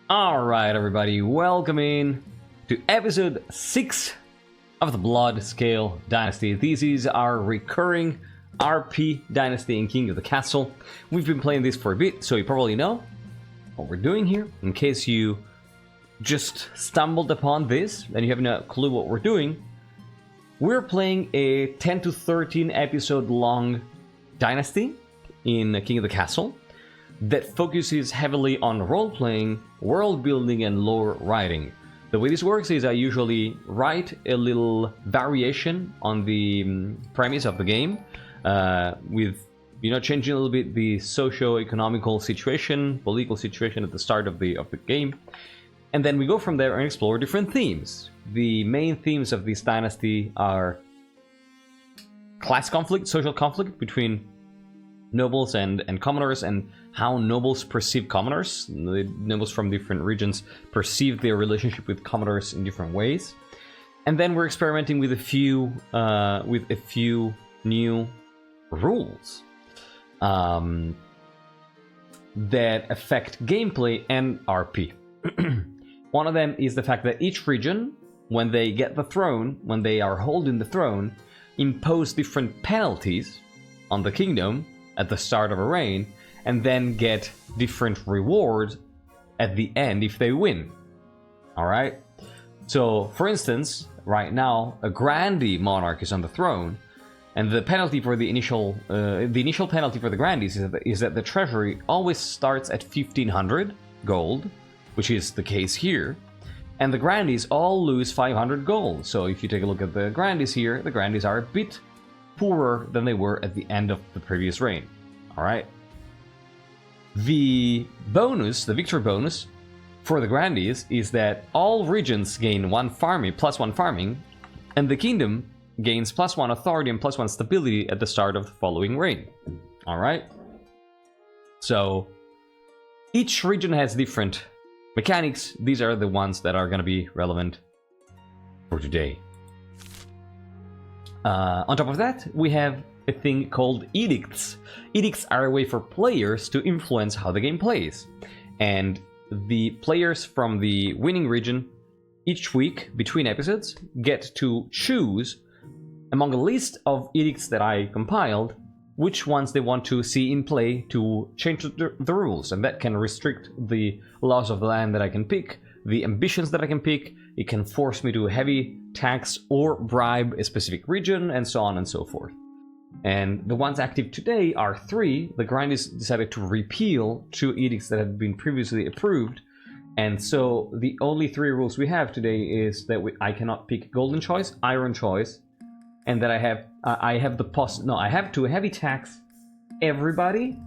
Alright everybody, welcome in to episode 6 of the Bloodscale Dynasty. This is our recurring RP Dynasty in King of the Castle. We've been playing this for a bit, so you probably know what we're doing here. In case you just stumbled upon this and you have no clue what we're doing, we're playing a 10 to 13 episode long Dynasty in King of the Castle that focuses heavily on role-playing, world-building, and lore writing. The way this works is I usually write a little variation on the premise of the game, with changing a little bit the socio-economical situation, political situation at the start of the game, and then we go from there and explore different themes. The main themes of this dynasty are class conflict, social conflict between nobles and commoners, and how nobles perceive commoners. The nobles from different regions perceive their relationship with commoners in different ways. And then we're experimenting with a few new rules that affect gameplay and RP. One of them is the fact that each region, when they get the throne, when they are holding the throne, impose different penalties on the kingdom at the start of a reign, and then get different rewards at the end if they win. Alright? So, for instance, right now, a Grandee monarch is on the throne, and the penalty for the initial penalty for the Grandees is that the treasury always starts at 1500 gold, which is the case here, and the Grandees all lose 500 gold. So if you take a look at the Grandees here, the Grandees are a bit poorer than they were at the end of the previous reign. Alright? The bonus, the victory bonus for the Grandees is that all regions gain plus one farming, and the kingdom gains +1 authority and +1 stability at the start of the following reign. Alright? So each region has different mechanics. These are the ones that are going to be relevant for today. On top of that, we have a thing called edicts. Edicts are a way for players to influence how the game plays. And the players from the winning region each week between episodes get to choose among a list of edicts that I compiled which ones they want to see in play to change the rules. And that can restrict the laws of the land that I can pick, the ambitions that I can pick. It can force me to heavy tax or bribe a specific region, and so on and so forth. And the ones active today are 3. The Grandees decided to repeal 2 edicts that had been previously approved, and so the only 3 rules we have today is that I cannot pick golden choice, iron choice, and that I have to heavy tax everybody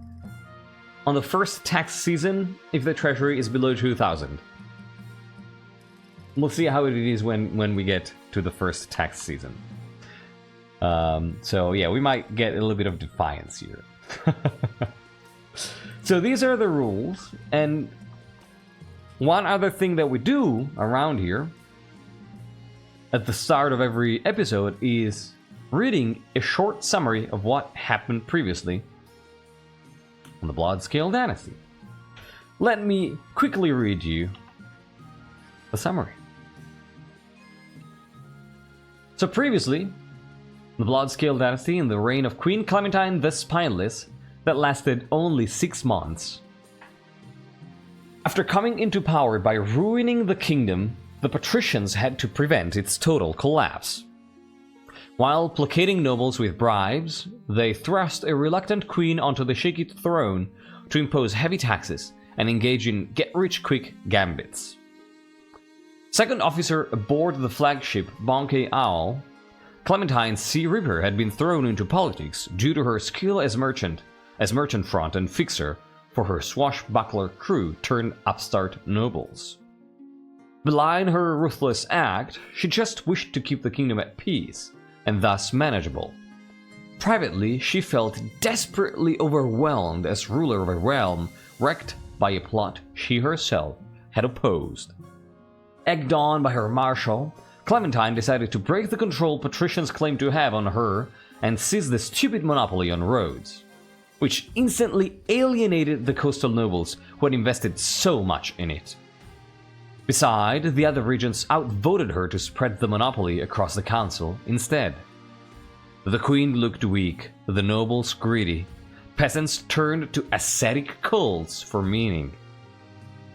on the first tax season if the treasury is below 2,000. We'll see how it is when we get to the first tax season. So yeah, we might get a little bit of defiance here. So these are the rules, and one other thing that we do around here at the start of every episode is reading a short summary of what happened previously on the Bloodscale Dynasty. Let me quickly read you the summary. So previously, the Bloodscale Dynasty in the reign of Queen Clementine the Spineless that lasted only 6 months. After coming into power by ruining the kingdom, the patricians had to prevent its total collapse. While placating nobles with bribes, they thrust a reluctant queen onto the shaky throne to impose heavy taxes and engage in get-rich-quick gambits. Second officer aboard the flagship Bonkey Owl, Clementine's Sea Reaper had been thrown into politics due to her skill as merchant front and fixer for her swashbuckler crew turned upstart nobles. Belying her ruthless act, she just wished to keep the kingdom at peace, and thus manageable. Privately, she felt desperately overwhelmed as ruler of a realm wrecked by a plot she herself had opposed. Egged on by her marshal, Clementine decided to break the control patricians claimed to have on her and seize the stupid monopoly on roads, which instantly alienated the coastal nobles who had invested so much in it. Besides, the other regents outvoted her to spread the monopoly across the council instead. The queen looked weak, the nobles greedy. Peasants turned to ascetic cults for meaning.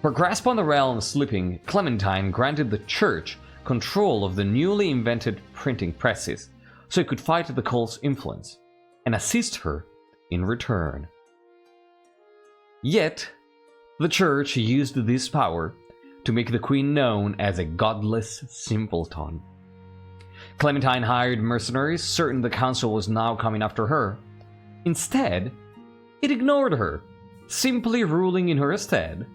Her grasp on the realm slipping, Clementine granted the church control of the newly invented printing presses, so it could fight the cult's influence, and assist her in return. Yet, the church used this power to make the queen known as a godless simpleton. Clementine hired mercenaries, certain the council was now coming after her. Instead, it ignored her, simply ruling in her stead.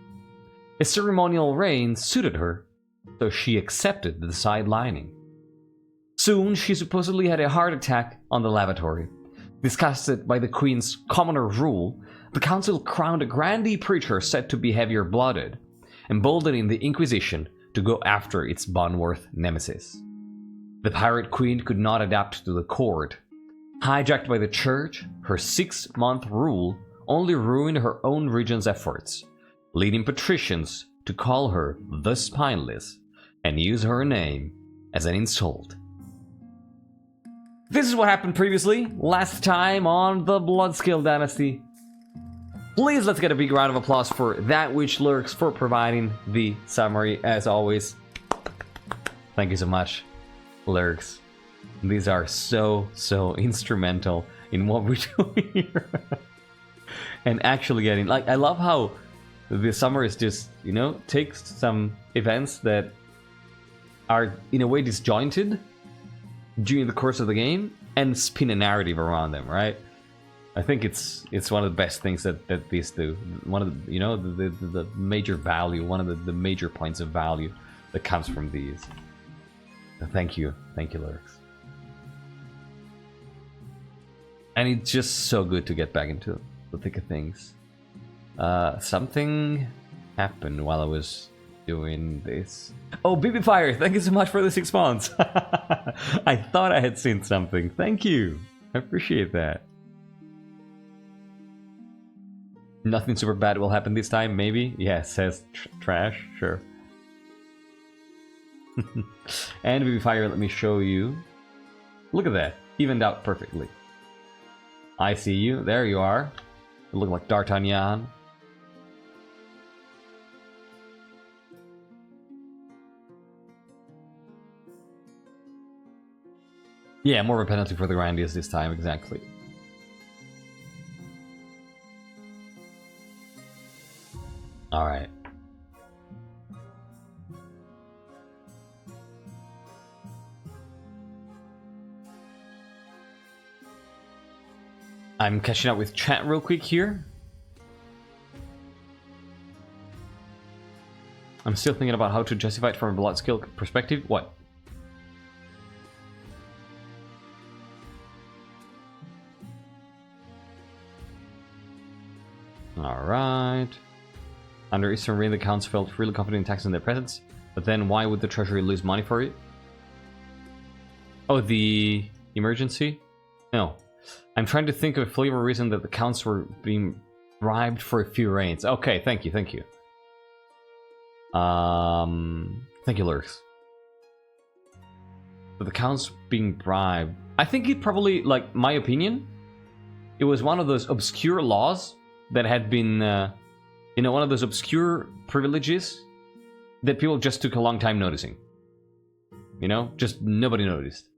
A ceremonial reign suited her, so she accepted the sidelining. Soon, she supposedly had a heart attack on the lavatory. Disgusted by the queen's commoner rule, the council crowned a grandee preacher said to be heavier-blooded, emboldening the Inquisition to go after its Bonworth nemesis. The pirate queen could not adapt to the court. Hijacked by the church, her 6-month rule only ruined her own region's efforts, leading patricians to call her the Spineless and use her name as an insult. This is what happened previously, last time on the Bloodscale Dynasty. Please let's get a big round of applause for That Which Lurks for providing the summary, as always. Thank you so much, Lurks. These are so instrumental in what we do here. And actually getting, like, I love how the summary is just, you know, takes some events that are in a way disjointed during the course of the game and spin a narrative around them, right? I think it's one of the best things that these do. One of the, you know, the major value, one of the major points of value that comes from these. So thank you, Lurks. And it's just so good to get back into the thick of things. Something happened while I was doing this. Oh, BB Fire, thank you so much for the 6 months. I thought I had seen something. Thank you. I appreciate that. Nothing super bad will happen this time, maybe? Yeah, says Trash, sure. And BB Fire, let me show you. Look at that, evened out perfectly. I see you, there you are. You look like D'Artagnan. Yeah, more of a penalty for the grandees this time, exactly. Alright. I'm catching up with chat real quick here. I'm still thinking about how to justify it from a Bloodscale perspective. What? Alright. Under Eastern Reign, the counts felt really confident in taxing their presence, but then why would the treasury lose money for it? Oh, the emergency? No. I'm trying to think of a flavor reason that the counts were being bribed for a few reigns. Okay, thank you. Thank you, Lurks. But the counts being bribed... I think it probably, like, my opinion, it was one of those obscure laws that had been, you know, one of those obscure privileges that people just took a long time noticing. You know, just nobody noticed.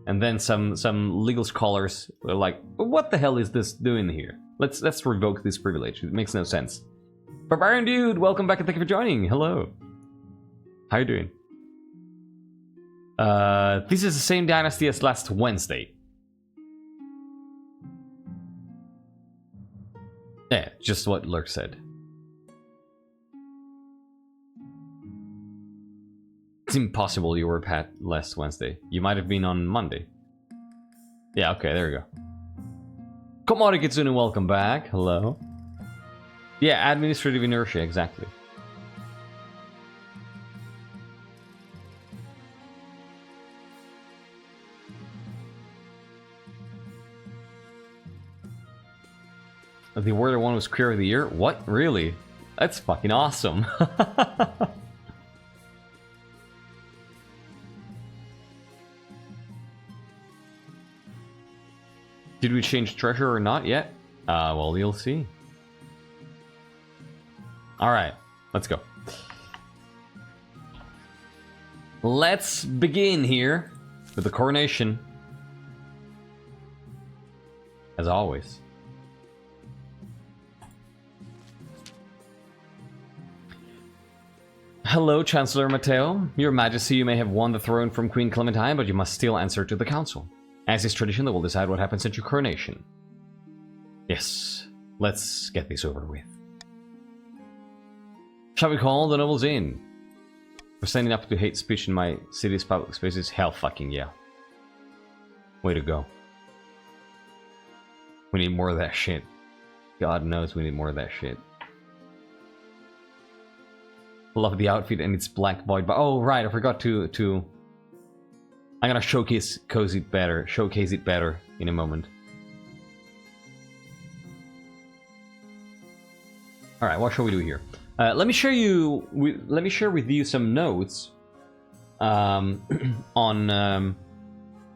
And then some legal scholars were like, what the hell is this doing here? Let's revoke this privilege. It makes no sense. Barbarian Dude, welcome back and thank you for joining. Hello. How you doing? This is the same dynasty as last Wednesday. Yeah, just what Lurk said. It's impossible you were Pat last Wednesday. You might have been on Monday. Yeah, okay, there we go. Komori Kitsune, welcome back. Hello. Yeah, administrative inertia, exactly. The Warrior one was Career of the Year? What? Really? That's fucking awesome. Did we change treasure or not yet? Well, you'll see. Alright, let's go. Let's begin here with the coronation. As always. Hello, Chancellor Matteo. Your Majesty, you may have won the throne from Queen Clementine, but you must still answer to the Council. As is tradition, that will decide what happens at your coronation. Yes, let's get this over with. Shall we call the nobles in? For standing up to hate speech in my city's public spaces? Hell fucking yeah. Way to go. We need more of that shit. God knows we need more of that shit. Love the outfit and its black void. But oh right, I forgot to. I'm gonna showcase it better in a moment. All right, what shall we do here? Let me share with you some notes on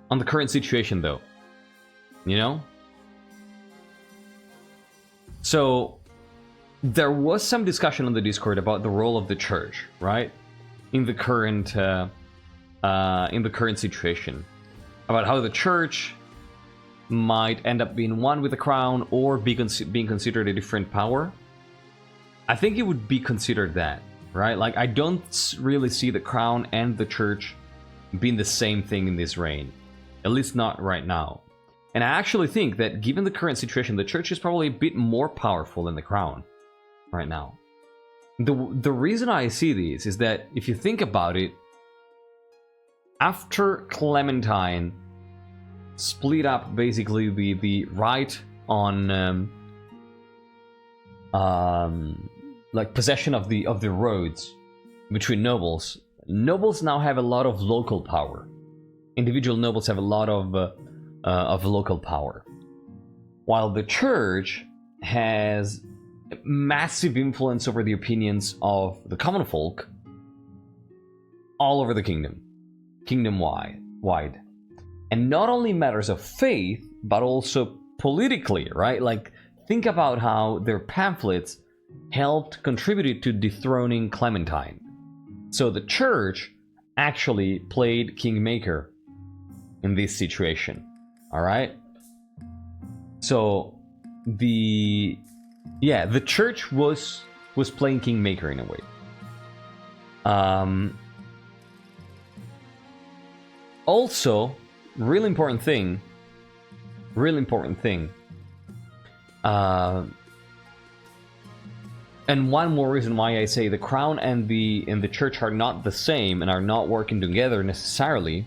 the current situation, though. You know. So. There was some discussion on the Discord about the role of the church, right? In the current situation, about how the church might end up being one with the crown or being considered a different power. I think it would be considered that, right? Like, I don't really see the crown and the church being the same thing in this reign, at least not right now. And I actually think that, given the current situation, the church is probably a bit more powerful than the crown. Right now. The reason I see this is that if you think about it, after Clementine split up basically the right on like possession of the roads between nobles now have a lot of local power. Individual nobles have a lot of local power, while the church has massive influence over the opinions of the common folk all over the kingdom-wide. And not only matters of faith, but also politically, right? Like, think about how their pamphlets helped contribute to dethroning Clementine. So the church actually played kingmaker in this situation, all right? So the church was playing kingmaker in a way. Also, really important thing. And one more reason why I say the crown and the church are not the same and are not working together necessarily.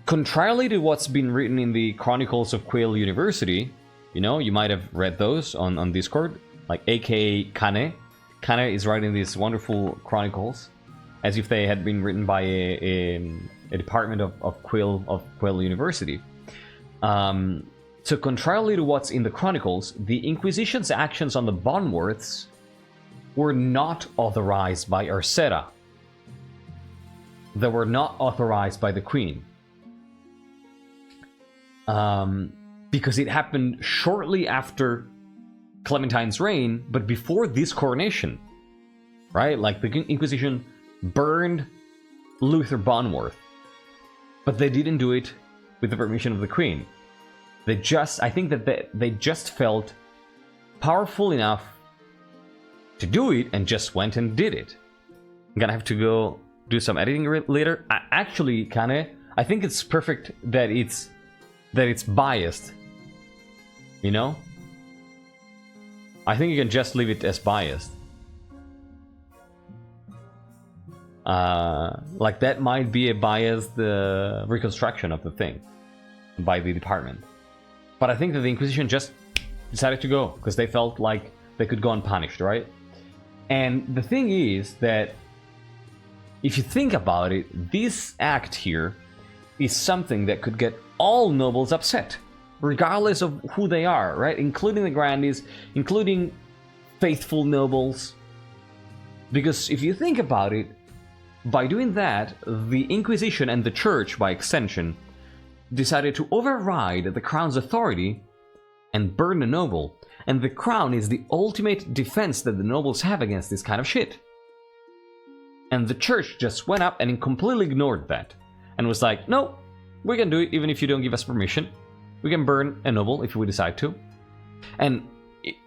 Contrarily to what's been written in the Chronicles of Quail University. You know, you might have read those on Discord, like aka Kane. Kane is writing these wonderful chronicles, as if they had been written by a department of Quail University. So contrarily to what's in the Chronicles, the Inquisition's actions on the Bonworths were not authorized by Arcetta. They were not authorized by the Queen. Because it happened shortly after Clementine's reign, but before this coronation, right? Like, the Inquisition burned Luther Bonworth, but they didn't do it with the permission of the Queen. I think that they just felt powerful enough to do it and just went and did it. I'm gonna have to go do some editing later. Actually, Kane, I think it's perfect that it's biased. You know? I think you can just leave it as biased. Like, that might be a biased reconstruction of the thing by the department. But I think that the Inquisition just decided to go because they felt like they could go unpunished, right? And the thing is that if you think about it, this act here is something that could get all nobles upset, regardless of who they are, right? Including the grandees, including faithful nobles. Because if you think about it, by doing that, the Inquisition and the Church, by extension, decided to override the crown's authority and burn the noble. And the crown is the ultimate defense that the nobles have against this kind of shit. And the church just went up and completely ignored that. And was like, no, we can do it even if you don't give us permission. We can burn a noble if we decide to. And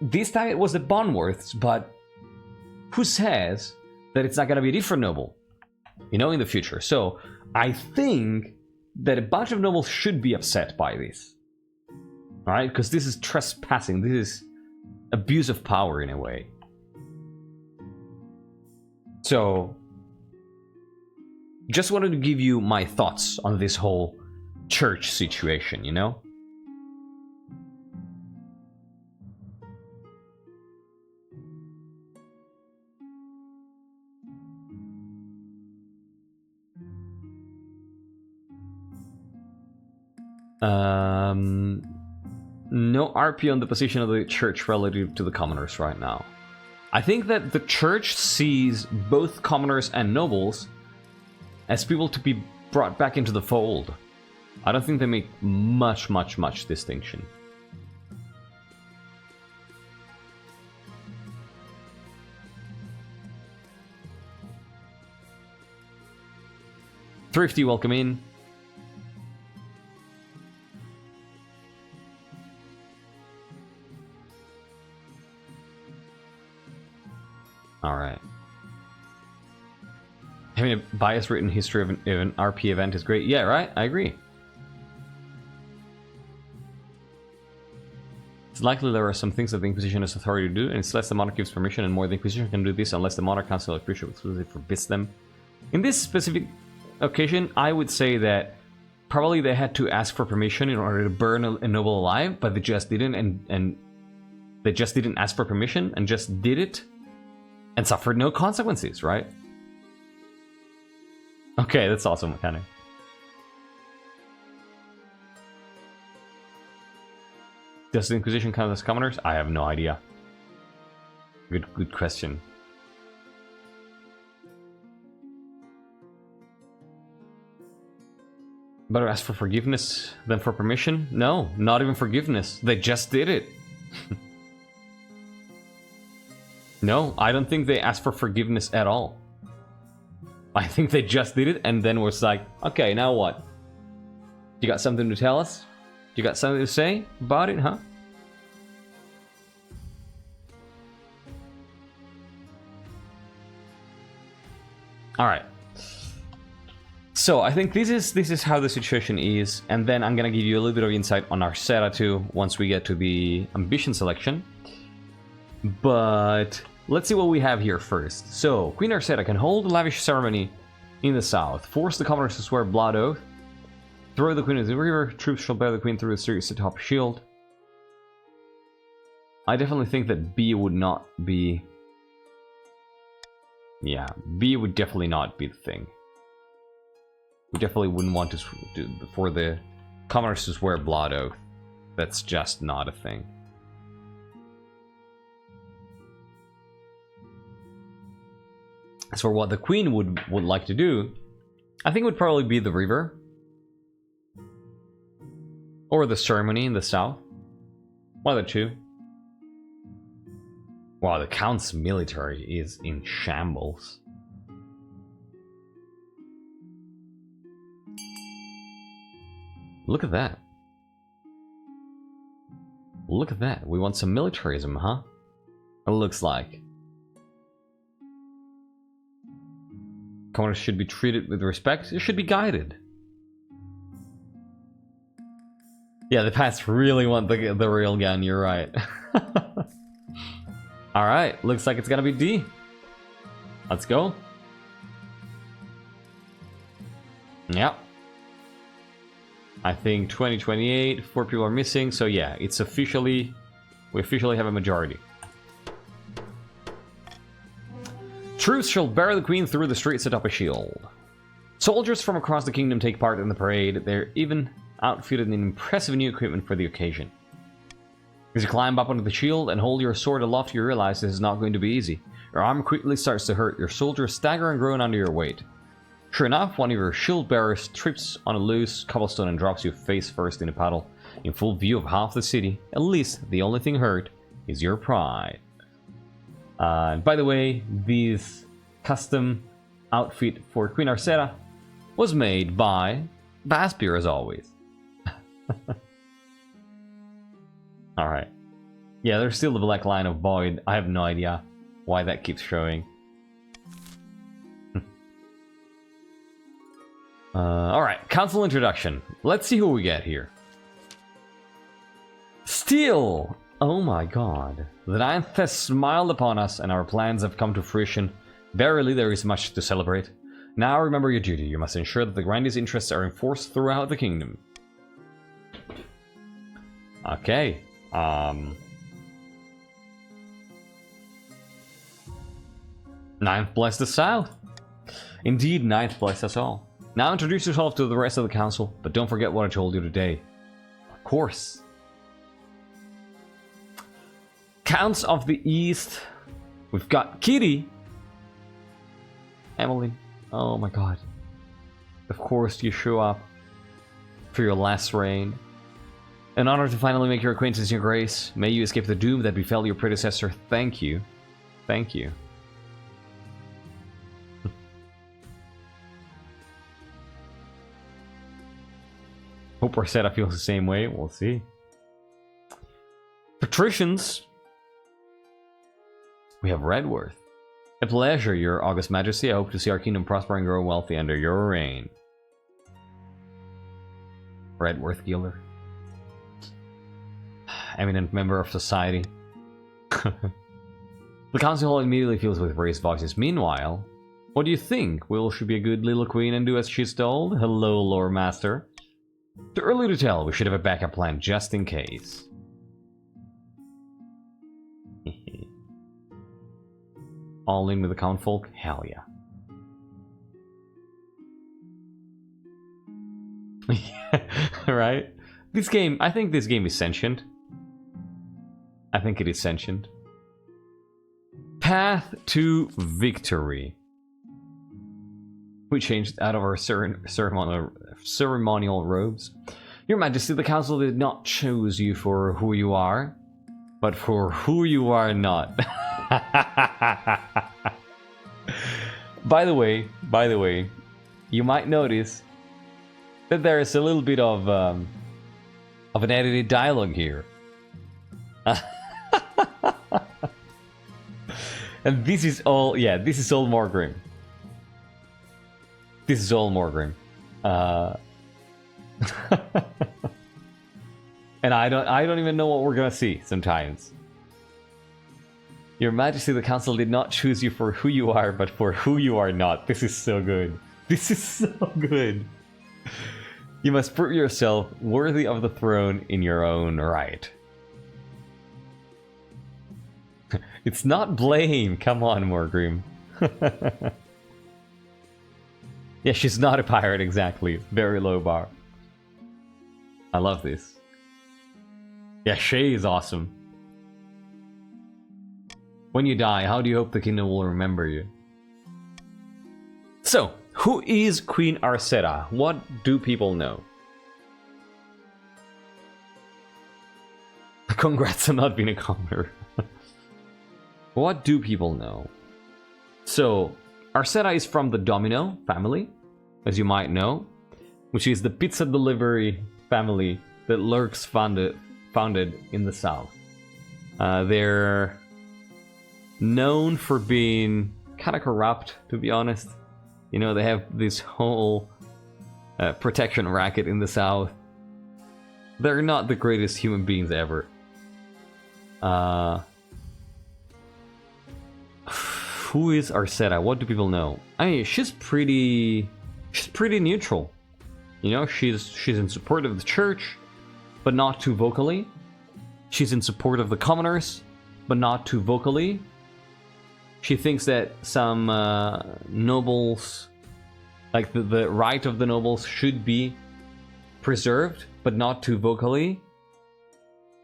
this time it was the Bonworths, but who says that it's not going to be a different noble, you know, in the future? So I think that a bunch of nobles should be upset by this. Alright, because this is trespassing, this is abuse of power in a way. So, just wanted to give you my thoughts on this whole church situation, you know? No RP on the position of the church relative to the commoners right now. I think that the church sees both commoners and nobles as people to be brought back into the fold. I don't think they make much distinction. Thrifty, welcome in. Alright. Having a bias-written history of an RP event is great. Yeah, right? I agree. It's likely there are some things that the Inquisition has authority to do, and it's less the monarch gives permission, and more the Inquisition can do this unless the monarch council of bishop exclusively forbids them. In this specific occasion, I would say that probably they had to ask for permission in order to burn a noble alive, but they just didn't, and they just didn't ask for permission and just did it. And suffered no consequences, right? Okay, that's awesome, mechanic. Does the Inquisition count as commoners? I have no idea. Good question. Better ask for forgiveness than for permission? No, not even forgiveness. They just did it. No, I don't think they asked for forgiveness at all. I think they just did it and then was like, okay, now what? You got something to tell us? You got something to say about it, huh? Alright. So, I think this is how the situation is, and then I'm gonna give you a little bit of insight on Arcetta too, once we get to the ambition selection. But let's see what we have here first. So, Queen Arcetta can hold a lavish ceremony in the south, force the commoners to swear blood oath, throw the queen into the river, troops shall bear the queen through the streets atop a shield. I definitely think that B would not be... Yeah, B would definitely not be the thing. We definitely wouldn't want to for the commoners to swear blood oath. That's just not a thing. As for what the queen would like to do, I think it would probably be the river. Or the ceremony in the south. One of the two. Wow, the count's military is in shambles. Look at that. Look at that. We want some militarism, huh? It looks like. Commoners should be treated with respect. It should be guided. Yeah, the past really want the real gun, you're right. Alright, looks like it's gonna be D. Let's go. Yep. I think 2028, 4 people are missing, so yeah, it's officially... We officially have a majority. Troops shall bear the queen through the streets atop a shield. Soldiers from across the kingdom take part in the parade. They're even outfitted in impressive new equipment for the occasion. As you climb up onto the shield and hold your sword aloft, you realize this is not going to be easy. Your arm quickly starts to hurt. Your soldiers stagger and groan under your weight. Sure enough, one of your shield bearers trips on a loose cobblestone and drops you face first in a puddle, in full view of half the city. At least the only thing hurt is your pride. And by the way, this custom outfit for Queen Arcetta was made by Baspier, as always. Alright. Yeah, there's still the black line of Void. I have no idea why that keeps showing. Alright, council introduction. Let's see who we get here. Still! Oh my god. The ninth has smiled upon us and our plans have come to fruition. Verily, there is much to celebrate. Now remember your duty. You must ensure that the Grandee's interests are enforced throughout the kingdom. Okay. Ninth bless the south. Indeed, ninth bless us all. Now introduce yourself to the rest of the council, but don't forget what I told you today. Of course. Counts of the East. We've got Kitty. Emily. Oh my god. Of course you show up for your last reign. An honor to finally make your acquaintance, your grace. May you escape the doom that befell your predecessor. Thank you. Thank you. Hope Arcetta feels the same way. We'll see. Patricians. We have Redworth. A pleasure, your august majesty. I hope to see our kingdom prosper and grow wealthy under your reign. Redworth Gilder. Eminent member of society. The council hall immediately fills with raised voices. Meanwhile, what do you think? Will she be a good little queen and do as she's told? Hello, Lord Master. Too early to tell. We should have a backup plan just in case. All in with the count folk? Hell yeah. Right? This game, I think this game is sentient. I think it is sentient. Path to victory. We changed out of our ceremonial robes. Your Majesty, the council did not choose you for who you are, but for who you are not. By the way, you might notice that there is a little bit of an edited dialogue here. And this is all, yeah, this is all Morgrim. This is all Morgrim. And I don't even know what we're gonna see sometimes. Your Majesty, the council did not choose you for who you are, but for who you are not. This is so good. This is so good. You must prove yourself worthy of the throne in your own right. It's not blame. Come on, Morgrim. Yeah, she's not a pirate exactly. Very low bar. I love this. Yeah, Shay is awesome. When you die, how do you hope the kingdom will remember you? So, who is Queen Arcetta? What do people know? Congrats on not being a commoner. What do people know? So, Arcetta is from the Domino family, as you might know, which is the pizza delivery family that Lurks founded in the south. They're known for being kind of corrupt, to be honest. You know, they have this whole protection racket in the south. They're not the greatest human beings ever. Who is Arcetta? What do people know? I mean, she's pretty neutral. You know, she's in support of the church, but not too vocally. She's in support of the commoners, but not too vocally. She thinks that some nobles, like the right of the nobles, should be preserved, but not too vocally.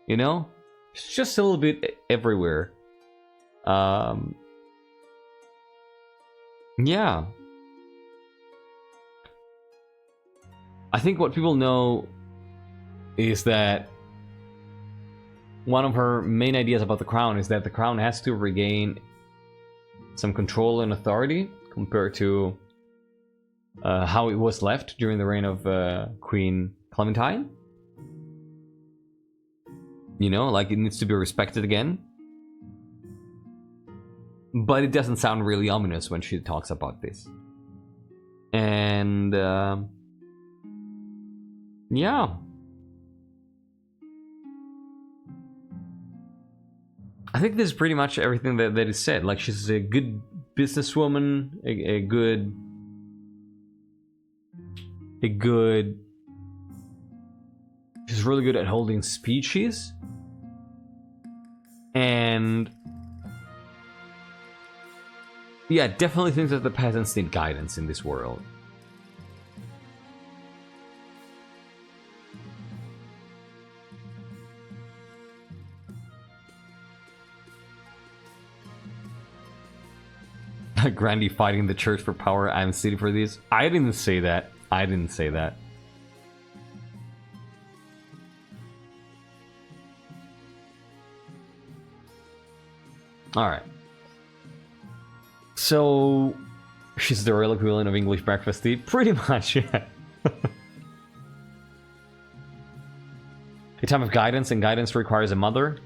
You know? It's just a little bit everywhere. Yeah. I think what people know is that one of her main ideas about the crown is that the crown has to regain some control and authority compared to how it was left during the reign of Queen Clementine. You know, like it needs to be respected again. But it doesn't sound really ominous when she talks about this. And yeah. I think this is pretty much everything that is said. Like, she's a good businesswoman, a good... She's really good at holding speeches. And... yeah, definitely thinks that the peasants need guidance in this world. Grandy fighting the church for power. I'm city for this. I didn't say that. I didn't say that. Alright. So, she's the real equivalent of English breakfast tea? Pretty much, yeah. A time of guidance, and guidance requires a mother?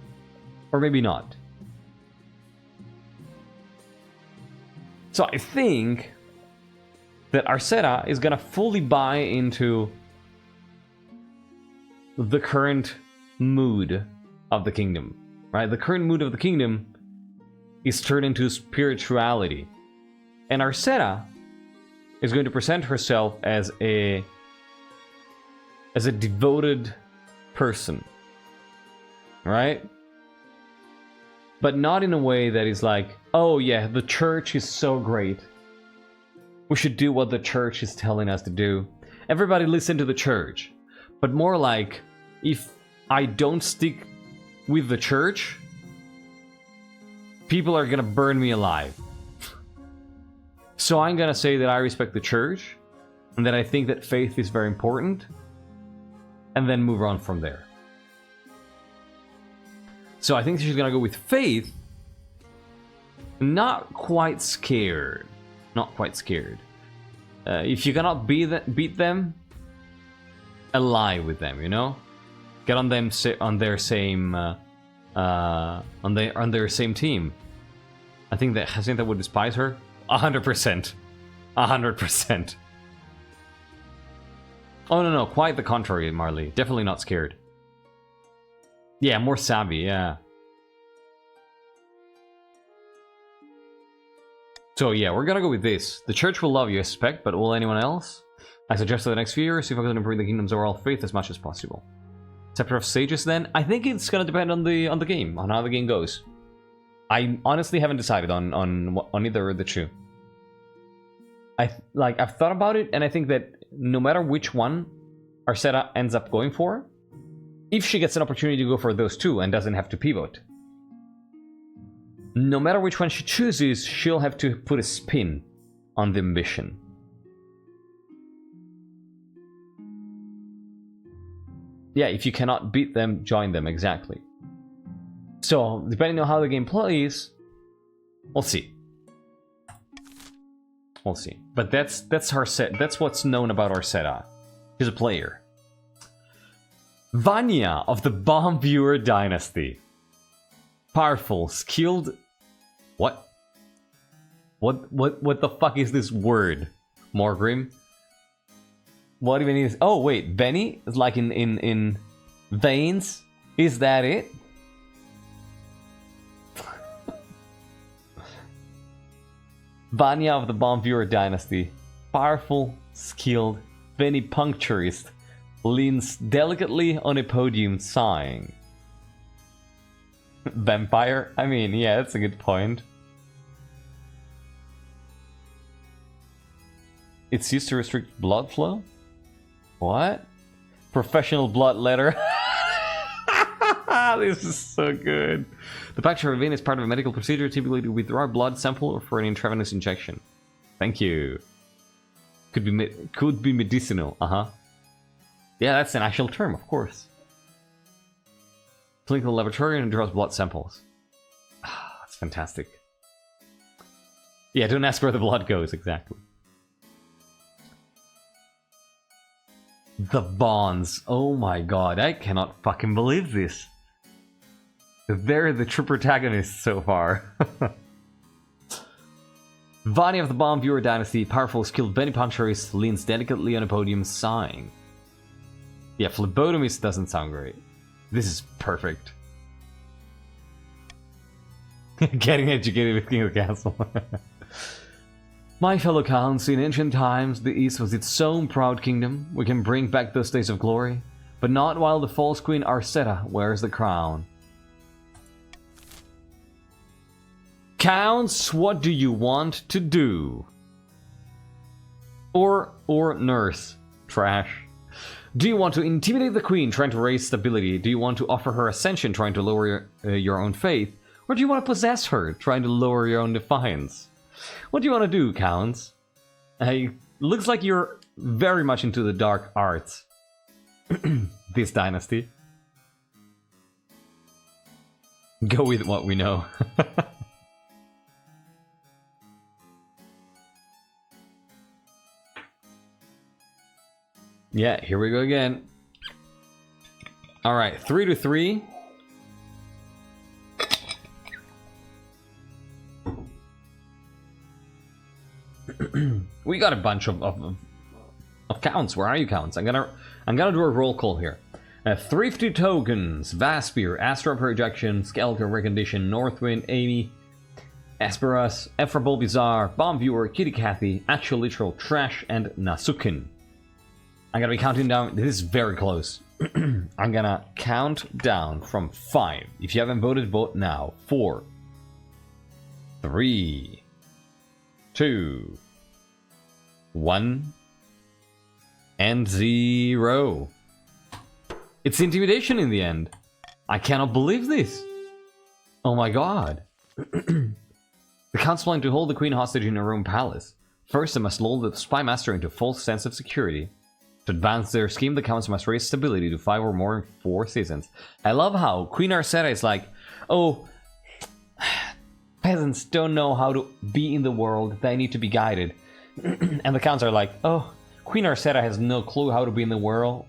Or maybe not. So I think that Arcetta is gonna fully buy into the current mood of the kingdom, right? The current mood of the kingdom is turned into spirituality. And Arcetta is going to present herself as a devoted person, right? But not in a way that is like, oh yeah, the church is so great. We should do what the church is telling us to do. Everybody listen to the church. But more like, if I don't stick with the church, people are gonna burn me alive. So I'm gonna say that I respect the church, and that I think that faith is very important, and then move on from there. So I think she's gonna go with faith. Not quite scared. Not quite scared. If you cannot beat them, ally with them. You know, get on them on their same on their same team. I think that Jacinta would despise her. 100%. 100%. Oh no, quite the contrary, Marley. Definitely not scared. Yeah, more savvy, yeah. So yeah, we're gonna go with this. The church will love you, I suspect, but will anyone else? I suggest for the next few years, see if I can improve the kingdom's overall faith as much as possible. Scepter of Sages then? I think it's gonna depend on the game, on how the game goes. I honestly haven't decided on either of the two. I've thought about it, and I think that no matter which one Arcetta ends up going for, if she gets an opportunity to go for those two and doesn't have to pivot, no matter which one she chooses, she'll have to put a spin on the ambition. Yeah, if you cannot beat them, join them, exactly. So, depending on how the game plays, we'll see. We'll see. But that's what's known about Arcetta. She's a player. Vanya of the Bomb Viewer Dynasty. Powerful, skilled... What? What the fuck is this word? Morgrim? What even is... Oh, wait, Benny? It's like in veins? Is that it? Vanya of the Bomb Viewer Dynasty. Powerful, skilled, venipuncturist. Leans delicately on a podium, sighing. Vampire? I mean, yeah, that's a good point. It's used to restrict blood flow? What? Professional bloodletter? This is so good. The puncture of a vein is part of a medical procedure, typically to withdraw a blood sample or for an intravenous injection. Thank you. Could be medicinal, uh-huh. Yeah, that's an actual term, of course. Clinical laboratory and draws blood samples. Ah, that's fantastic. Yeah, don't ask where the blood goes, exactly. The bonds. Oh my god, I cannot fucking believe this. They're the true protagonists so far. Vani of the Bomb Viewer Dynasty, powerful, skilled Venipuncturist, leans delicately on a podium, sighing. Yeah, phlebotomist doesn't sound great. This is perfect. Getting educated with King of the Castle. My fellow counts, in ancient times, the East was its own proud kingdom. We can bring back those days of glory, but not while the false queen Arcetta wears the crown. Counts, what do you want to do? Or nurse. Trash. Do you want to intimidate the queen, trying to raise stability? Do you want to offer her ascension, trying to lower your own faith? Or do you want to possess her, trying to lower your own defiance? What do you want to do, Counts? Looks like you're very much into the dark arts. This dynasty. Go with what we know. Yeah, here we go again. Alright, 3 to 3. We got a bunch of counts. Where are you, Counts? I'm gonna do a roll call here. Thrifty Tokens, Vaspir, Astral Projection, Skeleton Recondition, Northwind, Amy, Esperas, Efrable Bizarre, Bomb Viewer, Kitty Cathy, Actual Literal, Trash, and Nasukin. I'm gonna be counting down. This is very close. I'm gonna count down from 5. If you haven't voted, vote now. 4, 3, 2, 1, and 0. It's intimidation in the end. I cannot believe this. Oh my god. The Count's planning to hold the Queen hostage in her own palace. First, they must lull the Spy Master into a false sense of security. To advance their scheme, the Counts must raise stability to 5 or more in 4 seasons. I love how Queen Arcetta is like, oh, peasants don't know how to be in the world, they need to be guided. And the Counts are like, oh, Queen Arcetta has no clue how to be in the world,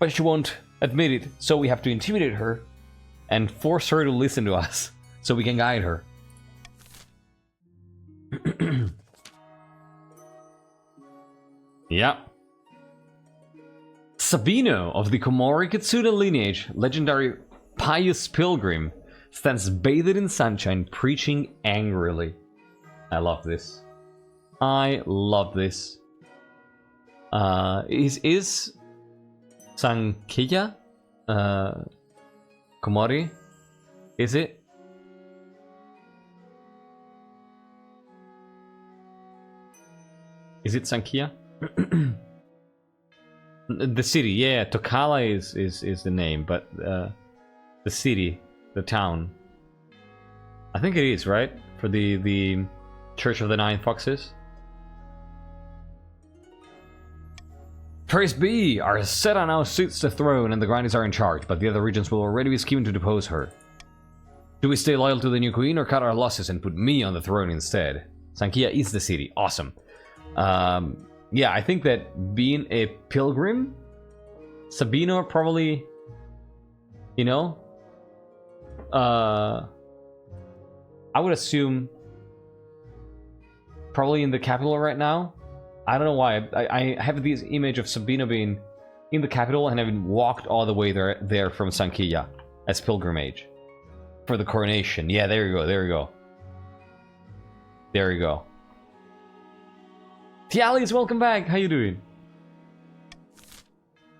but she won't admit it, so we have to intimidate her and force her to listen to us, so we can guide her. Yeah. Sabino of the Komori Kitsune lineage, legendary pious pilgrim, stands bathed in sunshine, preaching angrily. I love this. I love this. Is Sankiya Komori? Is it? Is it Sankiya? The city, yeah, Tokala is the name, but the city, the town. I think it is, right? For the Church of the Nine Foxes. Praise be! Arcetta now sits the throne and the Grannies are in charge, but the other regions will already be scheming to depose her. Do we stay loyal to the new queen or cut our losses and put me on the throne instead? Sankiya is the city. Awesome. Yeah, I think that being a pilgrim, Sabino probably, you know, I would assume probably in the capital right now. I don't know why. I have this image of Sabino being in the capital and having walked all the way there from Sankiya as pilgrimage for the coronation. Yeah, there you go. There you go. There you go. Tialis, welcome back. How you doing?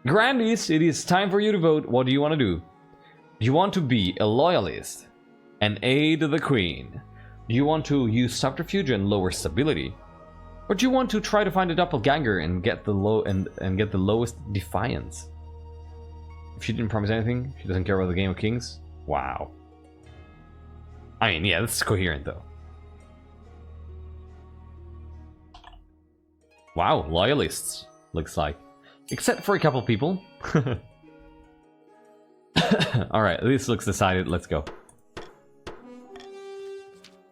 Grandies, it is time for you to vote. What do you want to do? Do you want to be a loyalist and aid the queen? Do you want to use subterfuge and lower stability? Or do you want to try to find a doppelganger and get the lowest defiance? If she didn't promise anything, she doesn't care about the Game of Kings. Wow. I mean, yeah, that's coherent though. Wow, loyalists, looks like. Except for a couple people. Alright, this looks decided. Let's go.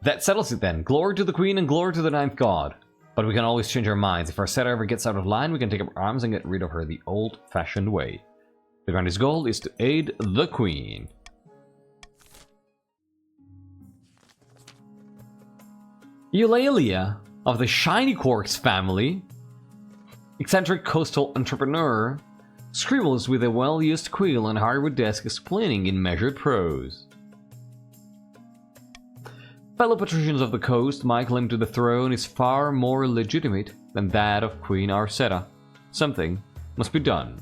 That settles it then. Glory to the Queen and glory to the Ninth God. But we can always change our minds. If Arcetta ever gets out of line, we can take up arms and get rid of her the old-fashioned way. The grandest goal is to aid the Queen. Eulalia of the Shiny Quarks family, eccentric coastal entrepreneur, scribbles with a well-used quill on hardwood desk explaining in measured prose. Fellow patricians of the coast, my claim to the throne is far more legitimate than that of Queen Arcetta. Something must be done.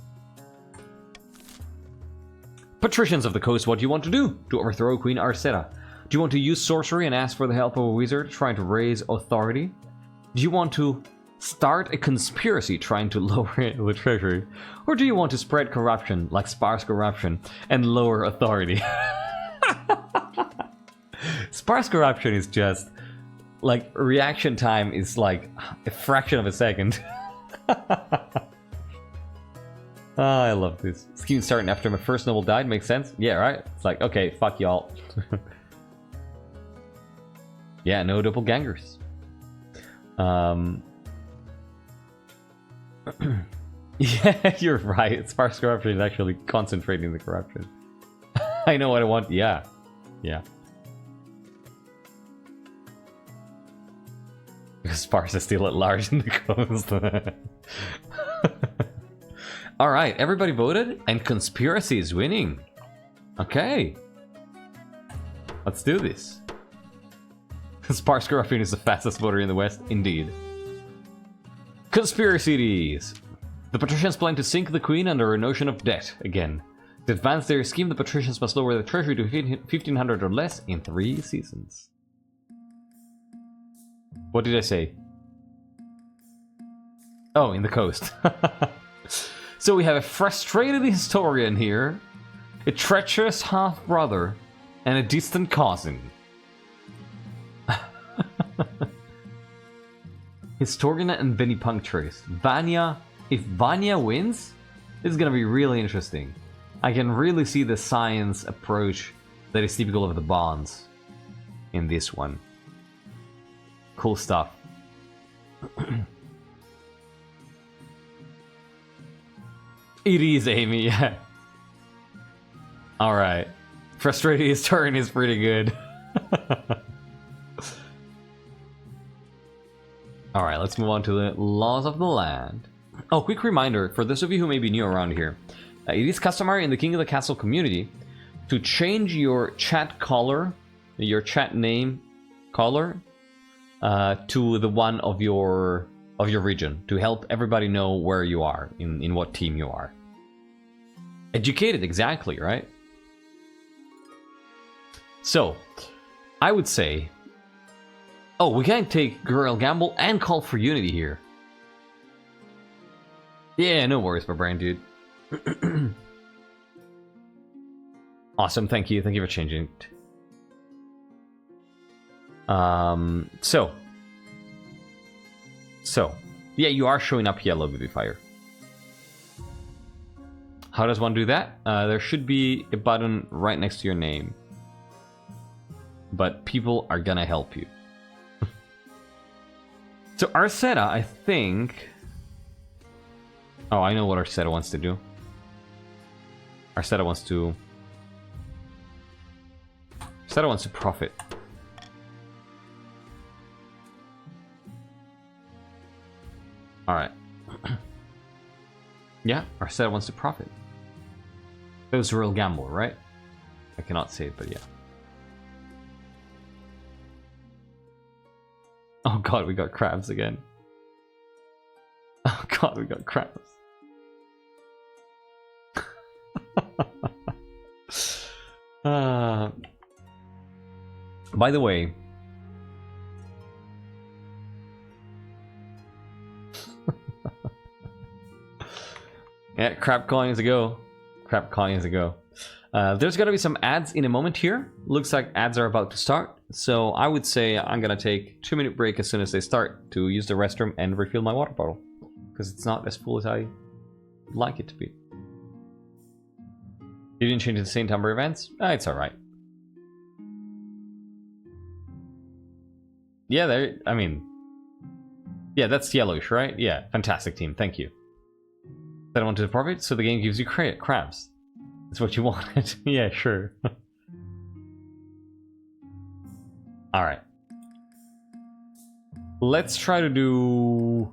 Patricians of the coast, what do you want to do to overthrow Queen Arcetta? Do you want to use sorcery and ask for the help of a wizard trying to raise authority? Do you want to start a conspiracy trying to lower the treasury? Or do you want to spread corruption, like sparse corruption, and lower authority? Sparse corruption is just, like, reaction time is like a fraction of a second. Oh, I love this. Scheme starting after my first noble died, makes sense? Yeah, right? It's like, okay, fuck y'all. Yeah, no doppelgangers. Yeah, you're right. Sparse corruption is actually concentrating the corruption. I know what I want. Yeah. Yeah. Sparse is still at large in the coast. Alright, everybody voted, and conspiracy is winning. Okay. Let's do this. Sparse corruption is the fastest voter in the West, indeed. Conspiracies! The patricians plan to sink the Queen under a notion of debt again. To advance their scheme, the patricians must lower the treasury to 1,500 or less in 3 seasons. What did I say? Oh, in the coast. So we have a frustrated historian here, a treacherous half-brother, and a distant cousin. Historian and Venipuncturist. Vanya, if Vanya wins, this is gonna be really interesting. I can really see the science approach that is typical of the bonds in this one. Cool stuff. It is Amy, yeah. Alright. Frustrated historian is pretty good. Alright, let's move on to the laws of the land. Oh, quick reminder for those of you who may be new around here. It is customary in the King of the Castle community to change your chat color, your chat name color, to the one of your region, to help everybody know where you are, in what team you are. Educated, exactly, right? So, I would say... Oh, we can take Guerrero Gamble and Call for Unity here. Yeah, no worries, my brain, dude. Awesome, thank you for changing it. So, yeah, you are showing up yellow, Vivifier. How does one do that? There should be a button right next to your name. But people are gonna help you. So Arcetta, I think... Oh, I know what Arcetta wants to do. Arcetta wants to profit. Alright. Yeah, Arcetta wants to profit. It was a real gamble, right? I cannot say it, but yeah. Oh god, we got crabs again. Oh god, we got crabs. By the way, yeah, crab colonies ago. Crab colonies ago. There's gonna be some ads in a moment here. Looks like ads are about to start. So I would say I'm gonna take a 2-minute break as soon as they start to use the restroom and refill my water bottle. Because it's not as full as I like it to be. You didn't change the Saint Umber events? It's alright. Yeah, there. I mean, yeah, that's yellowish, right? Yeah, fantastic team. Thank you. That I wanted to profit, so the game gives you crabs. That's what you wanted. Yeah, sure. All right. Let's try to do.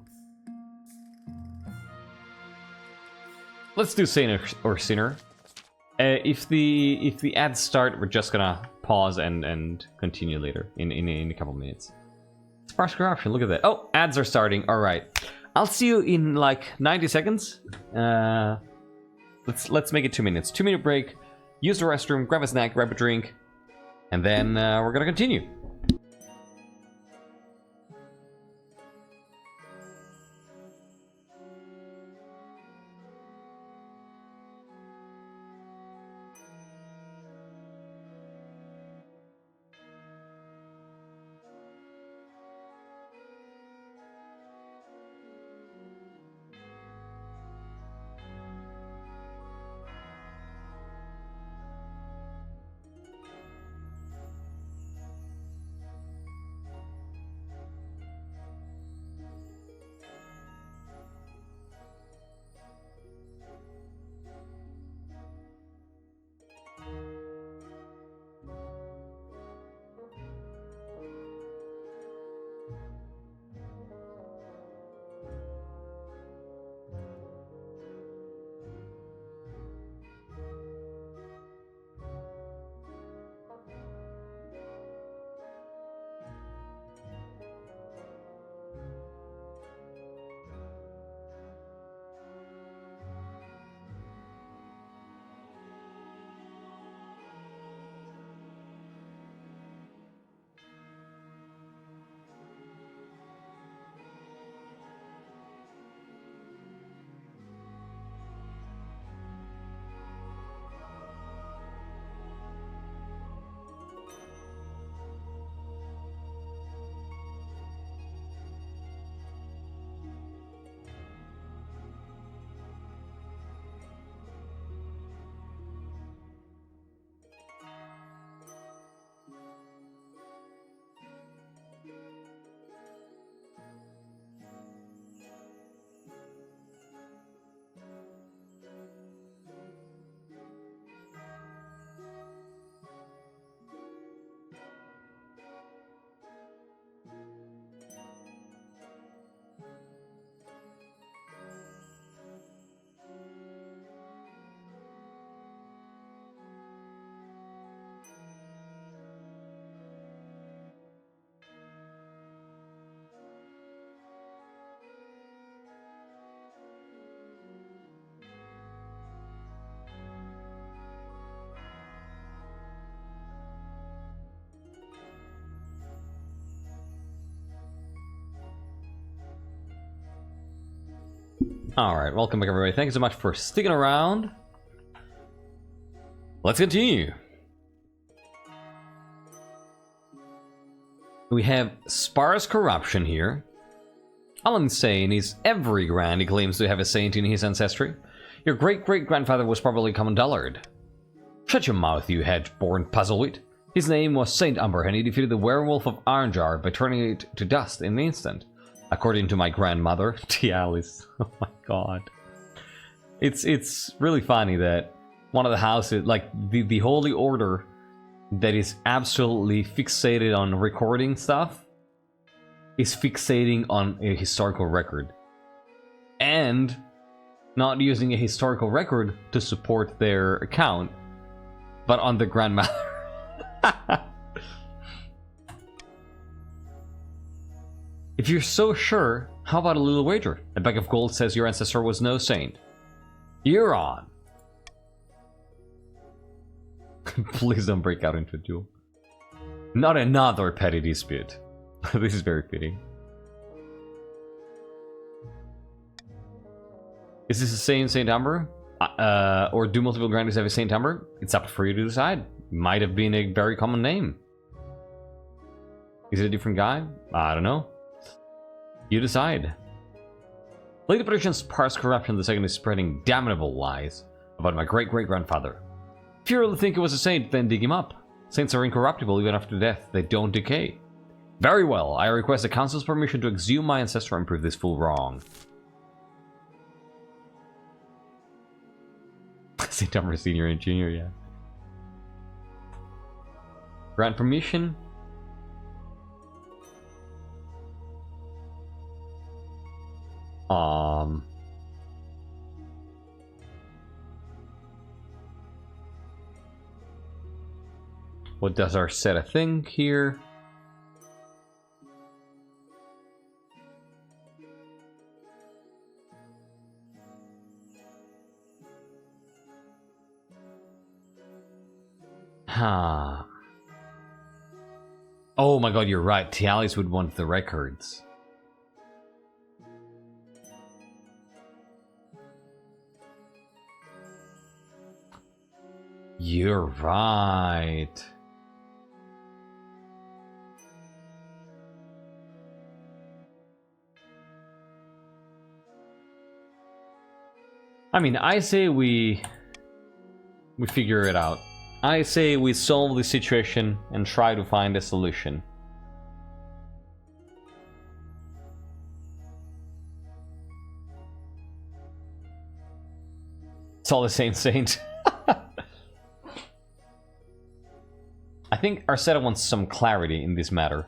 Let's do Saint or Sinner. If the ads start, we're just gonna pause and continue later in a couple minutes. Sparse corruption, look at that. Oh, ads are starting. All right, I'll see you in like 90 seconds. Let's make it 2 minutes. 2-minute break. Use the restroom, grab a snack, grab a drink, and then we're gonna continue. Alright, welcome back everybody. Thank you so much for sticking around. Let's continue. We have sparse corruption here. All I'm saying is every grand he claims to have a saint in his ancestry. Your great-great-grandfather was probably common dullard. Shut your mouth, you hedge-born puzzleweed. His name was Saint Umber, and he defeated the werewolf of Arnjar by turning it to dust in an instant. According to my grandmother, Tialis. Oh my god. It's really funny that one of the houses, like the Holy Order, that is absolutely fixated on recording stuff, is fixating on a historical record. And not using a historical record to support their account, but on the grandmother. If you're so sure, how about a little wager? A bag of gold says your ancestor was no saint. You're on. Please don't break out into a duel. Not another petty dispute. This is very fitting. Is this the same Saint Umber? Or do multiple grandees have a Saint Umber? It's up for you to decide. Might have been a very common name. Is it a different guy? I don't know. You decide. Lady Patrician's sparse corruption, the second is spreading damnable lies about my great-great-grandfather. If you really think he was a saint, then dig him up. Saints are incorruptible even after death, they don't decay. Very well, I request the council's permission to exhume my ancestor and prove this fool wrong. St. Thomas Senior and Junior, yeah. Grant permission. What does Arcetta think here? Huh. Oh my god, you're right. Tialis would want the records. You're right. I mean, I say we figure it out. I say we solve the situation and try to find a solution. It's all the same saint. I think Arcetta wants some clarity in this matter.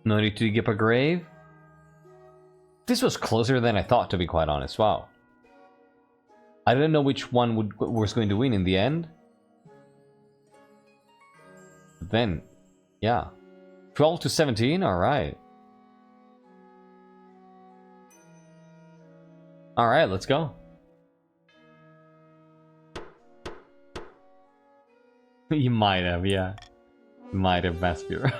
No need to dig up a grave? This was closer than I thought, to be quite honest. Wow. I didn't know which one was going to win in the end. But then, yeah. 12 to 17? Alright. Alright, let's go. You might have, yeah. Might have, Maspure.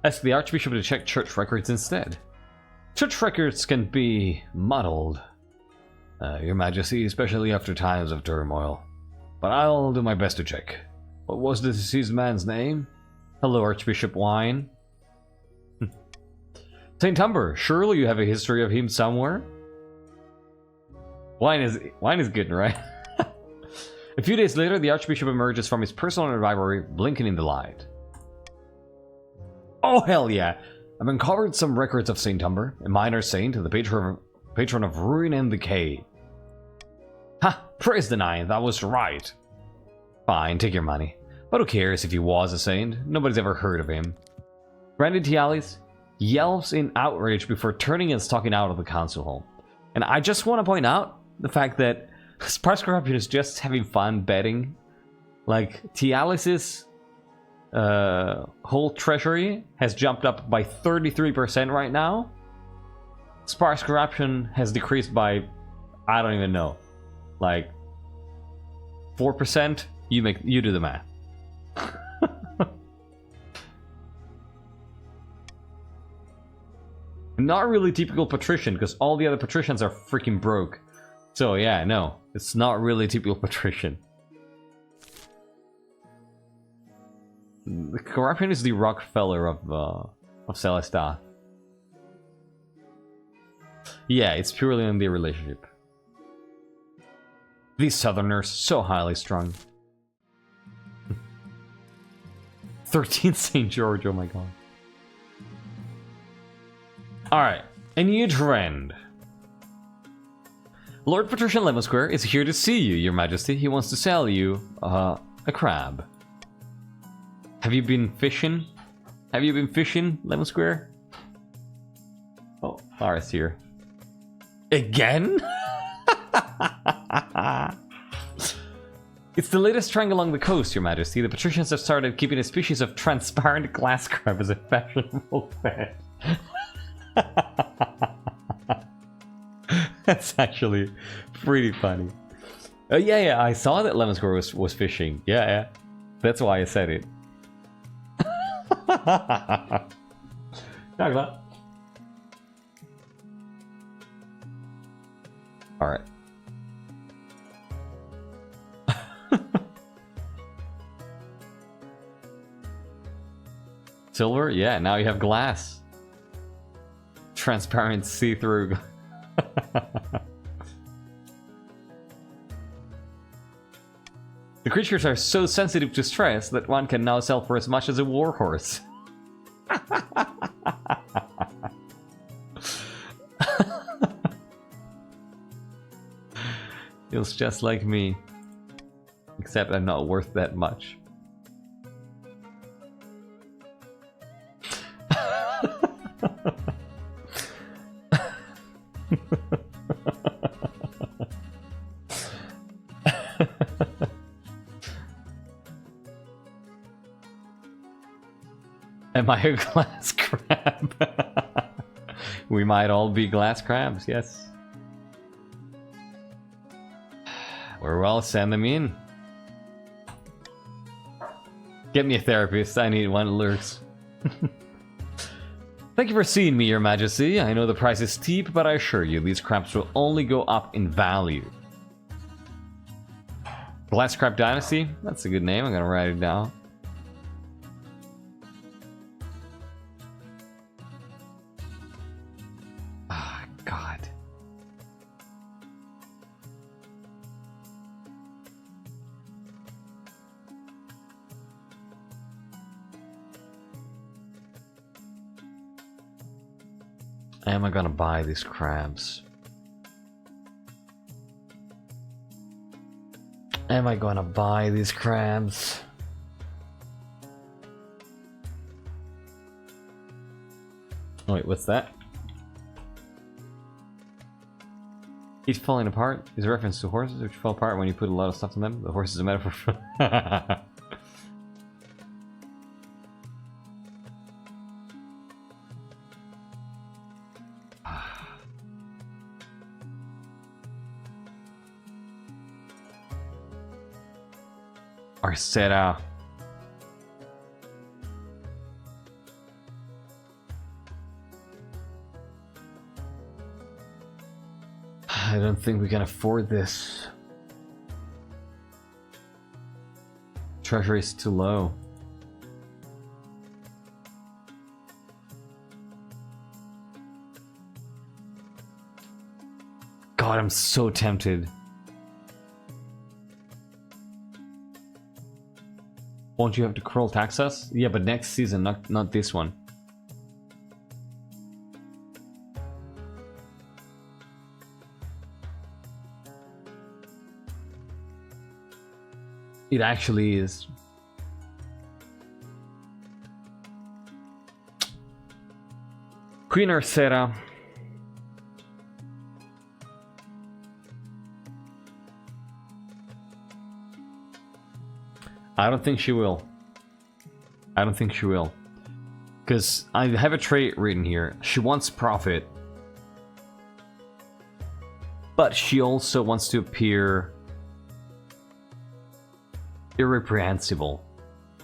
Ask the Archbishop to check church records instead. Church records can be muddled, Your Majesty, especially after times of turmoil. But I'll do my best to check. What was the deceased man's name? Hello, Archbishop Wine. Saint Humber, surely you have a history of him somewhere? Wine is good, right? A few days later, the Archbishop emerges from his personal rivalry, blinking in the light. Oh, hell yeah! I've uncovered some records of Saint Humber, a minor saint, the patron of ruin and decay. Ha! Praise the Ninth, I was right. Fine, take your money. But who cares if he was a saint? Nobody's ever heard of him. Granted, Tialis yelps in outrage before turning and stalking out of the council hall. And I just want to point out the fact that Sparse Corruption is just having fun betting. Like, Tialis's whole treasury has jumped up by 33% right now. Sparse Corruption has decreased by, I don't even know, like 4%. You do the math. Not really typical patrician, because all the other patricians are freaking broke. So yeah, no, it's not really typical patrician. The corruption is the Rockefeller of Celestat. Yeah, it's purely on the relationship. These Southerners, so highly strung. 13 St. George, oh my god. Alright, a new trend. Lord Patrician Lemon Square is here to see you, Your Majesty. He wants to sell you a crab. Have you been fishing? Have you been fishing, Lemon Square? Oh, Lara's here. Again? It's the latest trend along the coast, Your Majesty. The patricians have started keeping a species of transparent glass crab as a fashionable pet. That's actually pretty funny. Yeah, I saw that Lemon Square was fishing. Yeah. That's why I said it. Alright. Silver? Yeah, now you have glass. Transparent see-through. The creatures are so sensitive to stress that one can now sell for as much as a warhorse. Feels just like me. Except I'm not worth that much. Am I a glass crab? We might all be glass crabs, yes. Or well, send them in. Get me a therapist, I need one that lurks. Thank you for seeing me, Your Majesty. I know the price is steep, but I assure you, these crabs will only go up in value. Bloodscale Dynasty? That's a good name, I'm gonna write it down. Ah, God. Am I gonna buy these crabs? Am I gonna buy these crabs? Oh, wait, what's that? Each falling apart is a reference to horses which fall apart when you put a lot of stuff in them. The horse is a metaphor for... Arcetta. I don't think we can afford this. Treasury is too low. God, I'm so tempted. Won't you have to cruel tax us? Yeah, but next season, not this one. It actually is. Queen Arcetta. I don't think she will. I don't think she will. Because I have a trait written here. She wants profit. But she also wants to appear irreprehensible.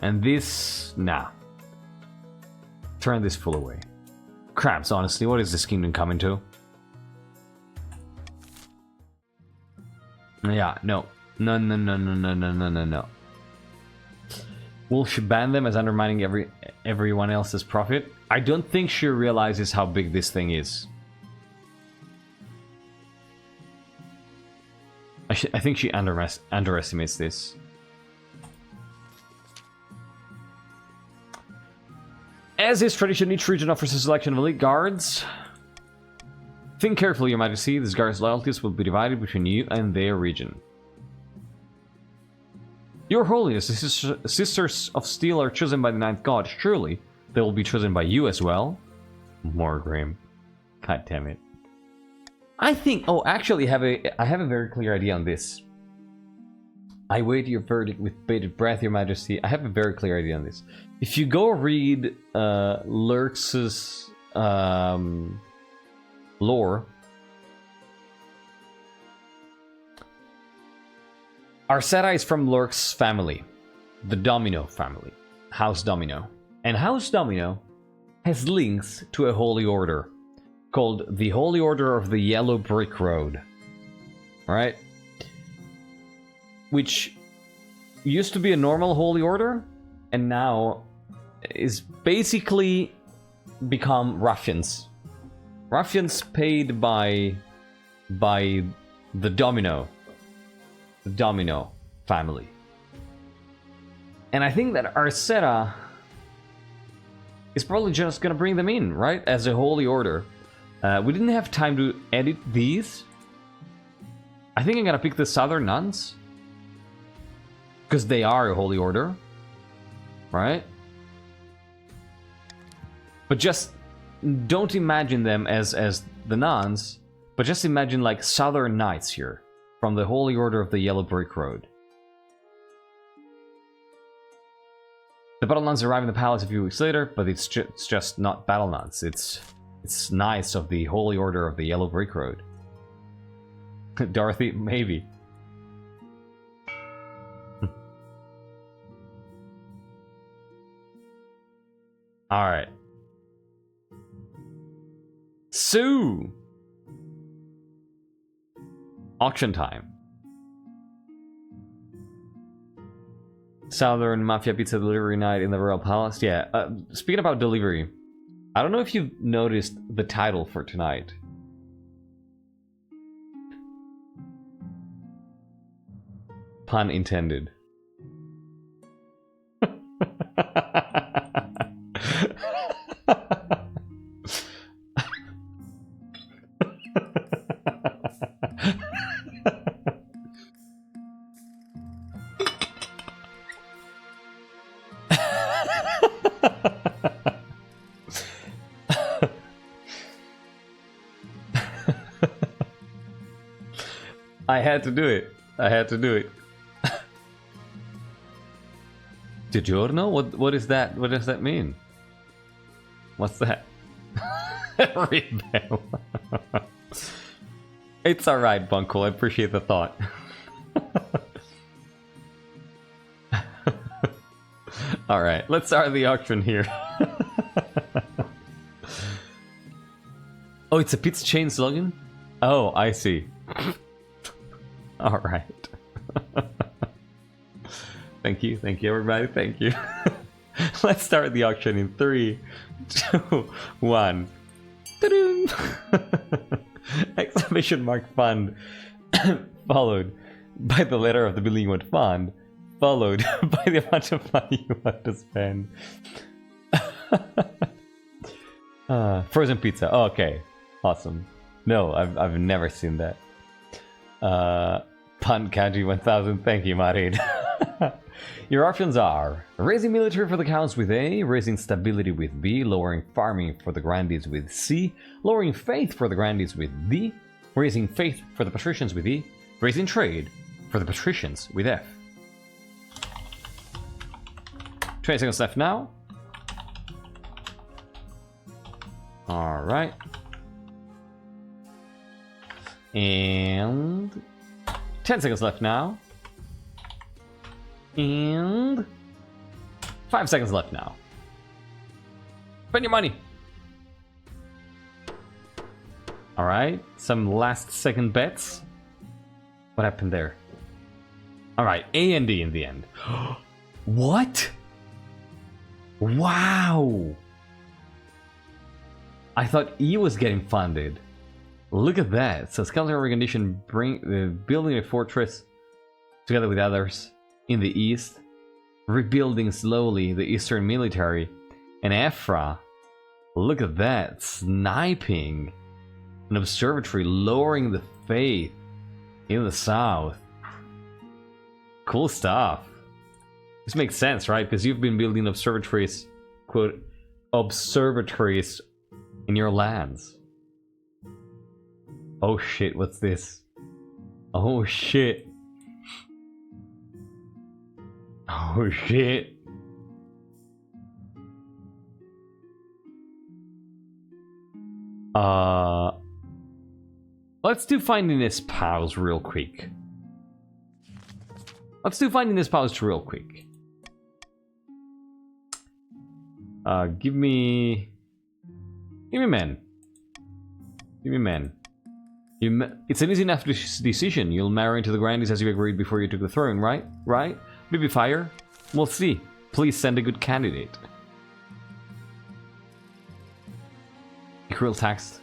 And this... nah. Turn this fool away. Crabs, honestly, what is this kingdom coming to? Yeah, no. No. Will she ban them as undermining everyone else's profit? I don't think she realizes how big this thing is. I think she underestimates this. As is tradition, each region offers a selection of elite guards. Think carefully, Your Majesty. These guards' loyalties will be divided between you and their region. Your Holiness, the Sisters of Steel are chosen by the Ninth God. Surely, they will be chosen by you as well. More grim. God damn it. I think... oh, actually, I have a very clear idea on this. I wait your verdict with bated breath, Your Majesty. I have a very clear idea on this. If you go read Lurx's lore... Arcetta is from Lurx's family, the Domino family, House Domino. And House Domino has links to a holy order called the Holy Order of the Yellow Brick Road. Right? Which used to be a normal holy order, and now is basically become ruffians. Ruffians paid by the Domino family. And I think that Arcetta is probably just gonna bring them in, right? As a holy order. We didn't have time to edit these. I think I'm gonna pick the Southern Nuns. Because they are a holy order. Right? But just don't imagine them as the nuns, but just imagine like Southern Knights here. From the Holy Order of the Yellow Brick Road. The Battle Nuns arrive in the palace a few weeks later, but it's just not Battle Nuns. It's Knights of the Holy Order of the Yellow Brick Road. Dorothy, maybe. Alright. So, auction time. Southern Mafia Pizza delivery night in the Royal Palace. Yeah, speaking about delivery, I don't know if you've noticed the title for tonight. Pun intended. I had to do it. I had to do it. DiGiorno? What is that? What does that mean? What's that? Rebel. It's alright, Bunkle. I appreciate the thought. Alright, let's start the auction here. Oh, it's a pizza chain slogan? Oh, I see. Alright. Thank you everybody, thank you. Let's start the auction in 3, 2, 1. Exclamation mark fund. Followed by the letter of the building you want to fund. Followed by the amount of money you want to spend. Frozen pizza, oh, okay. Awesome. No, I've never seen that. MrKaji 1000, thank you, Marid. Your options are raising military for the counts with A, raising stability with B, lowering farming for the grandees with C, lowering faith for the grandees with D, raising faith for the patricians with E, raising trade for the patricians with F. 20 seconds left now. Alright. And 10 seconds left now. And 5 seconds left now. Spend your money. Alright, some last second bets. What happened there? Alright, A and D in the end. What? Wow! I thought E was getting funded. Look at that. So skeleton recondition building a fortress together with others in the east, rebuilding slowly the eastern military, and Ephra, look at that, sniping an observatory, lowering the faith in the south. Cool stuff. This makes sense, right? Because you've been building observatories, quote, observatories in your lands. Oh shit, what's this? Oh shit. Oh shit. Let's do finding this pause real quick. Let's do finding this pause real quick. Give me men. Give me men. It's an easy enough decision. You'll marry into the grandees as you agreed before you took the throne, right? Right? Maybe fire? We'll see. Please send a good candidate. Cruel tax.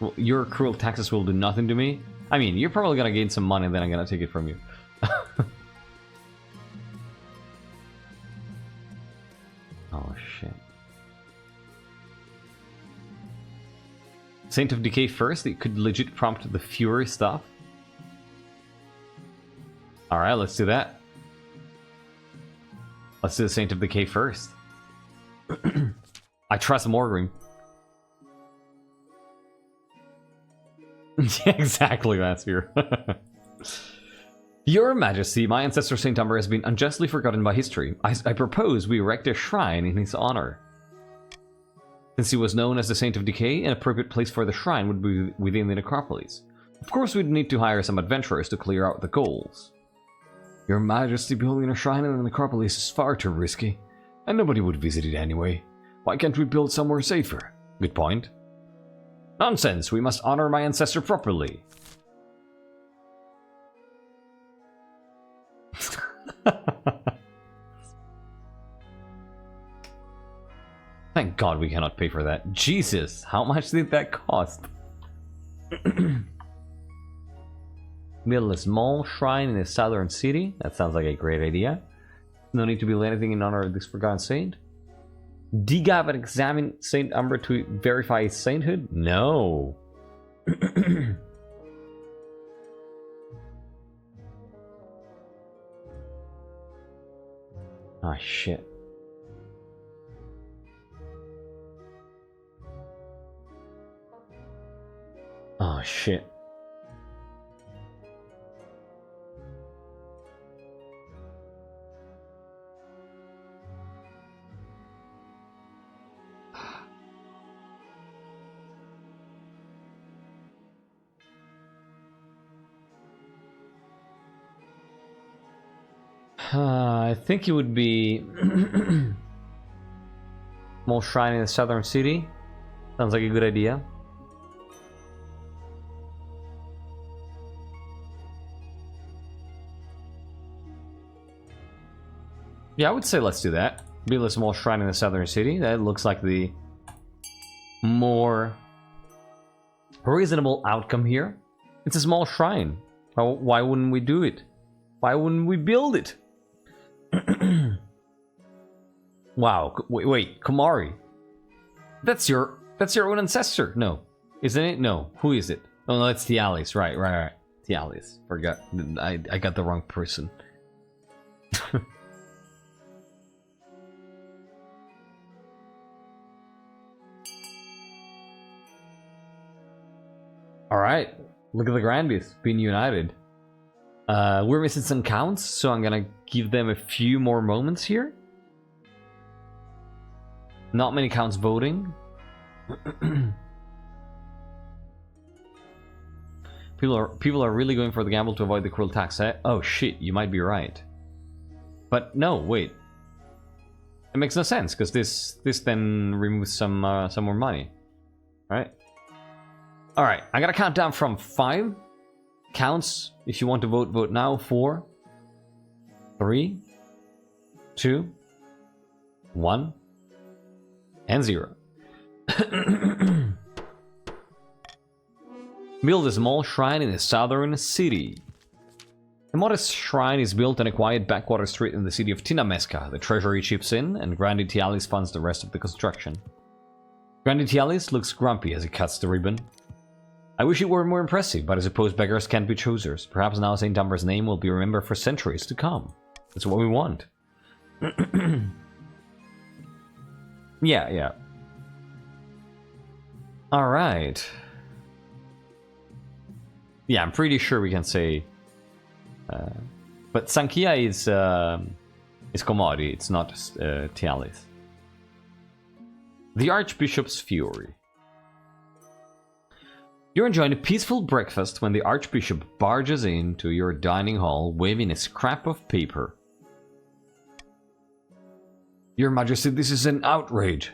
Well, your cruel taxes will do nothing to me. I mean, you're probably gonna gain some money, and then I'm gonna take it from you. Oh shit. Saint of Decay first. It could legit prompt the Fury stuff. All right, let's do that. Let's do the Saint of Decay first. I trust Morgrim. Yeah, exactly, Masphere. Your Majesty, my ancestor Saint Umber has been unjustly forgotten by history. I propose we erect a shrine in his honor. Since he was known as the Saint of Decay, an appropriate place for the shrine would be within the necropolis. Of course, we'd need to hire some adventurers to clear out the goals. Your Majesty, building a shrine in the necropolis is far too risky, and nobody would visit it anyway. Why can't we build somewhere safer? Good point. Nonsense, we must honor my ancestor properly. Thank God we cannot pay for that. Jesus, how much did that cost? Build a small shrine in a southern city. That sounds like a great idea. No need to build anything in honor of this forgotten saint. Dig up and examine Saint Umber to verify his sainthood? No. Ah, shit. Oh, shit. I think it would be small shrine in the southern city. Sounds like a good idea. Yeah, I would say let's do that. Build a small shrine in the southern city. That looks like the more reasonable outcome here. It's a small shrine. Why wouldn't we do it? Why wouldn't we build it? Wow, wait, Kumari. That's your own ancestor. No, isn't it? No, who is it? Oh, no, that's Tialis. Right. Tialis. Forgot. I got the wrong person. All right, look at the Grandies being united. We're missing some counts, so I'm gonna give them a few more moments here. Not many counts voting. People are really going for the gamble to avoid the cruel tax. Oh shit, you might be right. But no, wait. It makes no sense because this then removes some more money, right? All right, I'm gonna count down from 5. Counts. If you want to vote, vote now. 4, 3, 2, 1, and 0. Build a small shrine in a southern city. A modest shrine is built on a quiet backwater street in the city of Tinamesca. The treasury chips in, and Grandi Tialis funds the rest of the construction. Grandi Tialis looks grumpy as he cuts the ribbon. I wish it were more impressive, but I suppose beggars can't be choosers. Perhaps now St. Umber's name will be remembered for centuries to come. That's what we want. Yeah. Alright. Yeah, I'm pretty sure we can say... but Sankia is Komari, it's not Tialis. The Archbishop's Fury. You're enjoying a peaceful breakfast when the Archbishop barges into your dining hall waving a scrap of paper. Your Majesty, this is an outrage.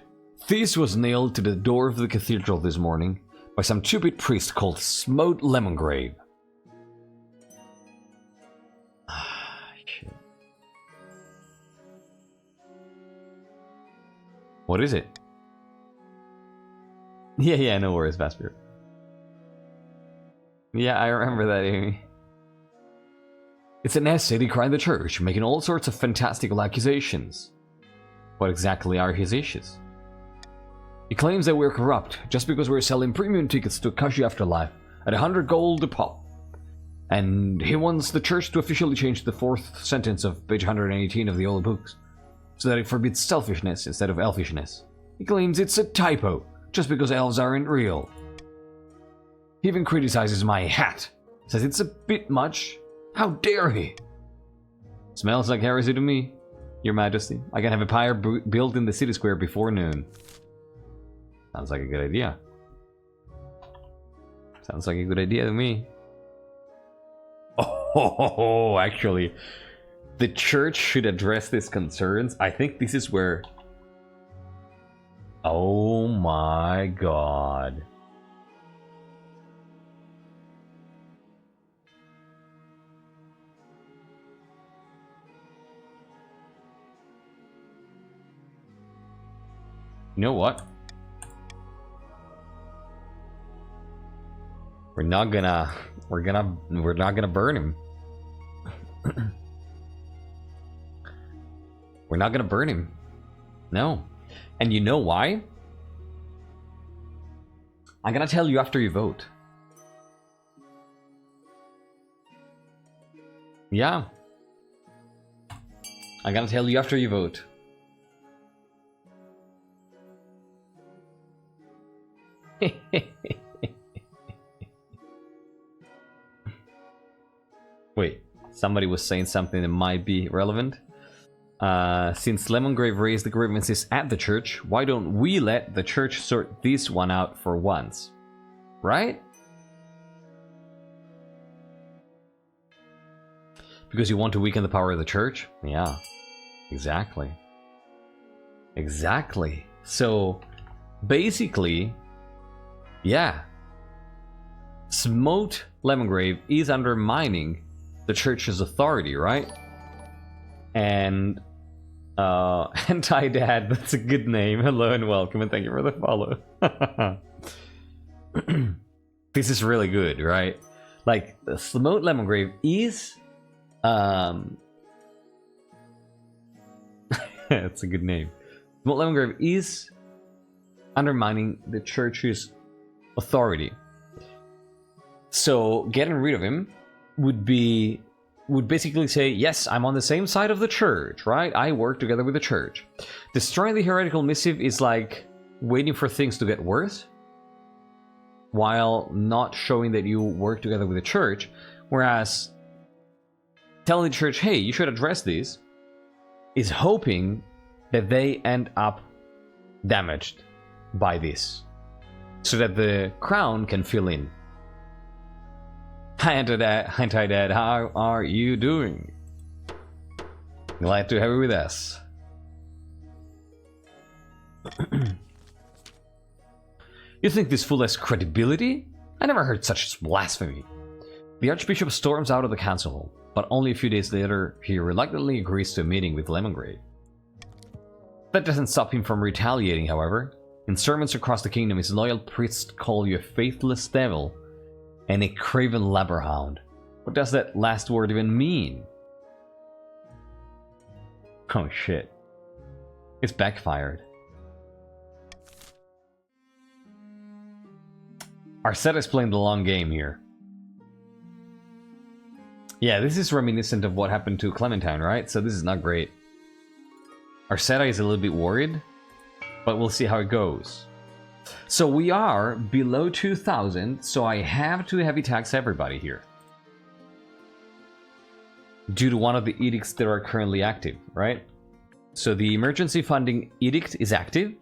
This was nailed to the door of the cathedral this morning by some stupid priest called Smote Lemongrave. Shit. What is it? Yeah, no worries, Vasper. Yeah, I remember that, Amy. It's an essay decrying the church, making all sorts of fantastical accusations. What exactly are his issues? He claims that we're corrupt just because we're selling premium tickets to KOTC Afterlife at 100 gold a pop. And he wants the church to officially change the 4th sentence of page 118 of the old books, so that it forbids selfishness instead of elfishness. He claims it's a typo, just because elves aren't real. He even criticizes my hat, says it's a bit much. How dare he? Smells like heresy to me, Your Majesty. I can have a pyre built in the city square before noon. Sounds like a good idea. Sounds like a good idea to me. Oh, actually, the church should address these concerns. I think this is where... Oh my god. You know what? We're not gonna burn him. We're not gonna burn him. No. And you know why? I'm gonna tell you after you vote. Yeah. I'm gonna tell you after you vote. Wait, somebody was saying something that might be relevant. Since Lemongrave raised the grievances at the church, why don't we let the church sort this one out for once? Right? Because you want to weaken the power of the church? Yeah, exactly. Exactly. So, basically, yeah. Smote Lemongrave is undermining the church's authority, right? And Anti-Dad, that's a good name. Hello and welcome, and thank you for the follow. This is really good, right? Like, Smote Lemongrave is that's a good name. Smote Lemongrave is undermining the church's authority. So getting rid of him would basically say, yes, I'm on the same side of the church, right? I work together with the church. Destroying the heretical missive is like waiting for things to get worse, while not showing that you work together with the church. Whereas telling the church, hey, you should address this, is hoping that they end up damaged by this, so that the crown can fill in. Hi Anti-Dad, how are you doing? Glad to have you with us. You think this fool has credibility? I never heard such blasphemy. The Archbishop storms out of the council hall, but only a few days later he reluctantly agrees to a meeting with Lemongrave. That doesn't stop him from retaliating, however. In sermons across the kingdom, his loyal priests call you a faithless devil and a craven labberhound. What does that last word even mean? Oh shit. It's backfired. Arcetta is playing the long game here. Yeah, this is reminiscent of what happened to Clementine, right? So this is not great. Arcetta is a little bit worried, but we'll see how it goes. So we are below 2,000, so I have to heavy tax everybody here. Due to one of the edicts that are currently active, right? So the emergency funding edict is active.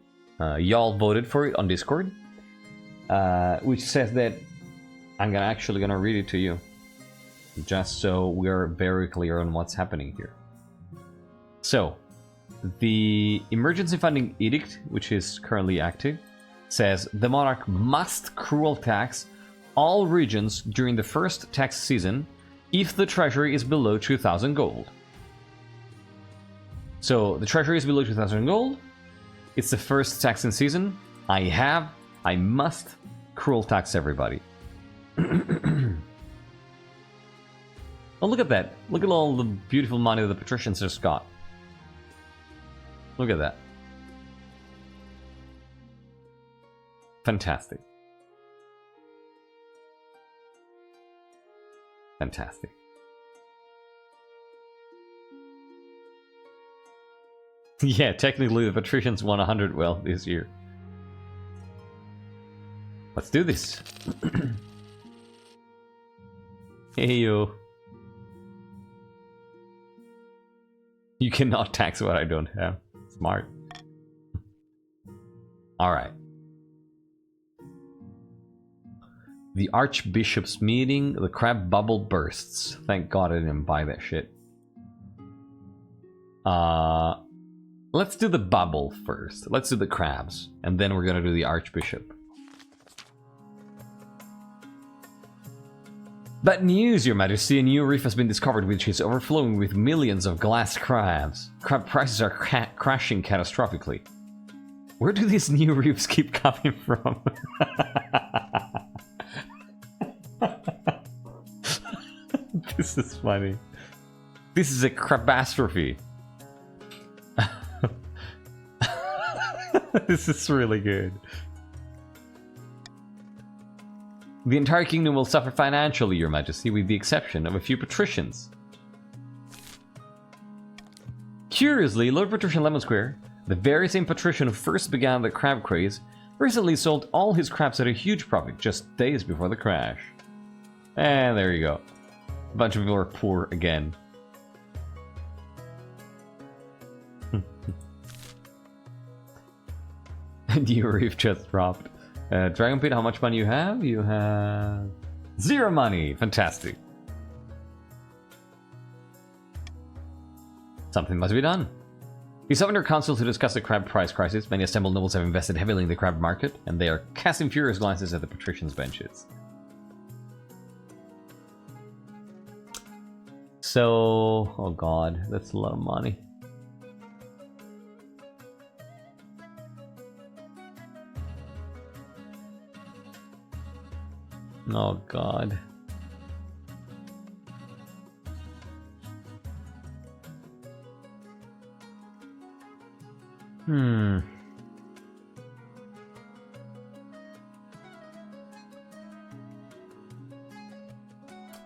Y'all voted for it on Discord. Which says that... I'm actually gonna read it to you. Just so we're very clear on what's happening here. So, the emergency funding edict, which is currently active, says the monarch must cruel tax all regions during the first tax season if the treasury is below 2,000 gold. So the treasury is below 2,000 gold. It's the first taxing season. I have I must cruel tax everybody. Oh, look at that. Look at all the beautiful money that the patricians just got. Look at that. Fantastic. Fantastic. Yeah, technically the patricians won 100 wealth this year. Let's do this. Hey yo. You cannot tax what I don't have. Smart. Alright. The Archbishop's meeting. The crab bubble bursts. Thank God I didn't buy that shit. Let's do the bubble first. Let's do the crabs. And then we're gonna do the Archbishop. Bad news, Your Majesty. A new reef has been discovered which is overflowing with millions of glass crabs. Crab prices are crashing catastrophically. Where do these new reefs keep coming from? This is funny. This is a crabastrophe. This is really good. The entire kingdom will suffer financially, Your Majesty, with the exception of a few patricians. Curiously, Lord Patrician Lemon Square, the very same patrician who first began the crab craze, recently sold all his crabs at a huge profit just days before the crash. And there you go. A bunch of people are poor again. New reef just dropped. Dragon Pit, how much money you have? You have 0 money. Fantastic. Something must be done. He summoned her council to discuss the crab price crisis. Many assembled nobles have invested heavily in the crab market, and they are casting furious glances at the patricians' benches. So, oh god, that's a lot of money. Oh god.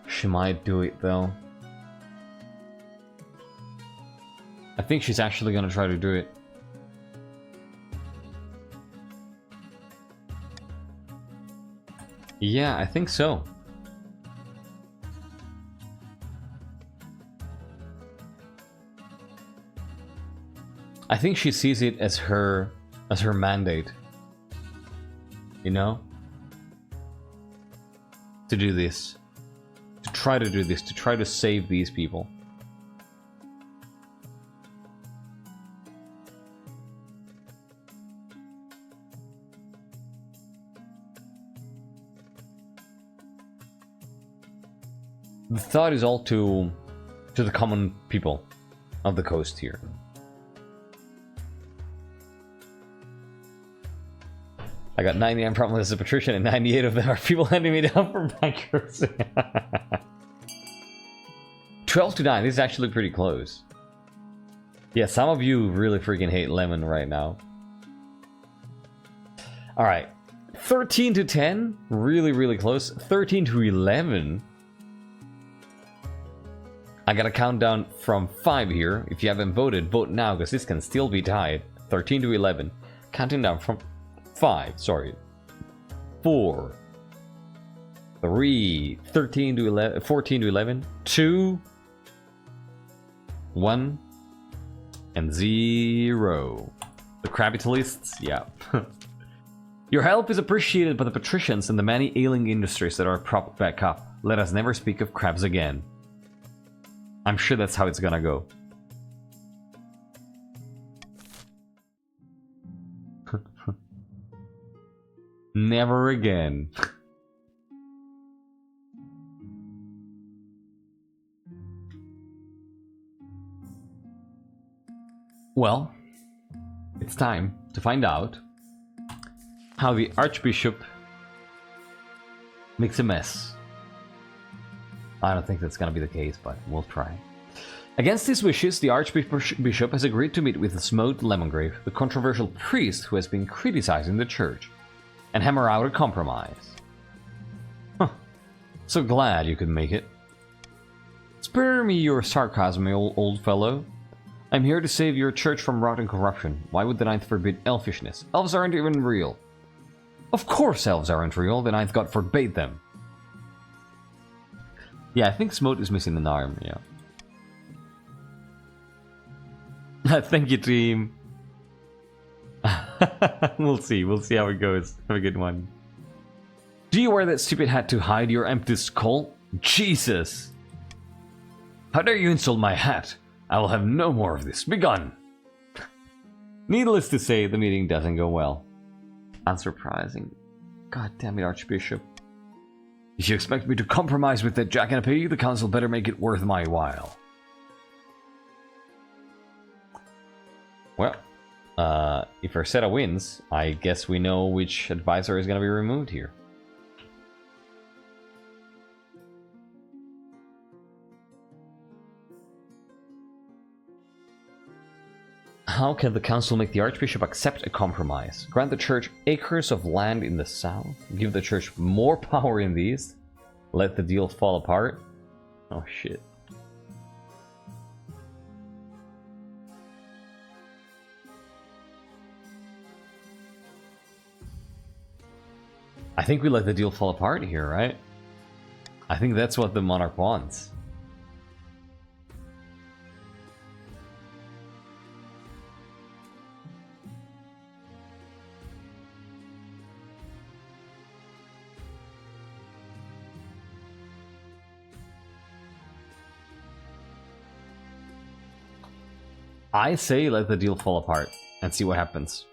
She might do it though. I think she's actually gonna try to do it. Yeah, I think so. I think she sees it as her mandate. You know? To do this. To try to do this, to try to save these people. The thought is all to the common people of the coast here. I got 99 problems as a patrician and 98 of them are people handing me down for bankruptcy. 12 to 9, this is actually pretty close. Yeah, some of you really freaking hate Lemon right now. Alright, 13 to 10, really, really close. 13 to 11. I got a countdown from 5 here. If you haven't voted, vote now, because this can still be tied. 13 to 11. Counting down from 5, sorry. 4. 3. 13 to 11. 14 to 11. 2. 1. And 0. The capitalists? Yeah. Your help is appreciated by the patricians and the many ailing industries that are propped back up. Let us never speak of crabs again. I'm sure that's how it's gonna go. Never again. Well, it's time to find out how the Archbishop makes a mess. I don't think that's gonna be the case, but we'll try. Against his wishes, the Archbishop has agreed to meet with Smote Lemongrave, the controversial priest who has been criticizing the church, and hammer out a compromise. Huh. So glad you could make it. Spare me your sarcasm, old fellow. I'm here to save your church from rot and corruption. Why would the Ninth forbid elfishness? Elves aren't even real. Of course elves aren't real, the Ninth God forbade them. Yeah, I think Smote is missing an arm, yeah. Thank you, team. We'll see how it goes. Have a good one. Do you wear that stupid hat to hide your empty skull? Jesus! How dare you insult my hat? I will have no more of this. Begone! Needless to say, the meeting doesn't go well. Unsurprising. God damn it, Archbishop. If you expect me to compromise with that jackanape, the council better make it worth my while. Well, if Arcetta wins, I guess we know which advisor is going to be removed here. How can the council make the Archbishop accept a compromise? Grant the church acres of land in the south? Give the church more power in the east? Let the deal fall apart? Oh shit. I think we let the deal fall apart here, right? I think that's what the monarch wants. I say let the deal fall apart and see what happens.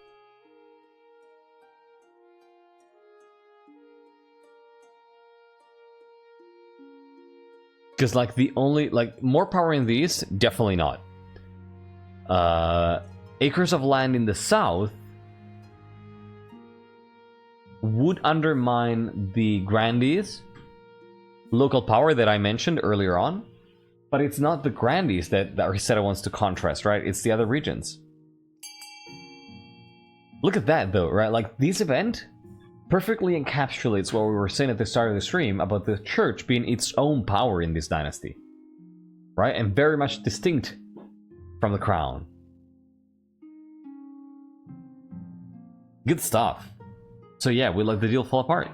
Because like the only, like, more power in the east, definitely not. Acres of land in the south would undermine the grandees local power that I mentioned earlier on. But it's not the grandees that Arcetta wants to contrast, right? It's the other regions. Look at that though, right? Like this event perfectly encapsulates what we were saying at the start of the stream about the church being its own power in this dynasty. Right? And very much distinct from the crown. Good stuff. So yeah, we let the deal fall apart.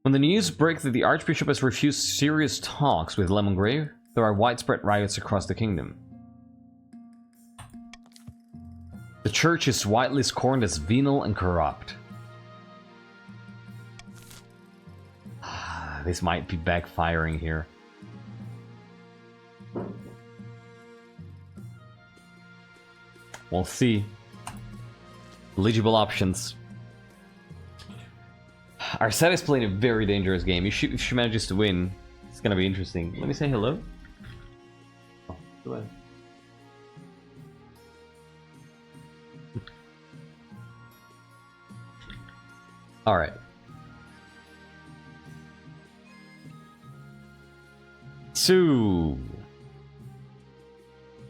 When the news breaks that the Archbishop has refused serious talks with Lemongrave, there are widespread riots across the kingdom. The church is widely scorned as venal and corrupt. This might be backfiring here. We'll see. Eligible options. Arcetta is playing a very dangerous game. If she manages to win, it's gonna be interesting. Let me say hello. Oh, go ahead. All right. So,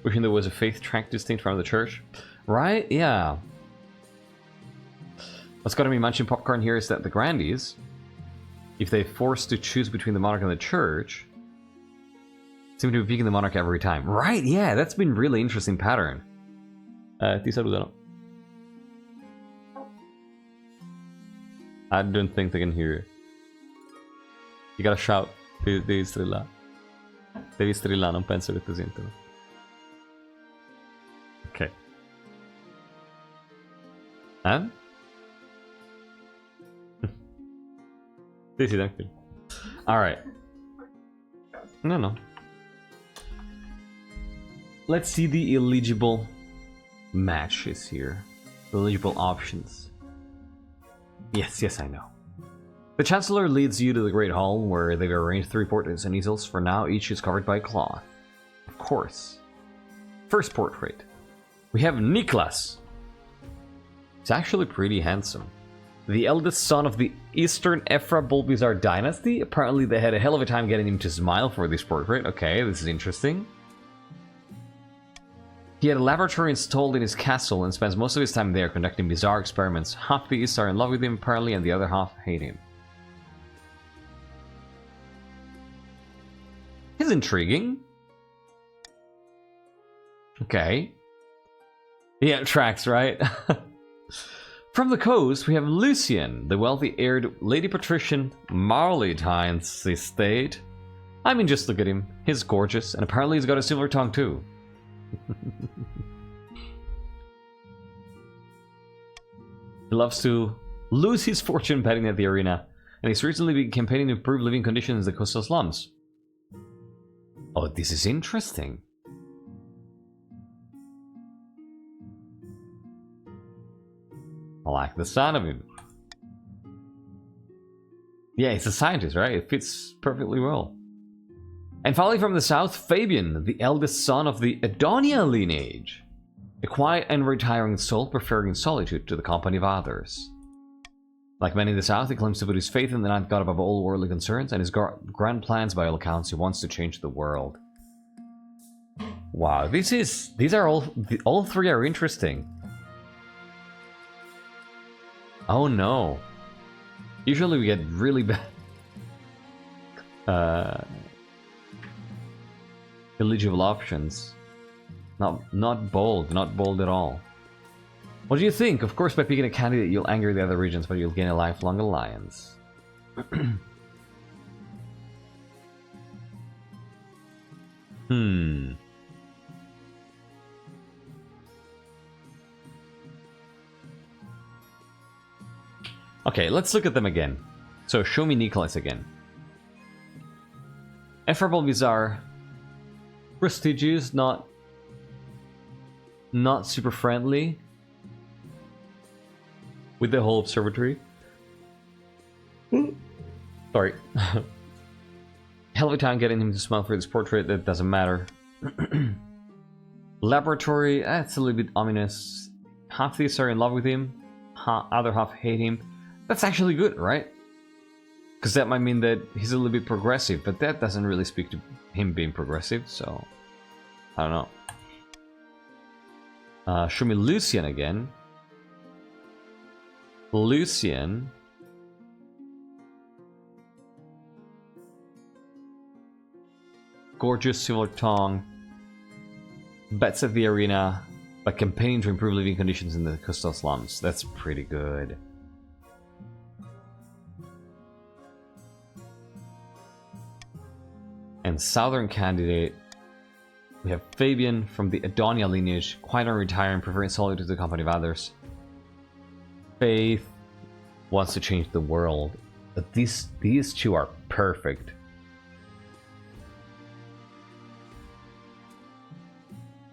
wishing there was a faith track distinct from the church, right? Yeah. What's got to be munching popcorn here is that the grandees, if they're forced to choose between the monarch and the church, seem to be picking the monarch every time. Right, yeah, that's been really interesting pattern. Ti salutano. I don't think they can hear you. You gotta shout. Devi strillare. Devi strillare, non penso che ti sentano. Ok. Sì, tranquillo. Alright. No. Let's see the eligible matches here. The eligible options. Yes, I know. The Chancellor leads you to the Great Hall, where they've arranged 3 portraits and easels. For now, each is covered by a cloth. Of course. First portrait. We have Niklas. He's actually pretty handsome. The eldest son of the Eastern Ephra Bulbizar dynasty. Apparently they had a hell of a time getting him to smile for this portrait. Okay, this is interesting. He had a laboratory installed in his castle and spends most of his time there conducting bizarre experiments. Half the East are in love with him apparently and the other half hate him. He's intriguing. Okay. Yeah, tracks, right? From the coast, we have Lucian, the wealthy heir to Lady Patrician Marleytine's estate. I mean, just look at him. He's gorgeous, and apparently he's got a silver tongue too. He loves to lose his fortune betting at the arena, and he's recently been campaigning to improve living conditions in the coastal slums. Oh, this is interesting. I like the sound of him. Yeah, he's a scientist, right? It fits perfectly well. And finally from the south, Fabian, the eldest son of the Adonia lineage. A quiet and retiring soul, preferring solitude to the company of others. Like many in the south, he claims to put his faith in the night god above all worldly concerns, and his grand plans by all accounts, he wants to change the world. Wow, these are all three are interesting. Oh no. Usually we get really bad eligible options. Not bold at all. What do you think? Of course, by picking a candidate, you'll anger the other regions, but you'll gain a lifelong alliance. Okay, let's look at them again. So, show me Nicholas again. Effarable Bizarre. Prestigious, not super friendly. With the whole observatory. Sorry. Hell of a time getting him to smile for this portrait, that doesn't matter. Laboratory, that's a little bit ominous. Half these are in love with him, other half hate him. That's actually good, right? Because that might mean that he's a little bit progressive, but that doesn't really speak to him being progressive, so... I don't know. Show me Lucian again. Lucian. Gorgeous silver tongue. Bets at the arena. By campaigning to improve living conditions in the coastal slums. That's pretty good. And southern candidate. We have Fabian from the Adonia lineage. Quite unretiring, preferring solitude to the company of others. Faith wants to change the world. But these two are perfect.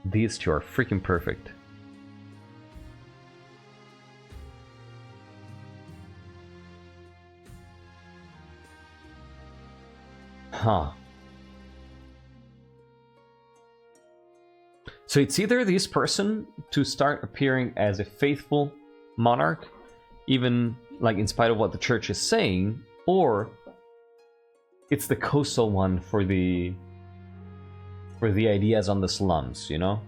These two are freaking perfect. Huh. So it's either this person to start appearing as a faithful monarch, even like in spite of what the church is saying, or it's the coastal one for the ideas on the slums, you know?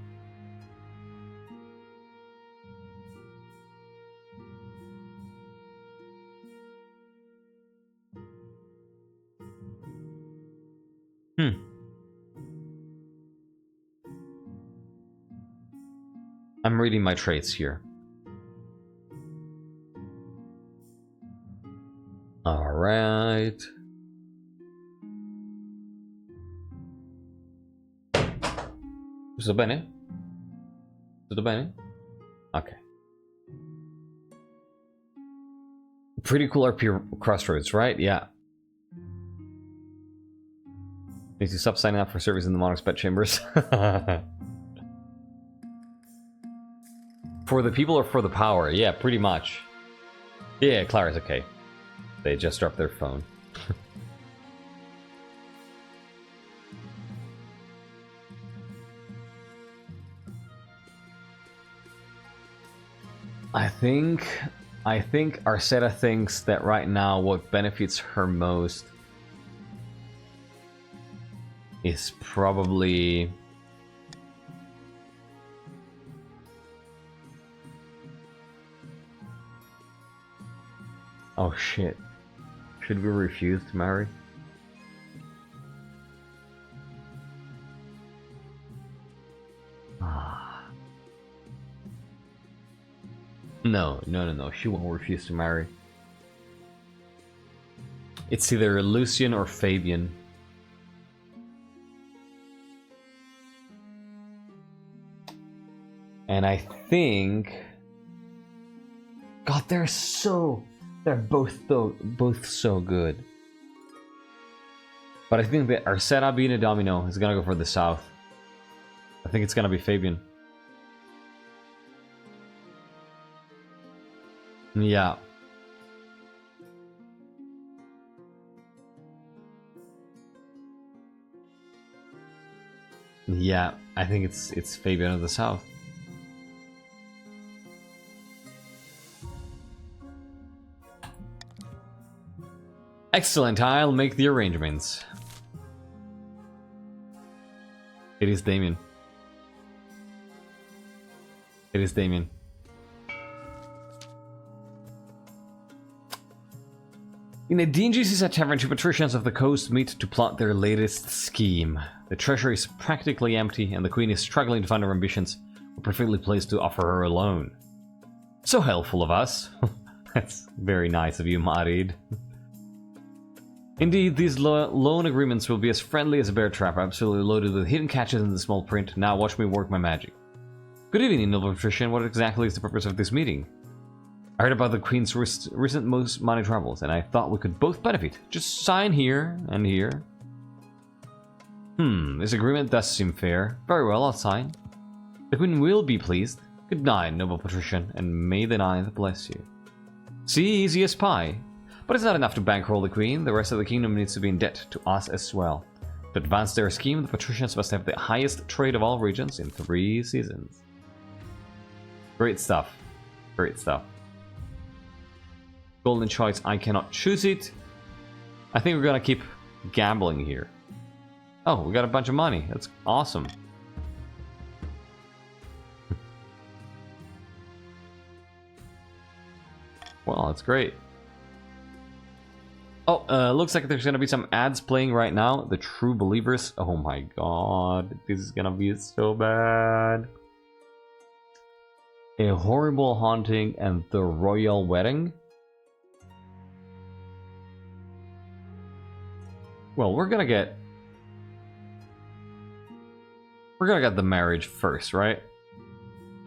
I'm reading my traits here. Alright. Tutto bene? Tutto bene? Okay. Pretty cool RP crossroads, right? Yeah. Need to stop signing up for service in the Monarch's Pet Chambers. For the people or for the power? Yeah, pretty much. Yeah, Clara's okay. They just dropped their phone. I think Arcetta thinks that right now what benefits her most is probably oh shit. Should we refuse to marry? No. She won't refuse to marry. It's either Lucian or Fabian. And I think... God, they're both so good. But I think that Arcetta being a domino is gonna go for the south. I think it's gonna be Fabian. Yeah. Yeah, I think it's Fabian of the South. Excellent, I'll make the arrangements. It is Damien. It is Damien. In a dingy seaside tavern, two patricians of the coast meet to plot their latest scheme. The treasury is practically empty, and the queen is struggling to find her ambitions, a perfectly placed to offer her a loan. So helpful of us. That's very nice of you, Marid. Indeed, these loan agreements will be as friendly as a bear trap, absolutely loaded with hidden catches in the small print. Now watch me work my magic. Good evening, noble patrician. What exactly is the purpose of this meeting? I heard about the Queen's recent most money troubles, and I thought we could both benefit. Just sign here and here. This agreement does seem fair. Very well, I'll sign. The Queen will be pleased. Good night, noble patrician, and may the ninth bless you. See, easy as pie. But it's not enough to bankroll the Queen. The rest of the kingdom needs to be in debt to us as well. To advance their scheme, the patricians must have the highest trade of all regions in 3 seasons. Great stuff. Great stuff. Golden choice, I cannot choose it. I think we're gonna keep gambling here. Oh, we got a bunch of money. That's awesome. Well, that's great. Oh, looks like there's gonna be some ads playing right now. The True Believers. Oh my god, this is gonna be so bad. A Horrible Haunting and the Royal Wedding. Well, we're gonna get the marriage first, right?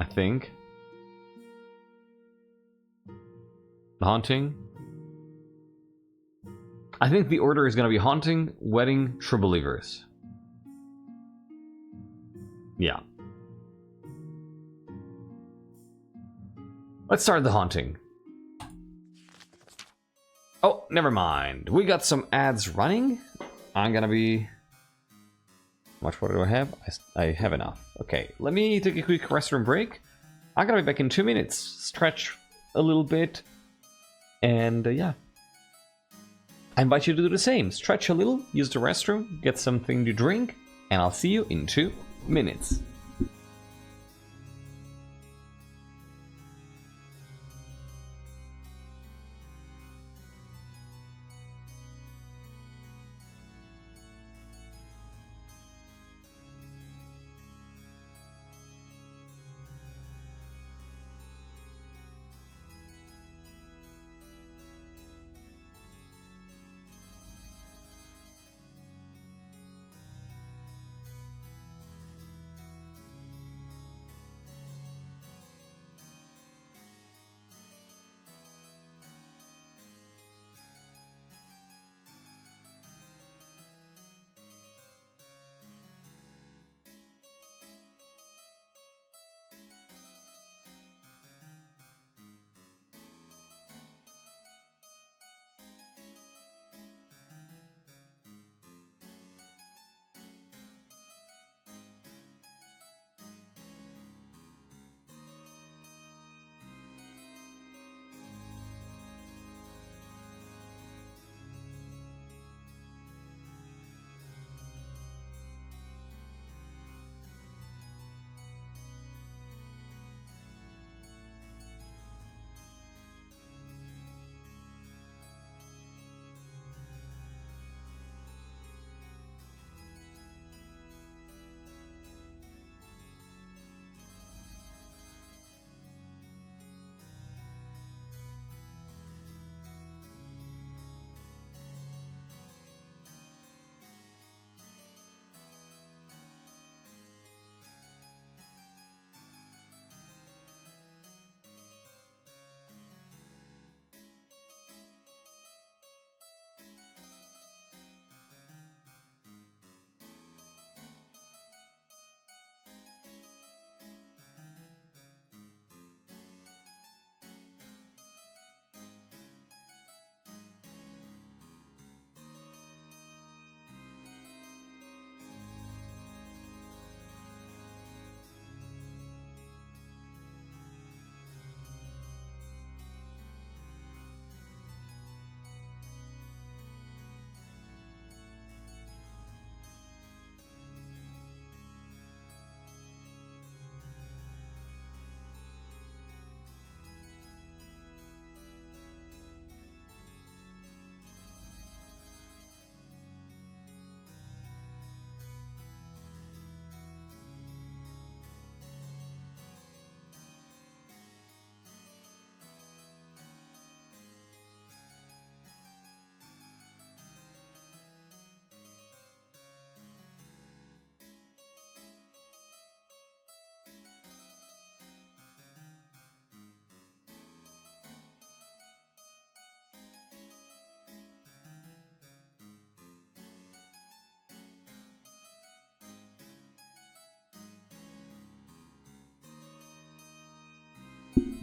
I think. The haunting. I think the order is gonna be haunting, wedding, true believers. Yeah. Let's start the haunting. Oh, never mind. We got some ads running. I'm gonna be... How much water do I have? I have enough. Okay, let me take a quick restroom break. I'm gonna be back in 2 minutes. Stretch a little bit. And yeah. I invite you to do the same. Stretch a little, use the restroom, get something to drink, and I'll see you in 2 minutes.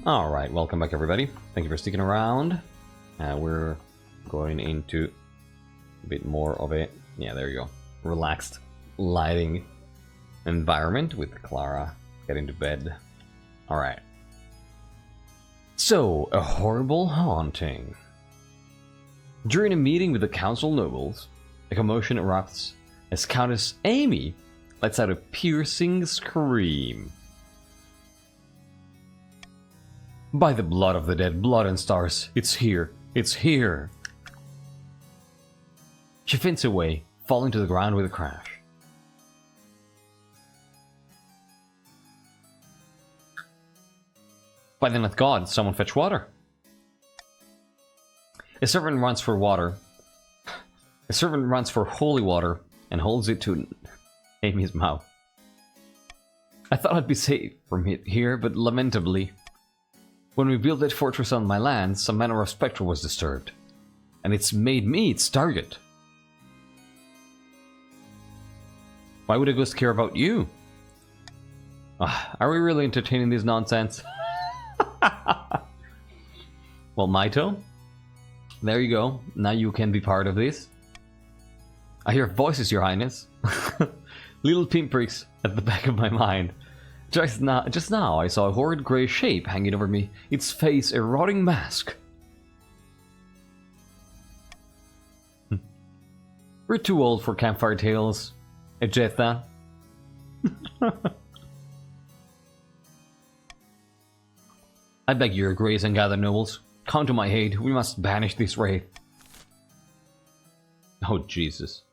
Alright, welcome back everybody. Thank you for sticking around. We're going into a bit more of a, yeah, there you go, relaxed lighting environment with Clara getting to bed. Alright. So, a horrible haunting. During a meeting with the council nobles, a commotion erupts as Countess Amy lets out a piercing scream. By the blood of the dead, blood and stars, it's here, it's here. She faints away, falling to the ground with a crash. By the nut god, someone fetch water. A servant runs for water. A servant runs for holy water and holds it to Amy's mouth. I thought I'd be safe from it here, but lamentably, when we built that fortress on my land, some manner of spectre was disturbed, and it's made me its target. Why would a ghost care about you? Are we really entertaining this nonsense? Well, Maito, there you go. Now you can be part of this. I hear voices, Your Highness. Little pinpricks at the back of my mind. Just now, I saw a horrid grey shape hanging over me, its face a rotting mask. We're too old for campfire tales, Arcetta. I beg your grace and gather nobles. Come to my aid, we must banish this wraith. Oh, Jesus.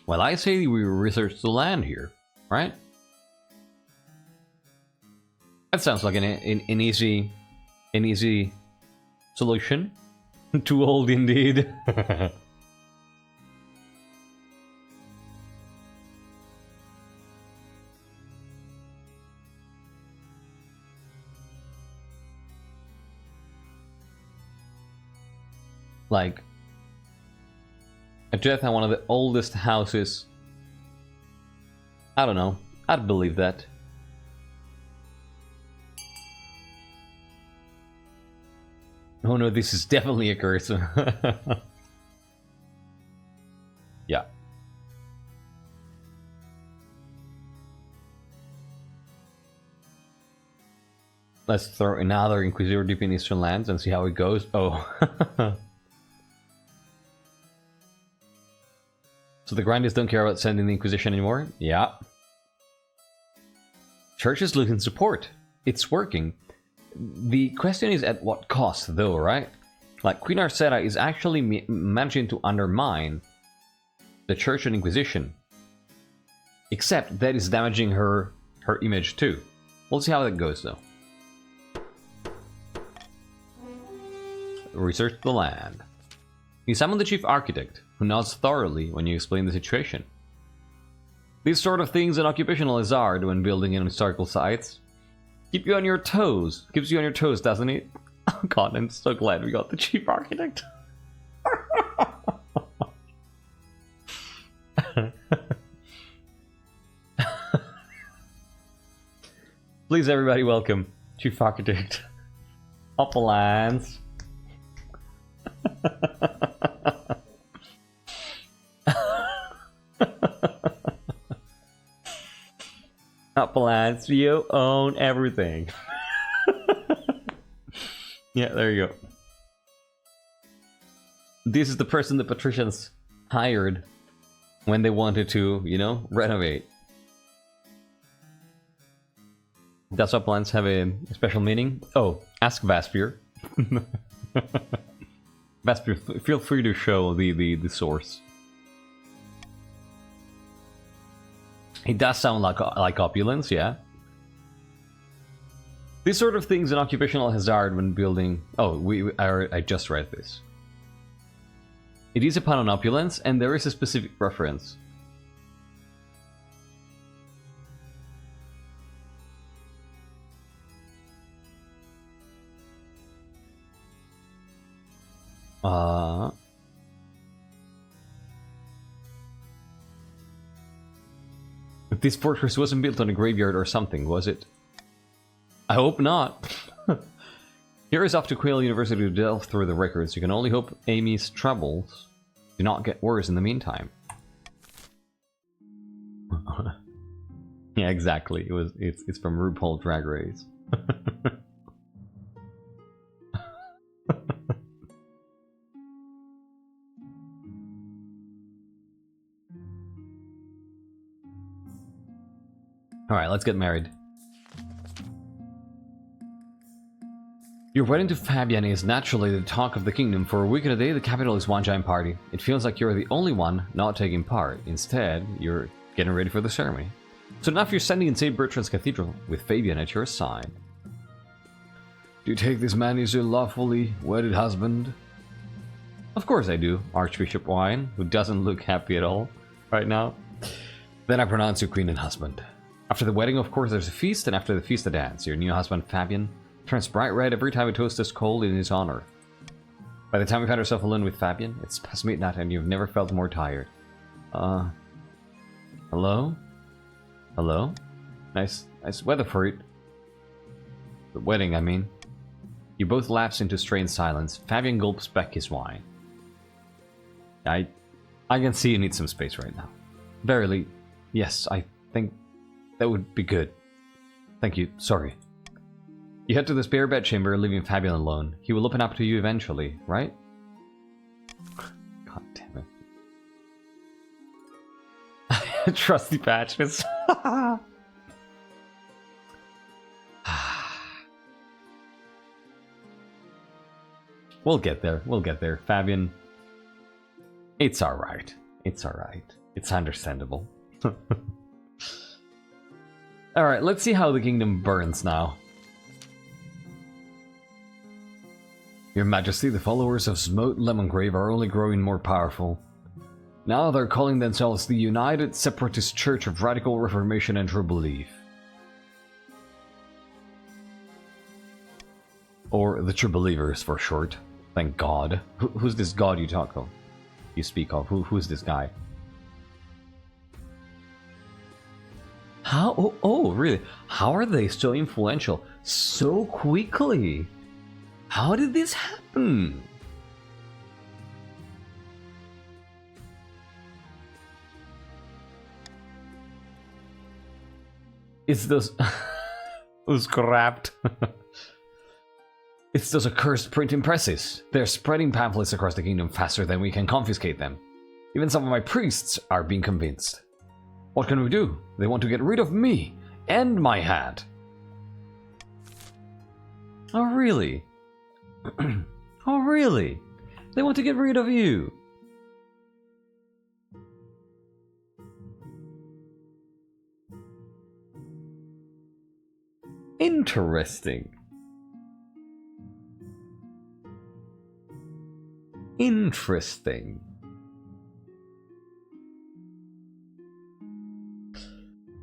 Well, I say we research the land here, right? That sounds like an easy solution. Too old indeed. Like, Arcetta, one of the oldest houses. I don't know. I'd believe that. Oh no, this is definitely a curse. Yeah. Let's throw another Inquisitor deep in Eastern lands and see how it goes. Oh. So the grinders don't care about sending the Inquisition anymore? Yeah. Church is losing support. It's working. The question is at what cost, though, right? Like, Queen Arcetta is actually managing to undermine the Church and Inquisition. Except that is damaging her image, too. We'll see how that goes, though. Research the land. You summon the Chief Architect, who nods thoroughly when you explain the situation. These sort of things an occupational hazard when building in historical sites. Keep you on your toes. Keeps you on your toes, doesn't it? Oh god, I'm so glad we got the Chief Architect. Please, everybody, welcome Chief Architect. Uplands. Uplands, you own everything. Yeah, there you go. This is the person the patricians hired when they wanted to, you know, renovate. Does Uplands have a special meaning? Oh, ask Vaspir. Vaspir, feel free to show the source. It does sound like opulence, yeah. These sort of things an occupational hazard when building. Oh, I just read this. It is upon an opulence, and there is a specific reference. This fortress wasn't built on a graveyard or something, was it? I hope not. Here is off to Quail University to delve through the records. You can only hope Amy's troubles do not get worse in the meantime. Yeah, exactly. It's from RuPaul Drag Race. Alright, let's get married. Your wedding to Fabian is naturally the talk of the kingdom. For a week and a day, the capital is one giant party. It feels like you're the only one not taking part. Instead, you're getting ready for the ceremony. So now you're standing in St. Bertrand's Cathedral with Fabian at your side. Do you take this man as your lawfully wedded husband? Of course I do, Archbishop Wine, who doesn't look happy at all right now. Then I pronounce you queen and husband. After the wedding, of course, there's a feast, and after the feast, a dance. Your new husband, Fabian, turns bright red every time a toast is called in his honor. By the time you find yourself alone with Fabian, it's past midnight and you've never felt more tired. Hello? Hello? Nice weather for it. The wedding, I mean. You both lapse into strained silence. Fabian gulps back his wine. I can see you need some space right now. Verily, yes, I think that would be good. Thank you, sorry. You head to the spare bedchamber, leaving Fabian alone. He will open up to you eventually, right? God damn it. Trusty patches. We'll get there. We'll get there. Fabian. It's alright. It's alright. It's understandable. Alright, let's see how the kingdom burns now. Your Majesty, the followers of Smote Lemongrave are only growing more powerful. Now they're calling themselves the United Separatist Church of Radical Reformation and True Belief. Or the True Believers for short. Thank God. Who's this God you talk of? You speak of? Who's this guy? How? Oh, really? How are they so influential so quickly? How did this happen? It's those... Who's scrapped? It's those accursed printing presses. They're spreading pamphlets across the kingdom faster than we can confiscate them. Even some of my priests are being convinced. What can we do? They want to get rid of me and my hat. Oh, really? Oh, really? They want to get rid of you. Interesting. Interesting.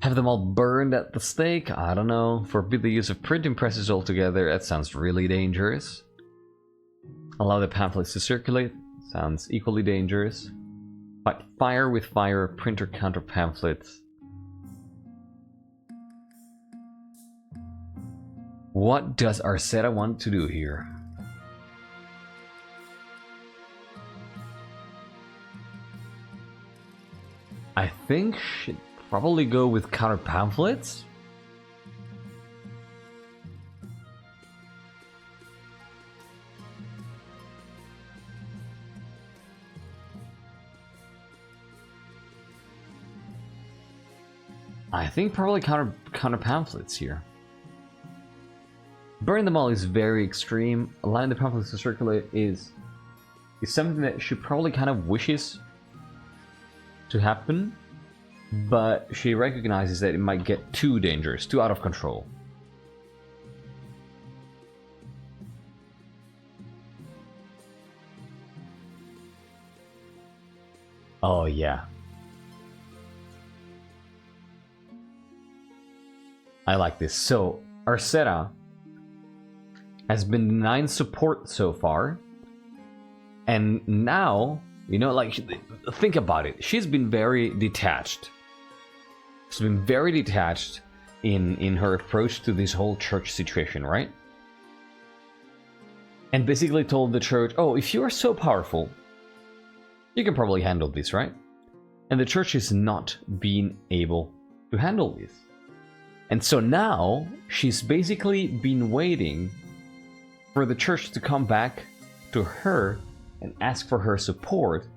Have them all burned at the stake? I don't know. Forbid the use of printing presses altogether. That sounds really dangerous. Allow the pamphlets to circulate. Sounds equally dangerous. Fight fire with fire. Printer counter pamphlets. What does Arcetta want to do here? I think she'd probably go with counter pamphlets. I think probably counter pamphlets here. Burning them all is very extreme. Allowing the pamphlets to circulate is something that she probably kind of wishes to happen, but she recognizes that it might get too dangerous, too out of control. Oh yeah. I like this. So, Arcetta has been denying support so far, and now, you know, like, think about it. She's been very detached She's been very detached in her approach to this whole church situation, right? And basically told the church, oh, if you are so powerful, you can probably handle this, right? And the church is not being able to handle this. And so now she's basically been waiting for the church to come back to her and ask for her support.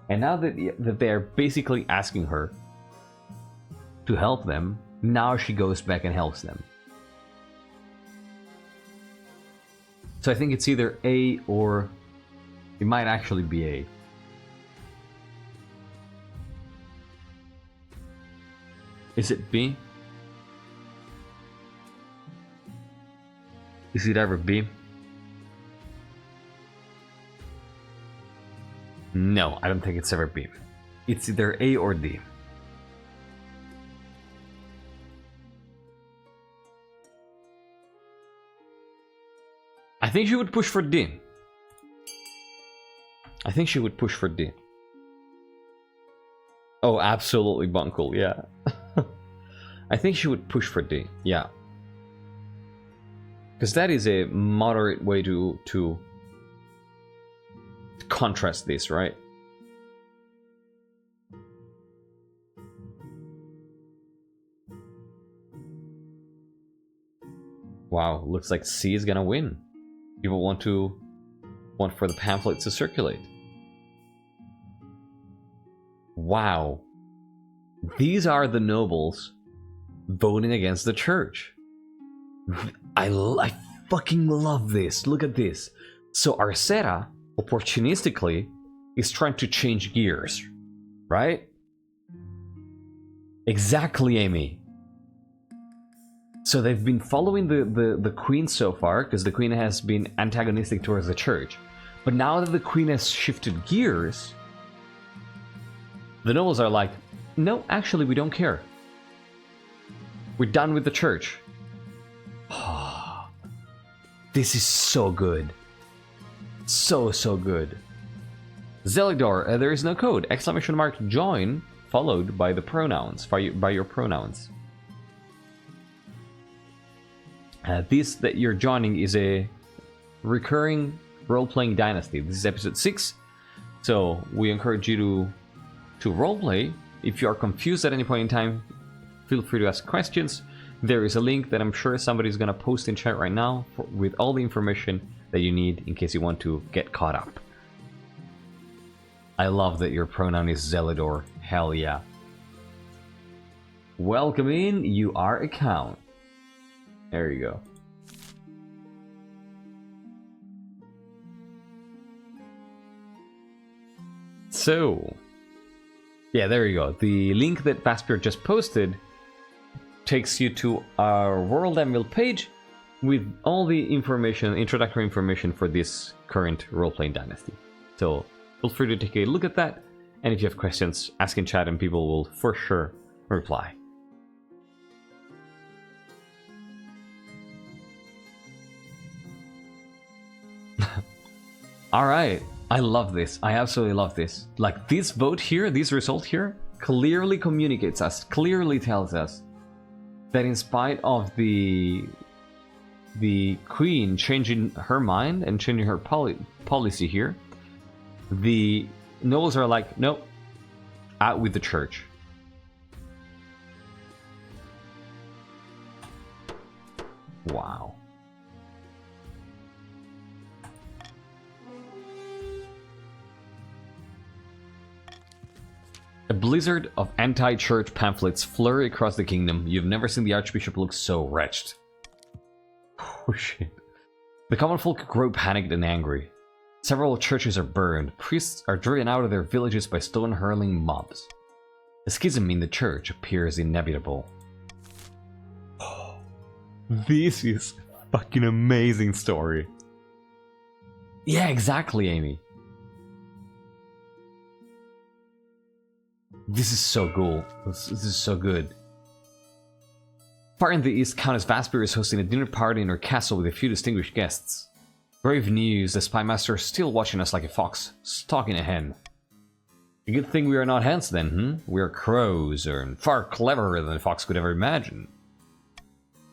And now that they're basically asking her to help them, now she goes back and helps them. So I think it's either A or it might actually be A. Is it B? Is it ever B? No, I don't think it's ever B. It's either A or D. I think she would push for D. I think she would push for D. Oh, absolutely, Bunkle, yeah. I think she would push for D, yeah. Because that is a moderate way to contrast this, right? Wow, looks like C is gonna win. People want for the pamphlets to circulate. Wow. These are the nobles voting against the church. I fucking love this. Look at this. So Arcetta, opportunistically, is trying to change gears. Right? Exactly, Amy. So they've been following the queen so far, because the queen has been antagonistic towards the church. But now that the queen has shifted gears, the nobles are like, no, actually, we don't care. We're done with the church. This is so good. So good. Zelidor, there is no code. Exclamation mark join, followed by the pronouns, by your pronouns. This that you're joining is a recurring role-playing dynasty. This is episode 6, so we encourage you to roleplay. If you are confused at any point in time, feel free to ask questions. There is a link that I'm sure somebody's gonna post in chat right now with all the information that you need in case you want to get caught up. I love that your pronoun is Zelidor. Hell yeah. Welcome in, you are a count. There you go. So, yeah, there you go. The link that Vaspir just posted takes you to our World Anvil page with all the information, introductory information for this current role-playing dynasty. So, feel free to take a look at that, and if you have questions, ask in chat and people will for sure reply. Alright, I love this. I absolutely love this. Like, this vote here, this result here, clearly communicates us, clearly tells us that in spite of the queen changing her mind and changing her policy here, the nobles are like, nope, out with the church. Wow. A blizzard of anti-church pamphlets flurry across the kingdom. You've never seen the Archbishop look so wretched. Oh shit. The common folk grow panicked and angry. Several churches are burned. Priests are driven out of their villages by stone-hurling mobs. A schism in the church appears inevitable. This is a fucking amazing story. Yeah, exactly, Amy. This is so cool. This is so good. Far in the east, Countess Vaspir is hosting a dinner party in her castle with a few distinguished guests. Grave news, the spy master is still watching us like a fox, stalking a hen. A good thing we are not hens then, We are crows, and far cleverer than a fox could ever imagine.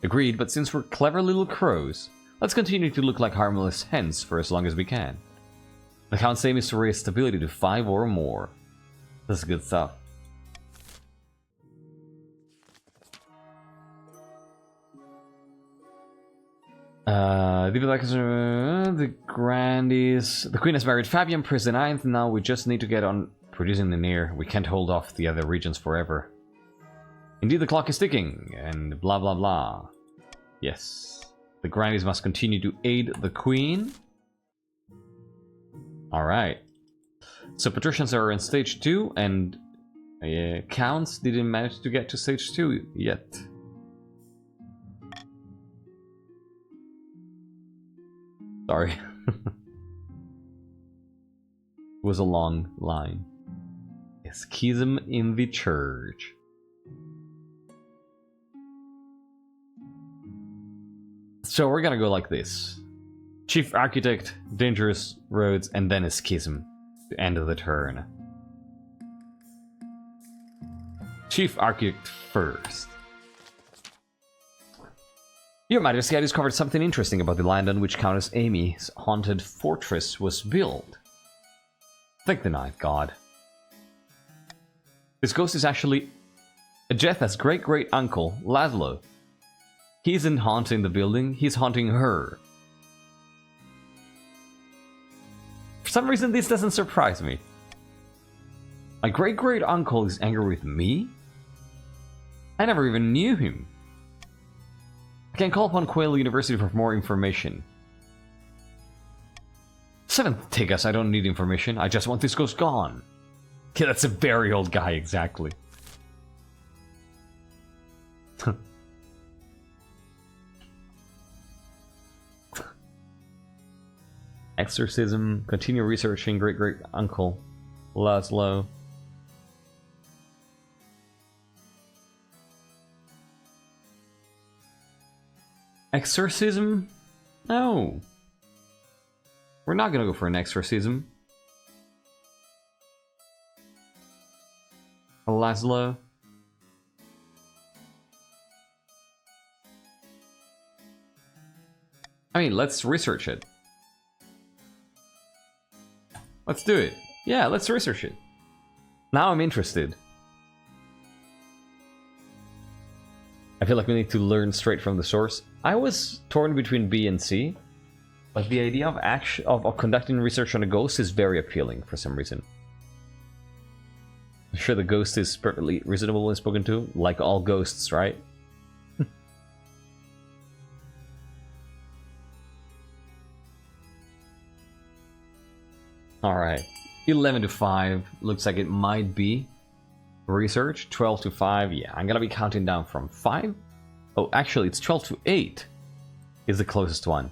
Agreed, but since we're clever little crows, let's continue to look like harmless hens for as long as we can. The Count's aim is to raise stability to 5 or more. This is good stuff. The Grandies. The Queen has married Fabian, Prince the Ninth. Now we just need to get on producing the near. We can't hold off the other regions forever. Indeed, the clock is ticking, and blah blah blah. Yes. The Grandies must continue to aid the Queen. Alright. So patricians are in stage 2, and counts didn't manage to get to stage 2 yet. Sorry. It was a long line. A schism in the church. So we're gonna go like this. Chief Architect, Dangerous Roads, and then a schism. The end of the turn. Chief Architect first. Your Majesty, I discovered something interesting about the land on which Countess Amy's haunted fortress was built. Thank the Ninth God. This ghost is actually Jetha's great-great-uncle, Laszlo. He isn't haunting the building, he's haunting her. For some reason, this doesn't surprise me. My great-great-uncle is angry with me? I never even knew him. I can call upon Quail University for more information. Seventh Tegas, I don't need information. I just want this ghost gone. Yeah, that's a very old guy, exactly. Exorcism. Continue researching great-great-uncle Laszlo. Exorcism? No. We're not gonna go for an exorcism. Laszlo. I mean, let's research it. Let's do it. Yeah, let's research it. Now I'm interested. I feel like we need to learn straight from the source. I was torn between B and C, but the idea of conducting research on a ghost is very appealing for some reason. I'm sure the ghost is perfectly reasonable when spoken to, like all ghosts, right? Alright, 11 to 5, looks like it might be research. 12 to 5, yeah, I'm gonna be counting down from 5. Oh, actually, it's 12 to 8 is the closest one.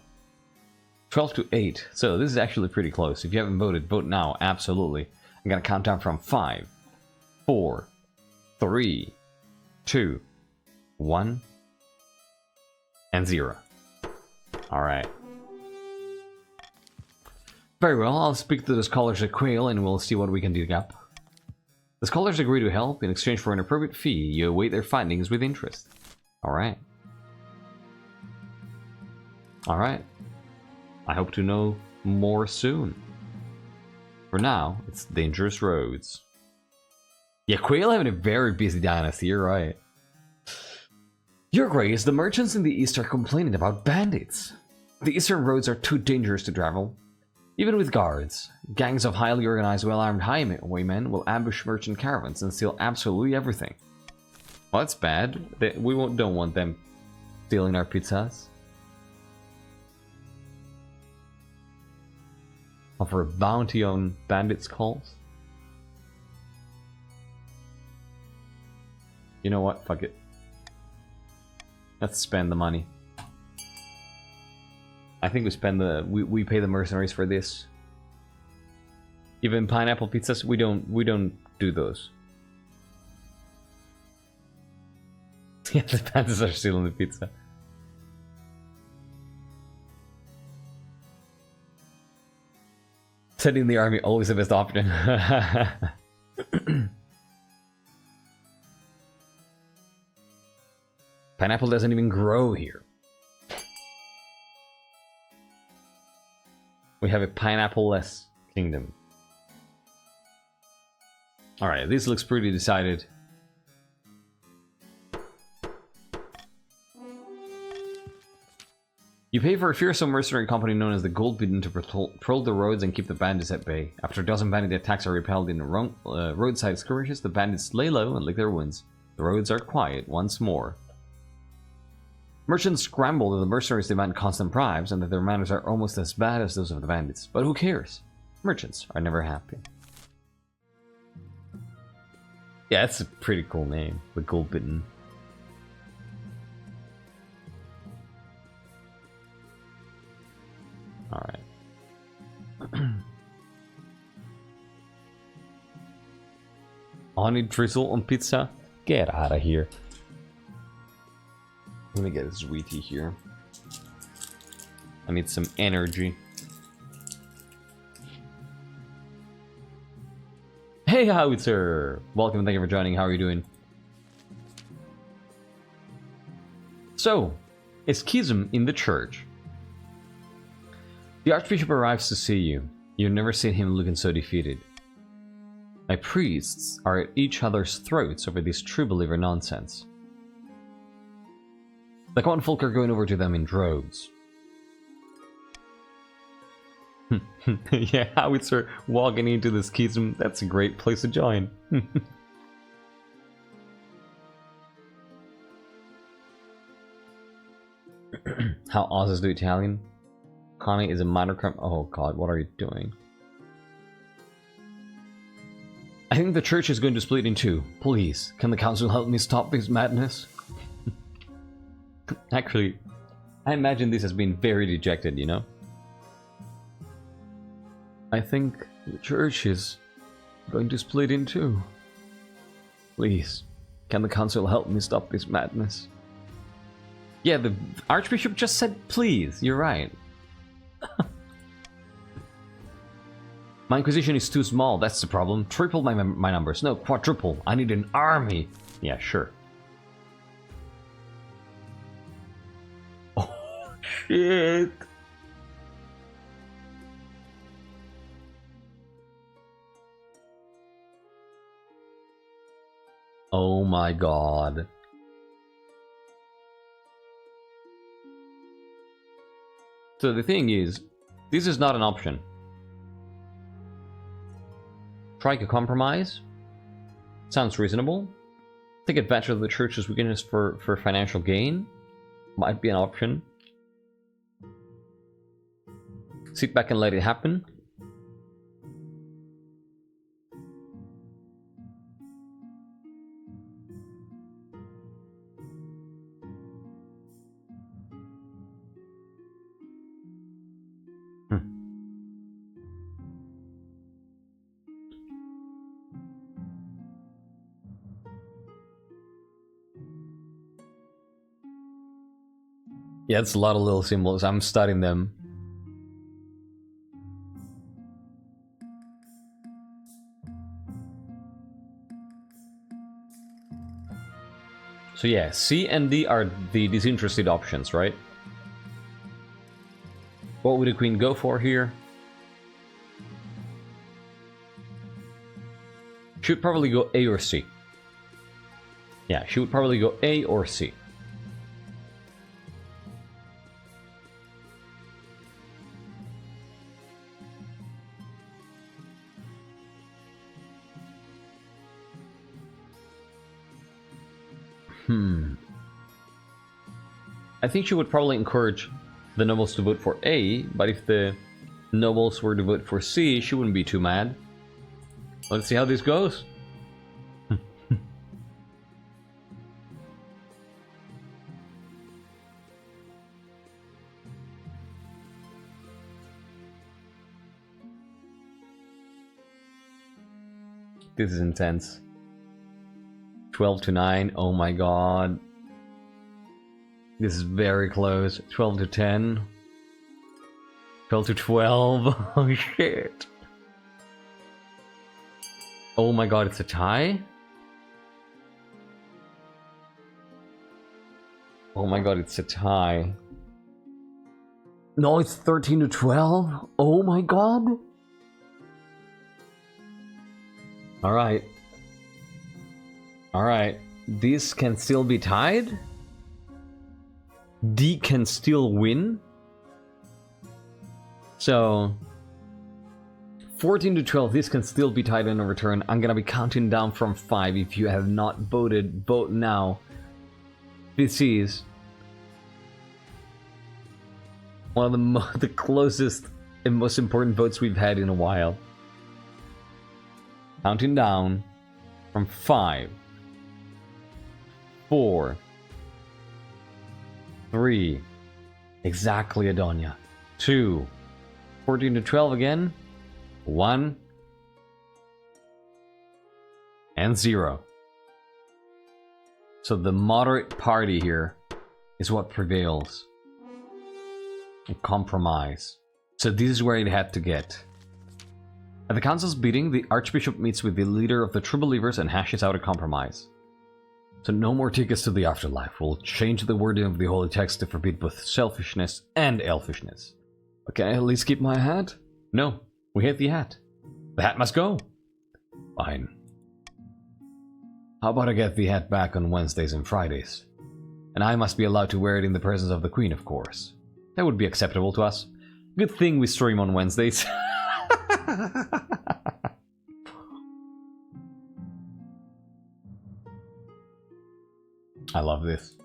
12 to 8, so this is actually pretty close. If you haven't voted, vote now, absolutely. I'm gonna count down from 5, 4, 3, 2, 1, and 0. Alright. Very well, I'll speak to the scholars at Quail and we'll see what we can dig up. The scholars agree to help. In exchange for an appropriate fee, you await their findings with interest. Alright. Alright. I hope to know more soon. For now, it's Dangerous Roads. Yeah, Quail having a very busy dynasty, you're right. Your Grace, the merchants in the east are complaining about bandits. The eastern roads are too dangerous to travel. Even with guards, gangs of highly organized, well-armed highwaymen will ambush merchant caravans and steal absolutely everything. Well, that's bad. We don't want them stealing our pizzas. Offer a bounty on bandits' calls. You know what? Fuck it. Let's spend the money. I think we spend we pay the mercenaries for this. Even pineapple pizzas, we don't do those. Yeah, the bandits are stealing the pizza. Sending the army always the best option. Pineapple doesn't even grow here. We have a pineapple-less kingdom. Alright, this looks pretty decided. You pay for a fearsome mercenary company known as the Gold Bidden to patrol the roads and keep the bandits at bay. After a dozen bandit attacks are repelled in roadside skirmishes, the bandits lay low and lick their wounds. The roads are quiet once more. Merchants grumble that the mercenaries demand constant bribes and that their manners are almost as bad as those of the bandits. But who cares? Merchants are never happy. Yeah, that's a pretty cool name, the Gold Bidden. Alright. Honey drizzle on pizza? Get out of here. Let me get a sweetie here. I need some energy. Hey, Howitzer! Welcome and thank you for joining. How are you doing? So, a schism in the church. The Archbishop arrives to see you. You've never seen him looking so defeated. My priests are at each other's throats over this true believer nonsense. The common folk are going over to them in droves. Yeah, Howitzer walking into the schism, that's a great place to join. How Oz is do Italian? Connie is a minor crime. Oh god, what are you doing? I think the church is going to split in two. Please, can the council help me stop this madness? Actually, I imagine this has been very dejected, you know? I think the church is going to split in two. Please, can the council help me stop this madness? Yeah, the Archbishop just said please, you're right. My Inquisition is too small, that's the problem. Triple my numbers. No, quadruple. I need an army. Yeah, sure. Oh, shit. Oh my god. So the thing is, this is not an option. Strike a compromise? Sounds reasonable. Take advantage of the church's weakness for financial gain? Might be an option. Sit back and let it happen? Yeah, it's a lot of little symbols. I'm studying them. So yeah, C and D are the disinterested options, right? What would the queen go for here? She would probably go A or C. Yeah, she would probably go A or C. I think she would probably encourage the nobles to vote for A, but if the nobles were to vote for C, she wouldn't be too mad. Let's see how this goes. This is intense. 12 to 9, oh my god. This is very close. 12 to 10. 12 to 12. Oh shit. Oh my god, it's a tie? Oh my god, it's a tie. No, it's 13 to 12? Oh my god. Alright. Alright. This can still be tied? D can still win? So 14 to 12, this can still be tied in a return. I'm gonna be counting down from 5. If you have not voted, vote now. This is one of the closest and most important votes we've had in a while. Counting down from 5, 4, 3, exactly Adonia, 2, 14 to 12 again, 1, and 0. So the moderate party here is what prevails. A compromise. So this is where it had to get. At the council's meeting, the Archbishop meets with the leader of the True Believers and hashes out a compromise. So no more tickets to the afterlife. We'll change the wording of the holy text to forbid both selfishness and elfishness. Can I at least keep my hat? No, we hate the hat. The hat must go. Fine. How about I get the hat back on Wednesdays and Fridays? And I must be allowed to wear it in the presence of the Queen, of course. That would be acceptable to us. Good thing we stream on Wednesdays. I love this.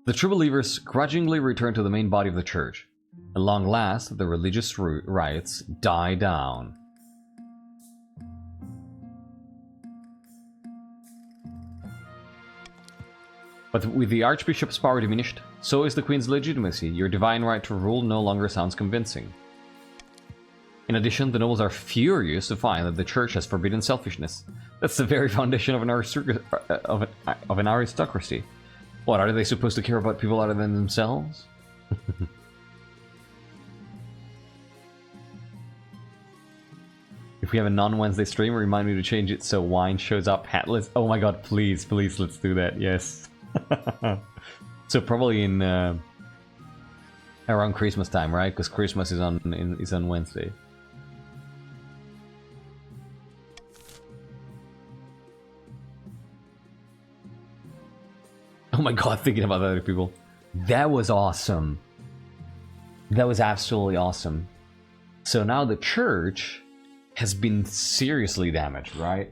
The True Believers grudgingly return to the main body of the church. At long last, the religious riots die down. But with the Archbishop's power diminished, so is the Queen's legitimacy. Your divine right to rule no longer sounds convincing. In addition, the nobles are furious to find that the Church has forbidden selfishness. That's the very foundation of an aristocracy. What, are they supposed to care about people other than themselves? If we have a non-Wednesday stream, remind me to change it so wine shows up hatless. Oh my god, please, please, let's do that, yes. So probably in around Christmas time, right? Because Christmas is on Wednesday. Oh my god, thinking about other people. That was awesome. That was absolutely awesome. So now the church has been seriously damaged, right?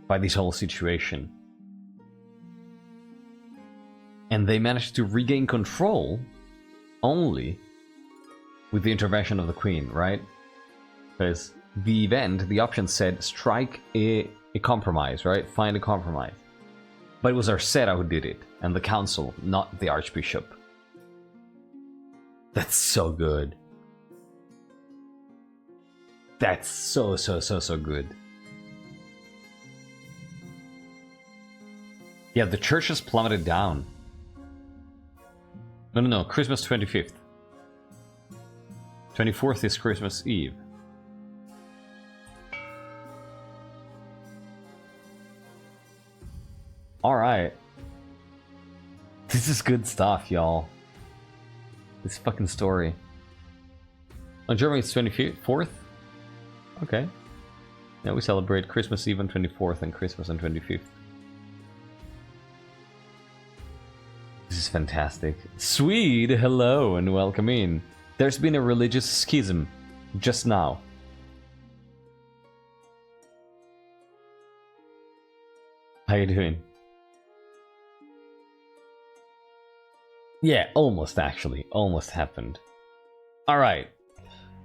By this whole situation. And they managed to regain control only with the intervention of the Queen, right? Because the event, the option said strike a compromise, right? Find a compromise. But it was Arcetta who did it, and the council, not the Archbishop. That's so good. That's so good. Yeah, the church has plummeted down. No, Christmas 25th. 24th is Christmas Eve. Alright. This is good stuff, y'all. This fucking story. On Germany it's 24th? Okay. Now we celebrate Christmas Eve on 24th and Christmas on 25th. This is fantastic. Swede, hello and welcome in. There's been a religious schism just now. How you doing? Yeah, almost actually. Almost happened. Alright.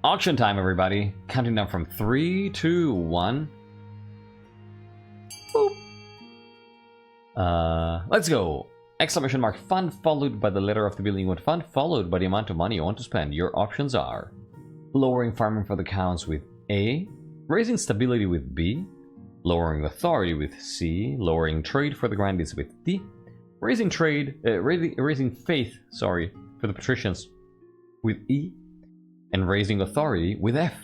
Auction time, everybody. Counting down from 3, 2, 1. Boop. Let's go. Exclamation mark fund followed by the letter of the bill you want to fund followed by the amount of money you want to spend. Your options are lowering farming for the cows with A, raising stability with B, lowering authority with C, lowering trade for the grandees with D, raising faith, sorry, for the patricians with E, and raising authority with F.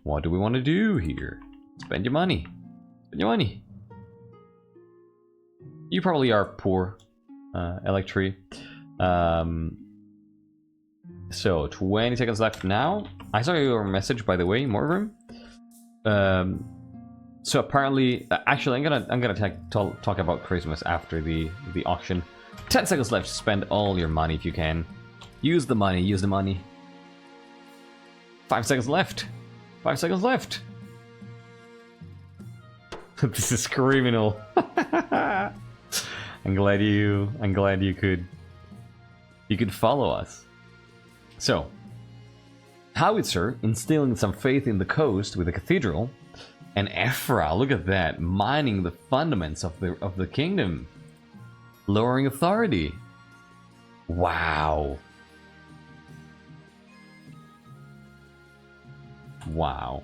What do we want to do here? Spend your money. Spend your money. You probably are poor. Electri. So 20 seconds left now. I saw your message, by the way, Morgrim. So apparently, actually, I'm gonna talk about Christmas after the auction. 10 seconds left. Spend all your money if you can. Use the money. Use the money. 5 seconds left. 5 seconds left. This is criminal. I'm glad you could follow us. So, Howitzer instilling some faith in the coast with the cathedral, and Ephra, look at that, mining the fundaments of the kingdom, lowering authority. Wow. Wow.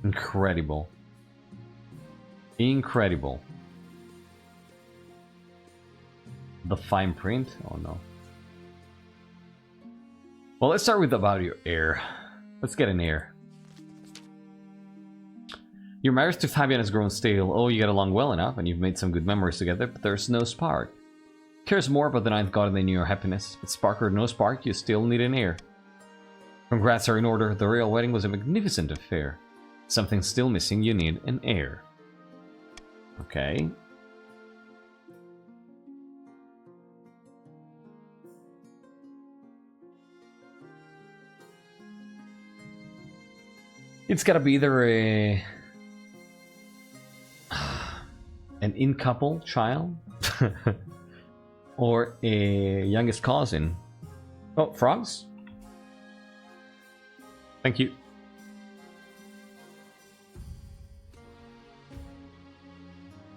Incredible. Incredible. The fine print? Oh no. Well, let's start with about your heir. Let's get an heir. Your marriage to Fabian has grown stale. Oh, you get along well enough and you've made some good memories together, but there's no spark. Cares more about the ninth god than your happiness. But spark or no spark, you still need an heir. Congrats are in order. The royal wedding was a magnificent affair. Something's still missing. You need an heir. Okay. It's gotta be either an in-couple child or a youngest cousin. Oh, frogs? Thank you.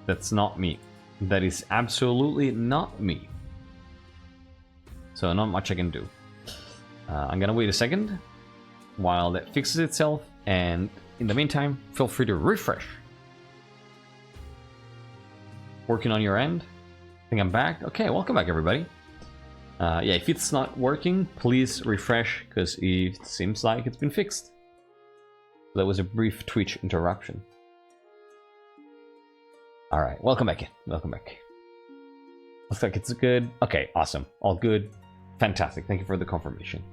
That's not me. That is absolutely not me. So not much I can do. I'm gonna wait a second while that fixes itself, and in the meantime, feel free to refresh. Working on your end. I think I'm back. Okay, welcome back everybody. Yeah, if it's not working, please refresh, because it seems like it's been fixed. That was a brief Twitch interruption. Alright, welcome back in. Welcome back. Looks like it's good. Okay, awesome. All good. Fantastic. Thank you for the confirmation.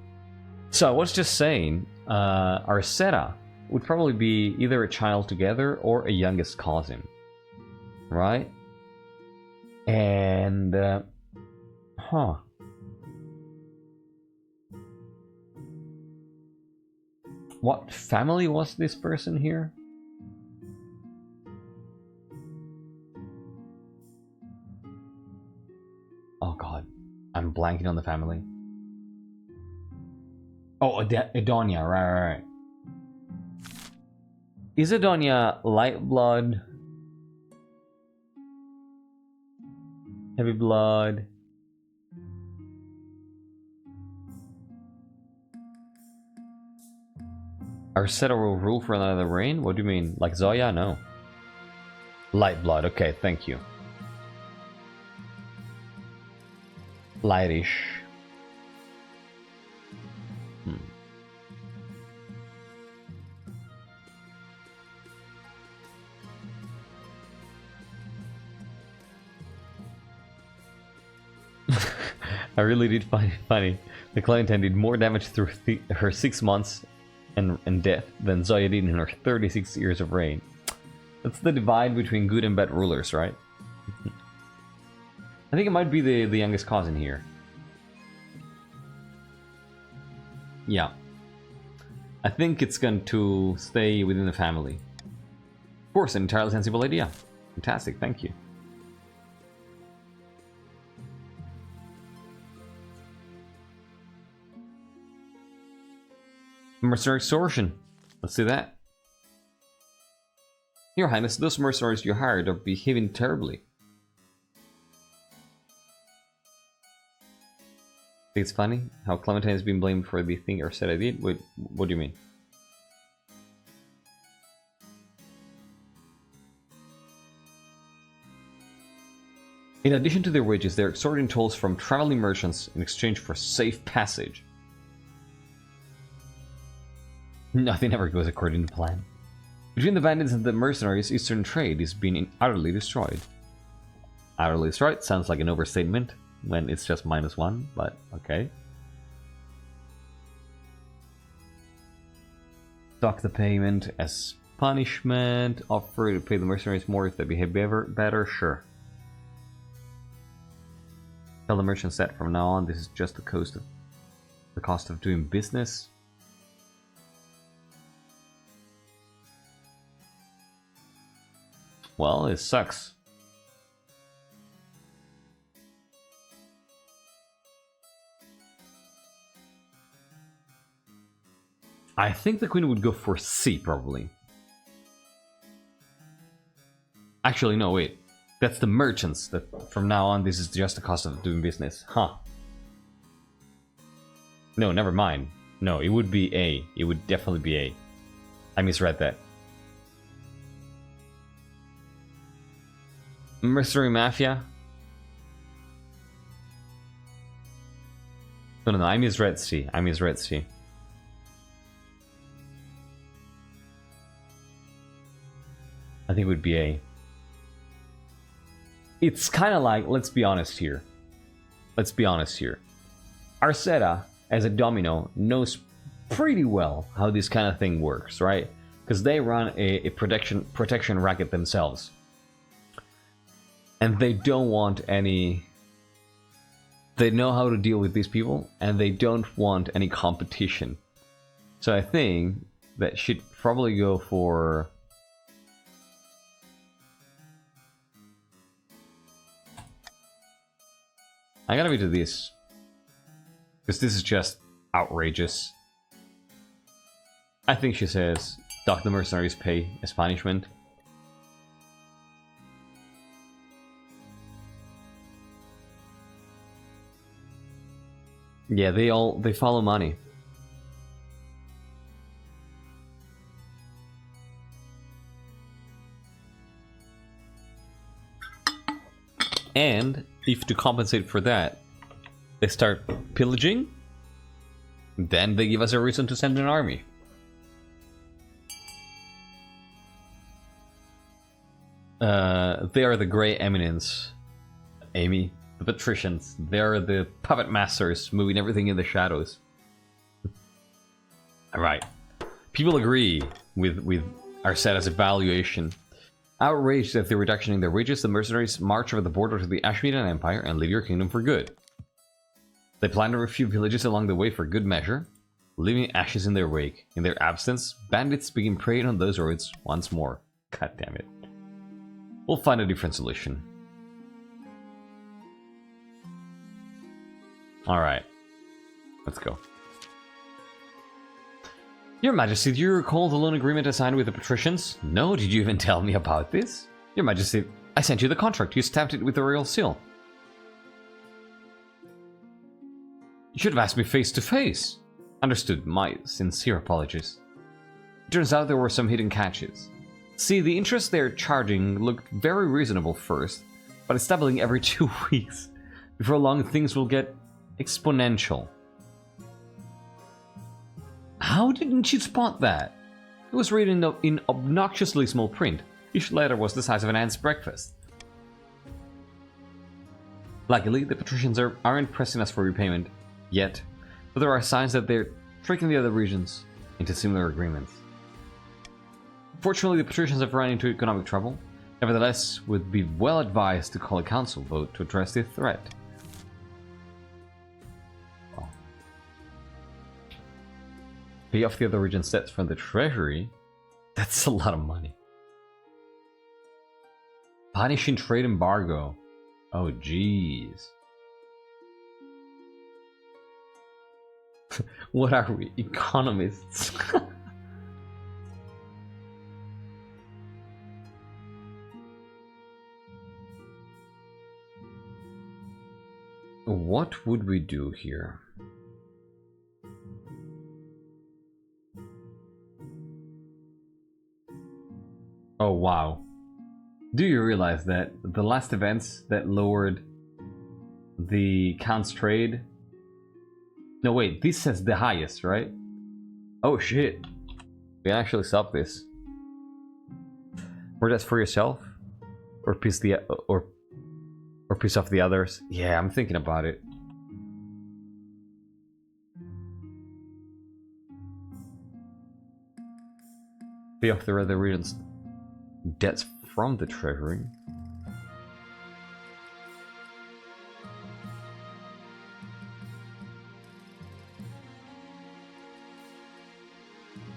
So, I was just saying, Arcetta would probably be either a child together or a youngest cousin. Right? And, huh. What family was this person here? Oh god, I'm blanking on the family. Oh, Adonia, right. Is Adonia light blood? Heavy blood? Arcetta will rule for another reign? What do you mean? Like Zoya? No. Light blood, okay, thank you. Lightish. I really did find it funny. The Clementine did more damage through her 6 months and death than Zoya did in her 36 years of reign. That's the divide between good and bad rulers, right? I think it might be the youngest cousin here. Yeah. I think it's going to stay within the family. Of course, an entirely sensible idea. Fantastic, thank you. Mercenary extortion. Let's do that. Your Highness, those mercenaries you hired are behaving terribly. Think it's funny how Clementine has been blamed for the thing Arcetta did? Wait, what do you mean? In addition to their wages, they're extorting tolls from traveling merchants in exchange for safe passage. Nothing ever goes according to plan. Between the bandits and the mercenaries, Eastern trade is being utterly destroyed. Hourly strike sounds like an overstatement when it's just -1, but okay. Dock the payment as punishment. Offer to pay the mercenaries more if they behave better. Sure. Tell the merchants that from now on this is just the cost of doing business. Well, it sucks. I think the queen would go for C, probably. Actually, no, wait. That's the merchants, that from now on this is just the cost of doing business. Huh. No, never mind. No, it would be A. It would definitely be A. I misread that. Mercenary Mafia? No, I misread C. I misread C. I think it would be A. It's kind of like, let's be honest here. Let's be honest here. Arcetta, as a domino, knows pretty well how this kind of thing works, right? Because they run a protection racket themselves. And they don't want any... They know how to deal with these people, and they don't want any competition. So I think that should probably go for... I gotta be to this. Because this is just outrageous. I think she says, dock the mercenaries pay as punishment. Yeah, they follow money. And if to compensate for that, they start pillaging, then they give us a reason to send an army. They are the Grey Eminence, Amy. The patricians. They're the puppet masters, moving everything in the shadows. Alright. People agree with Arcetta's evaluation. Outraged at the reduction in their wages, the mercenaries march over the border to the Ashmedan Empire and leave your kingdom for good. They plunder a few villages along the way for good measure, leaving ashes in their wake. In their absence, bandits begin preying on those roads once more. God damn it. We'll find a different solution. Alright. Let's go. Your Majesty, do you recall the loan agreement I signed with the patricians? No, did you even tell me about this? Your Majesty, I sent you the contract. You stamped it with the royal seal. You should have asked me face to face. Understood. My sincere apologies. It turns out there were some hidden catches. See, the interest they're charging looked very reasonable first, but it's doubling every 2 weeks. Before long, things will get exponential. How didn't you spot that? It was written in obnoxiously small print. Each letter was the size of an ant's breakfast. Luckily, the patricians aren't pressing us for repayment yet, but there are signs that they're tricking the other regions into similar agreements. Fortunately, the patricians have run into economic trouble. Nevertheless, would be well advised to call a council vote to address the threat. Oh. Pay off the other region's debts from the treasury? That's a lot of money. Punishing trade embargo. Oh, jeez. What are we? Economists? What would we do here? Oh, wow. Do you realize that the last events that lowered the Count's trade... No, wait, this says the highest, right? Oh, shit. We actually stop this. Or that's for yourself? Or piss the... or... piss off the others. Yeah, I'm thinking about it. Pay off the other regions' debts from the treasury.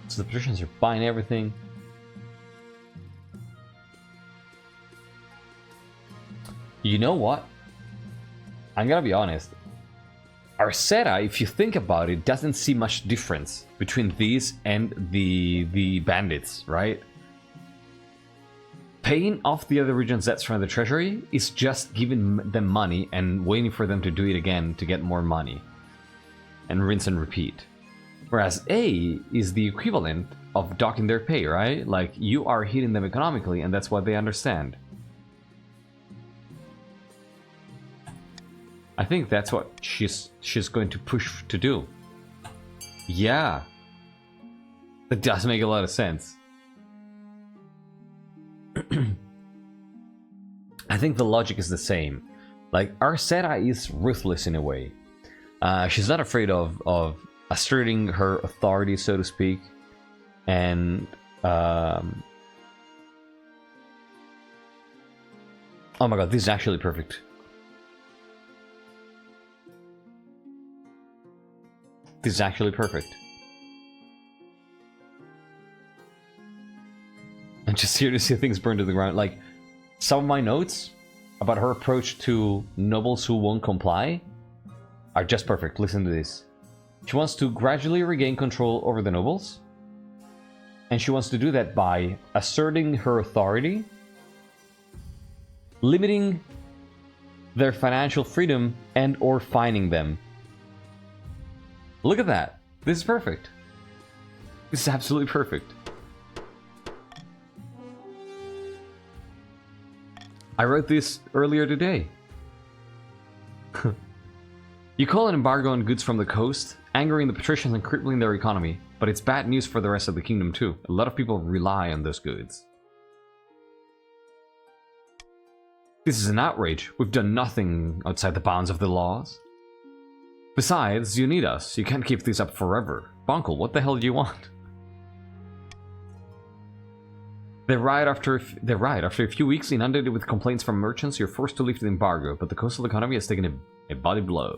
So the patricians are buying everything. You know what? I'm gonna be honest. Arcetta, if you think about it, doesn't see much difference between these and the bandits, right? Paying off the other region's debts from the treasury is just giving them money and waiting for them to do it again to get more money. And rinse and repeat. Whereas A is the equivalent of docking their pay, right? Like, you are hitting them economically, and that's what they understand. I think that's what she's going to push to do. Yeah. That does make a lot of sense. I think the logic is the same. Like, Arcetta is ruthless in a way. She's not afraid of asserting her authority, so to speak, and oh my god, this is actually perfect. This is actually perfect. I'm just here to see things burn to the ground. Like, some of my notes about her approach to nobles who won't comply are just perfect. Listen to this. She wants to gradually regain control over the nobles. And she wants to do that by asserting her authority, limiting their financial freedom, and or fining them. Look at that. This is perfect. This is absolutely perfect. I wrote this earlier today. You call an embargo on goods from the coast, angering the patricians and crippling their economy, but it's bad news for the rest of the kingdom too. A lot of people rely on those goods. This is an outrage. We've done nothing outside the bounds of the laws. Besides, you need us. You can't keep this up forever. Bonkel, what the hell do you want? They ride after a few weeks, inundated with complaints from merchants. You're forced to lift the embargo, but the coastal economy has taken a body blow.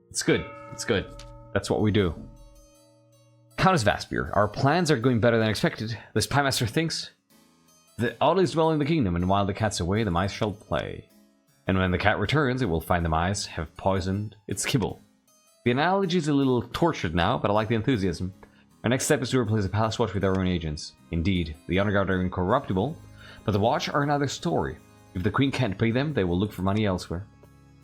It's good. It's good. That's what we do. Countess Vaspier, our plans are going better than expected. The Spymaster thinks that all is well in the kingdom, and while the cat's away, the mice shall play. And when the cat returns, it will find the mice have poisoned its kibble. The analogy is a little tortured now, but I like the enthusiasm. Our next step is to replace the Palace Watch with our own agents. Indeed, the Honor Guard are incorruptible, but the Watch are another story. If the Queen can't pay them, they will look for money elsewhere.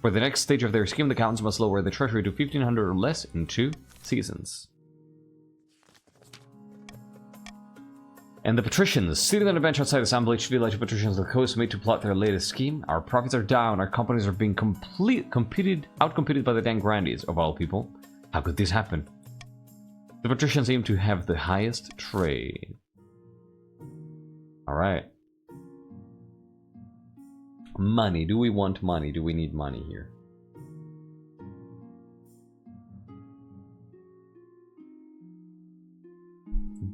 For the next stage of their scheme, the Counts must lower the treasury to 1,500 or less in 2 seasons. And the patricians, sitting on a bench outside the Assemblage village, patricians of the coast made to plot their latest scheme. Our profits are down, our companies are being outcompeted by the dang grandees, of all people. How could this happen? The patricians aim to have the highest trade. Alright. Money. Do we want money? Do we need money here?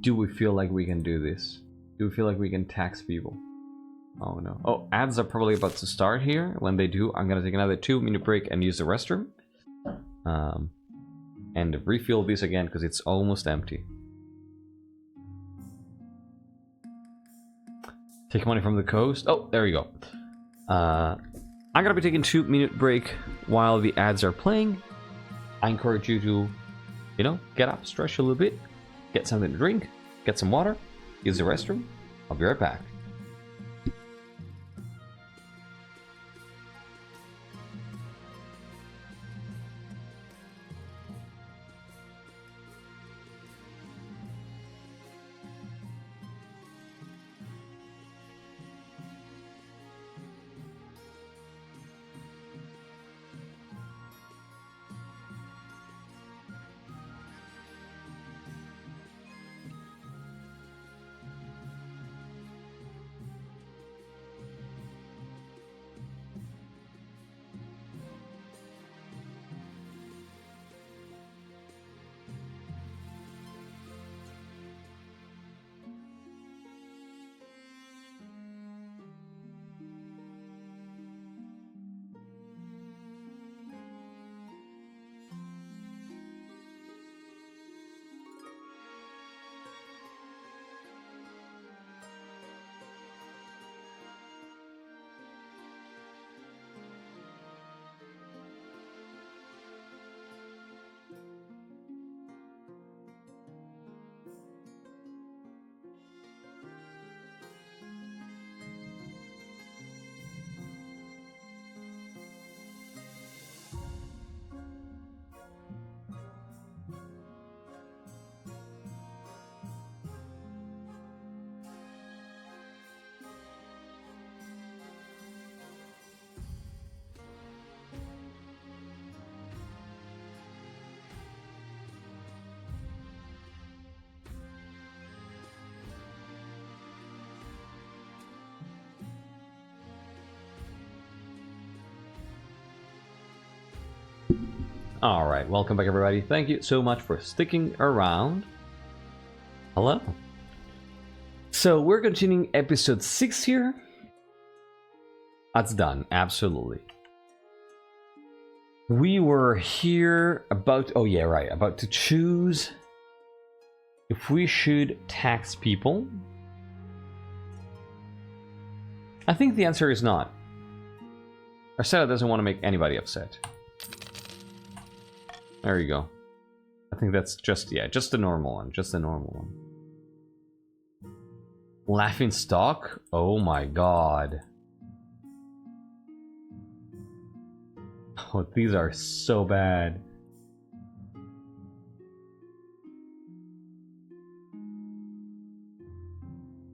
Do we feel like we can do this? Do we feel like we can tax people? Oh no. Oh, ads are probably about to start here. When they do, I'm gonna take another 2-minute break and use the restroom. And refill this again because it's almost empty. Take money from the coast. Oh, there we go. I'm gonna be taking a 2-minute break while the ads are playing. I encourage you to, you know, get up, stretch a little bit, get something to drink, get some water, use the restroom. I'll be right back. Alright, welcome back everybody. Thank you so much for sticking around. Hello. So we're continuing episode 6 here. That's done, absolutely. We were here about, oh yeah, right, about to choose if we should tax people. I think the answer is not. Arcetta doesn't want to make anybody upset. There you go. I think that's just, yeah, just the normal one. Just the normal one. Laughing stock? Oh my god. Oh, these are so bad.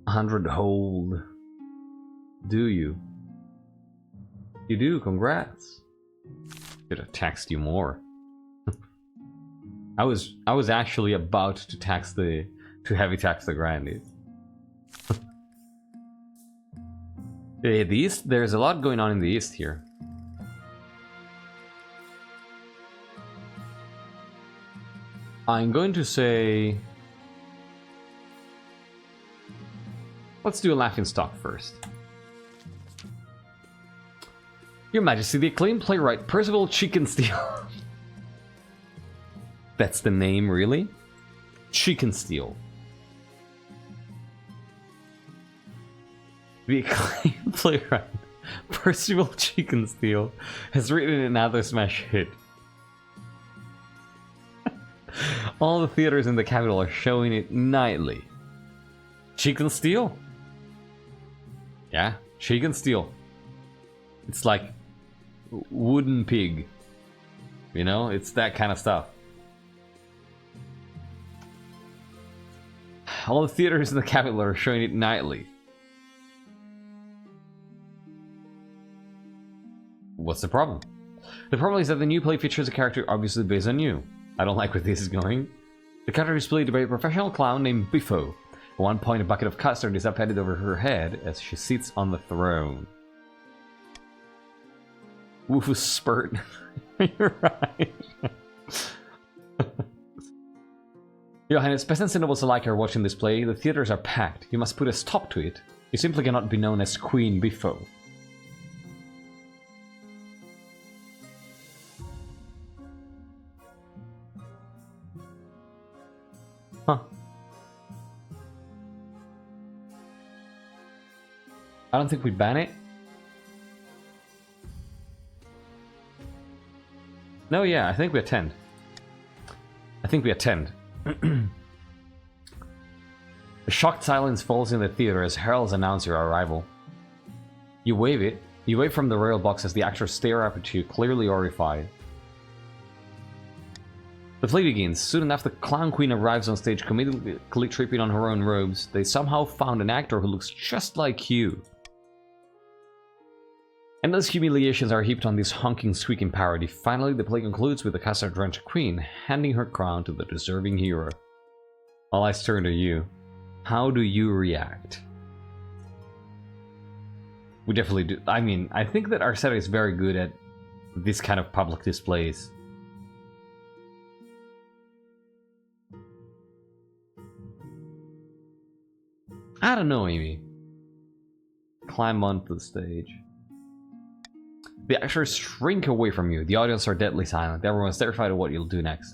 $100 hold. Do you? You do, congrats. Should have taxed you more. I was actually about to heavy tax the grandies. The East, there's a lot going on in the East here. I'm going to say, let's do a laughing stock first. Your Majesty, the acclaimed playwright Percival Chickensteel. That's the name, really? Chickensteel. The acclaimed playwright Percival Chickensteel has written another smash hit. All the theaters in the capital are showing it nightly. Chickensteel? Yeah, Chickensteel. It's like wooden pig. You know, it's that kind of stuff. All the theaters in the capital are showing it nightly. What's the problem? The problem is that the new play features a character obviously based on you. I don't like where this is going. The character is played by a professional clown named Biffo. At one point, a bucket of custard is upended over her head as she sits on the throne. Woofoo spurt. You're right. Your Highness, peasants and nobles alike are watching this play. The theaters are packed. You must put a stop to it. You simply cannot be known as Queen Biffo. Huh. I don't think we ban it. No, yeah, I think we attend. I think we attend. A shocked silence falls in the theater as heralds announce your arrival. You wave it. You wave from the royal box as the actors stare up at you, clearly horrified. The play begins. Soon enough, the clown queen arrives on stage, comedically tripping on her own robes. They somehow found an actor who looks just like you. Endless humiliations are heaped on this honking, squeaking parody. Finally, the play concludes with the custard-drenched queen handing her crown to the deserving hero. All eyes turn to you. How do you react? We definitely do. I mean, I think that Arcetta is very good at this kind of public displays. I don't know, Amy. Climb onto the stage. The actors shrink away from you. The audience are deadly silent. Everyone's terrified of what you'll do next.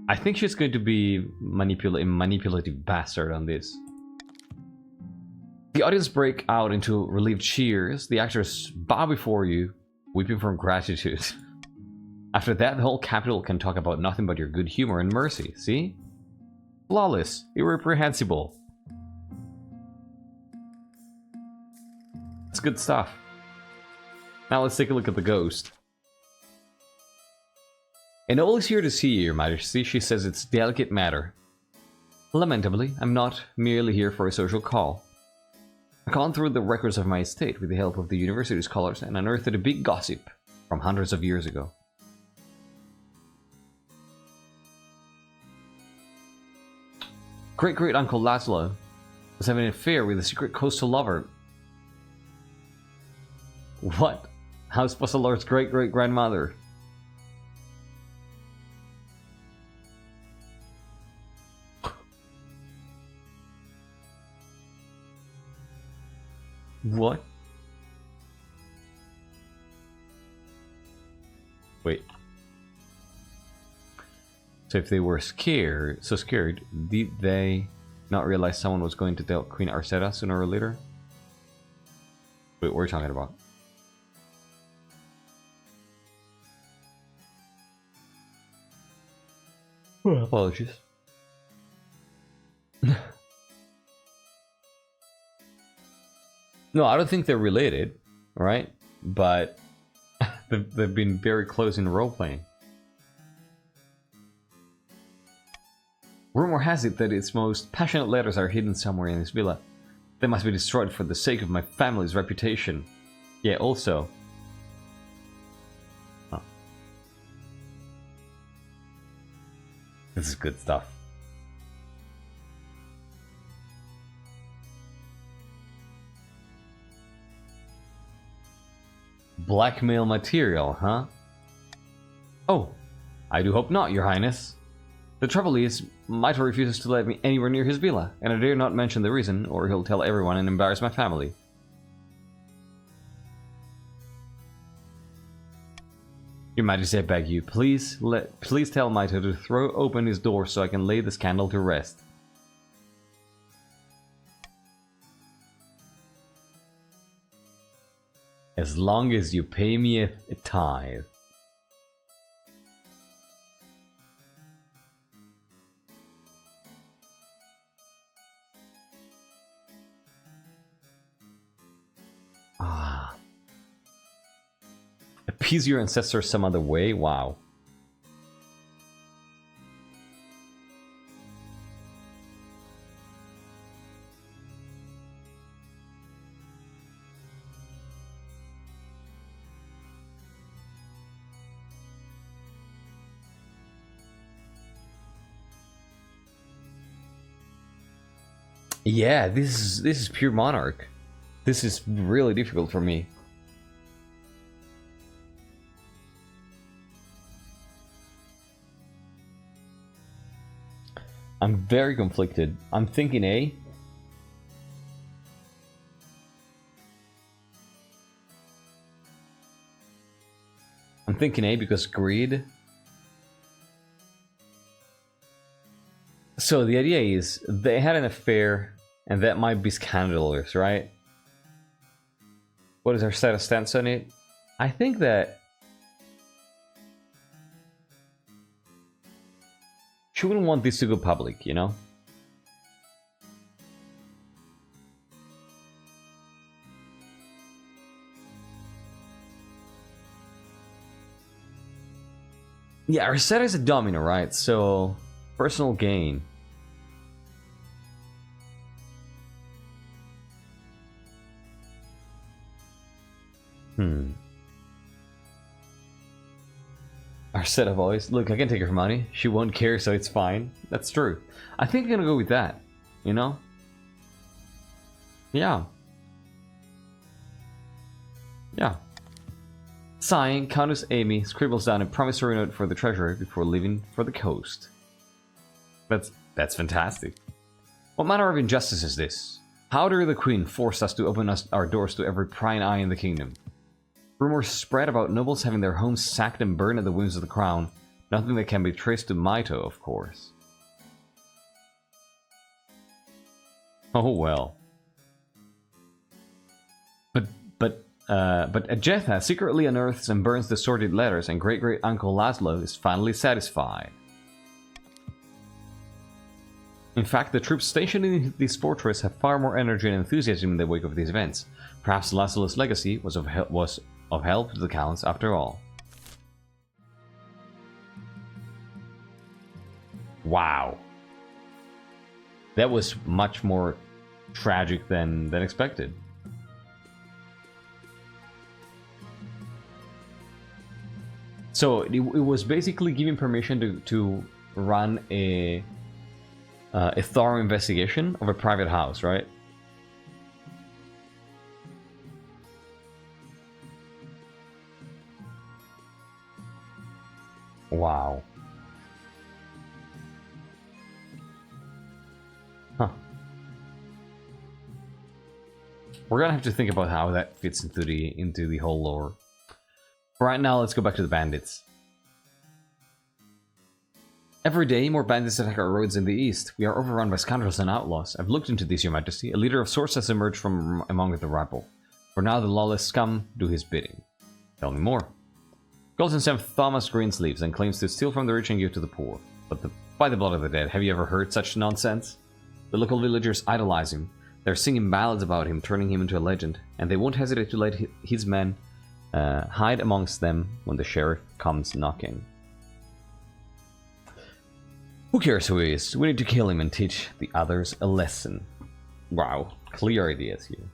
I think she's going to be a manipulative bastard on this. The audience break out into relieved cheers. The actors bow before you, weeping from gratitude. After that, the whole capital can talk about nothing but your good humor and mercy. See? Flawless. Irreprehensible. It's good stuff. Now let's take a look at the ghost. An owl is here to see you, Your Majesty. She says it's a delicate matter. Lamentably, I'm not merely here for a social call. I've gone through the records of my estate with the help of the university scholars and unearthed a big gossip from hundreds of years ago. Great-great-uncle Laszlo was having an affair with a secret coastal lover. What? House Fossilor's great-great-grandmother. What? Wait. So if they were scared, did they not realize someone was going to tell Queen Arcetta sooner or later? Wait, what are you talking about? Oh, apologies. No, I don't think they're related, right? But they've been very close in role-playing. Rumor has it that its most passionate letters are hidden somewhere in this villa. They must be destroyed for the sake of my family's reputation. Yeah, also. Oh. This is good stuff. Blackmail material, huh? Oh, I do hope not, Your Highness. The trouble is, Maito refuses to let me anywhere near his villa, and I dare not mention the reason, or he'll tell everyone and embarrass my family. Your Majesty, I beg you, please tell Maito to throw open his door so I can lay the scandal to rest. As long as you pay me a tithe. Ah. Appease your ancestors some other way? Wow. Yeah, this is pure Monarch. This is really difficult for me. I'm very conflicted. I'm thinking A. I'm thinking A because greed. So the idea is they had an affair, and that might be scandalous, right? What is our set of stance on it? I think that she wouldn't want this to go public, you know? Yeah, Arcetta is a domino, right? So, personal gain. Arcetta voice. Look, I can take her money. She won't care, so it's fine. That's true. I think I'm gonna go with that. You know? Yeah. Yeah. Sighing, Countess Amy scribbles down a promissory note for the treasurer before leaving for the coast. That's fantastic. What manner of injustice is this? How dare the Queen force us to open our doors to every prying eye in the kingdom? Rumors spread about nobles having their homes sacked and burned at the whims of the crown. Nothing that can be traced to Maito, of course. Oh well. But Ajetha secretly unearths and burns the sordid letters, and great-great-uncle Laszlo is finally satisfied. In fact, the troops stationed in this fortress have far more energy and enthusiasm in the wake of these events. Perhaps Laszlo's legacy was of help to the counts after all. Wow. That was much more tragic than expected. So it was basically giving permission to run a thorough investigation of a private house, right? Wow. Huh. We're gonna have to think about how that fits into the whole lore. Right now, let's go back to the bandits. Every day, more bandits attack our roads in the east. We are overrun by scoundrels and outlaws. I've looked into this, Your Majesty. A leader of sorts has emerged from among the rabble. For now, the lawless scum do his bidding. Tell me more. Golden Sam Thomas Greensleeves and claims to steal from the rich and give to the poor. But by the blood of the dead, have you ever heard such nonsense? The local villagers idolize him. They're singing ballads about him, turning him into a legend, and they won't hesitate to let his men hide amongst them when the sheriff comes knocking. Who cares who he is? We need to kill him and teach the others a lesson. Wow, clear ideas here.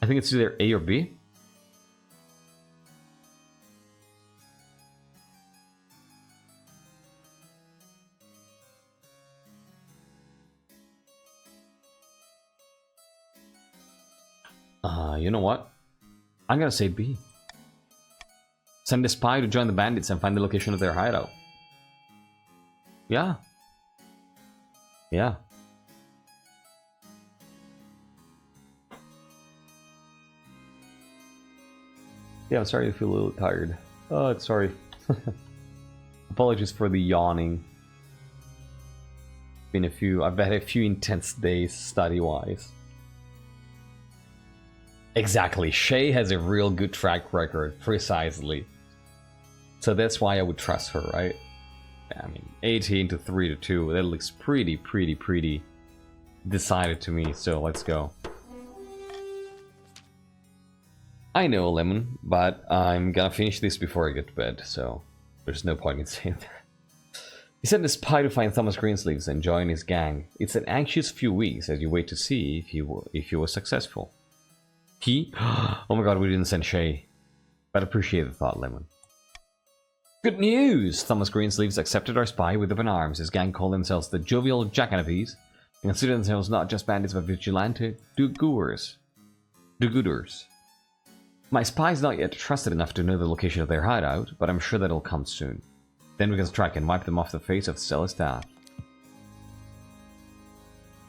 I think it's either A or B. You know what? I'm gonna say B. Send a spy to join the bandits and find the location of their hideout. Yeah. Yeah. Yeah, I'm sorry to feel a little tired. Oh, sorry. Apologies for the yawning. I've had a few intense days study-wise. Exactly, Shay has a real good track record, precisely. So that's why I would trust her, right? I mean, 18 to 3 to 2, that looks pretty decided to me, so let's go. I know, Lemon, but I'm gonna finish this before I get to bed, so there's no point in saying that. He sent a spy to find Thomas Greensleeves and join his gang. It's an anxious few weeks as you wait to see if he was successful. He? Oh my god, we didn't send Shay. But appreciate the thought, Lemon. Good news! Thomas Greensleeves accepted our spy with open arms. His gang call themselves the Jovial Jackanapes and consider themselves not just bandits but vigilante do-gooders. My spy's not yet trusted enough to know the location of their hideout, but I'm sure that'll come soon. Then we can strike and wipe them off the face of Celestia.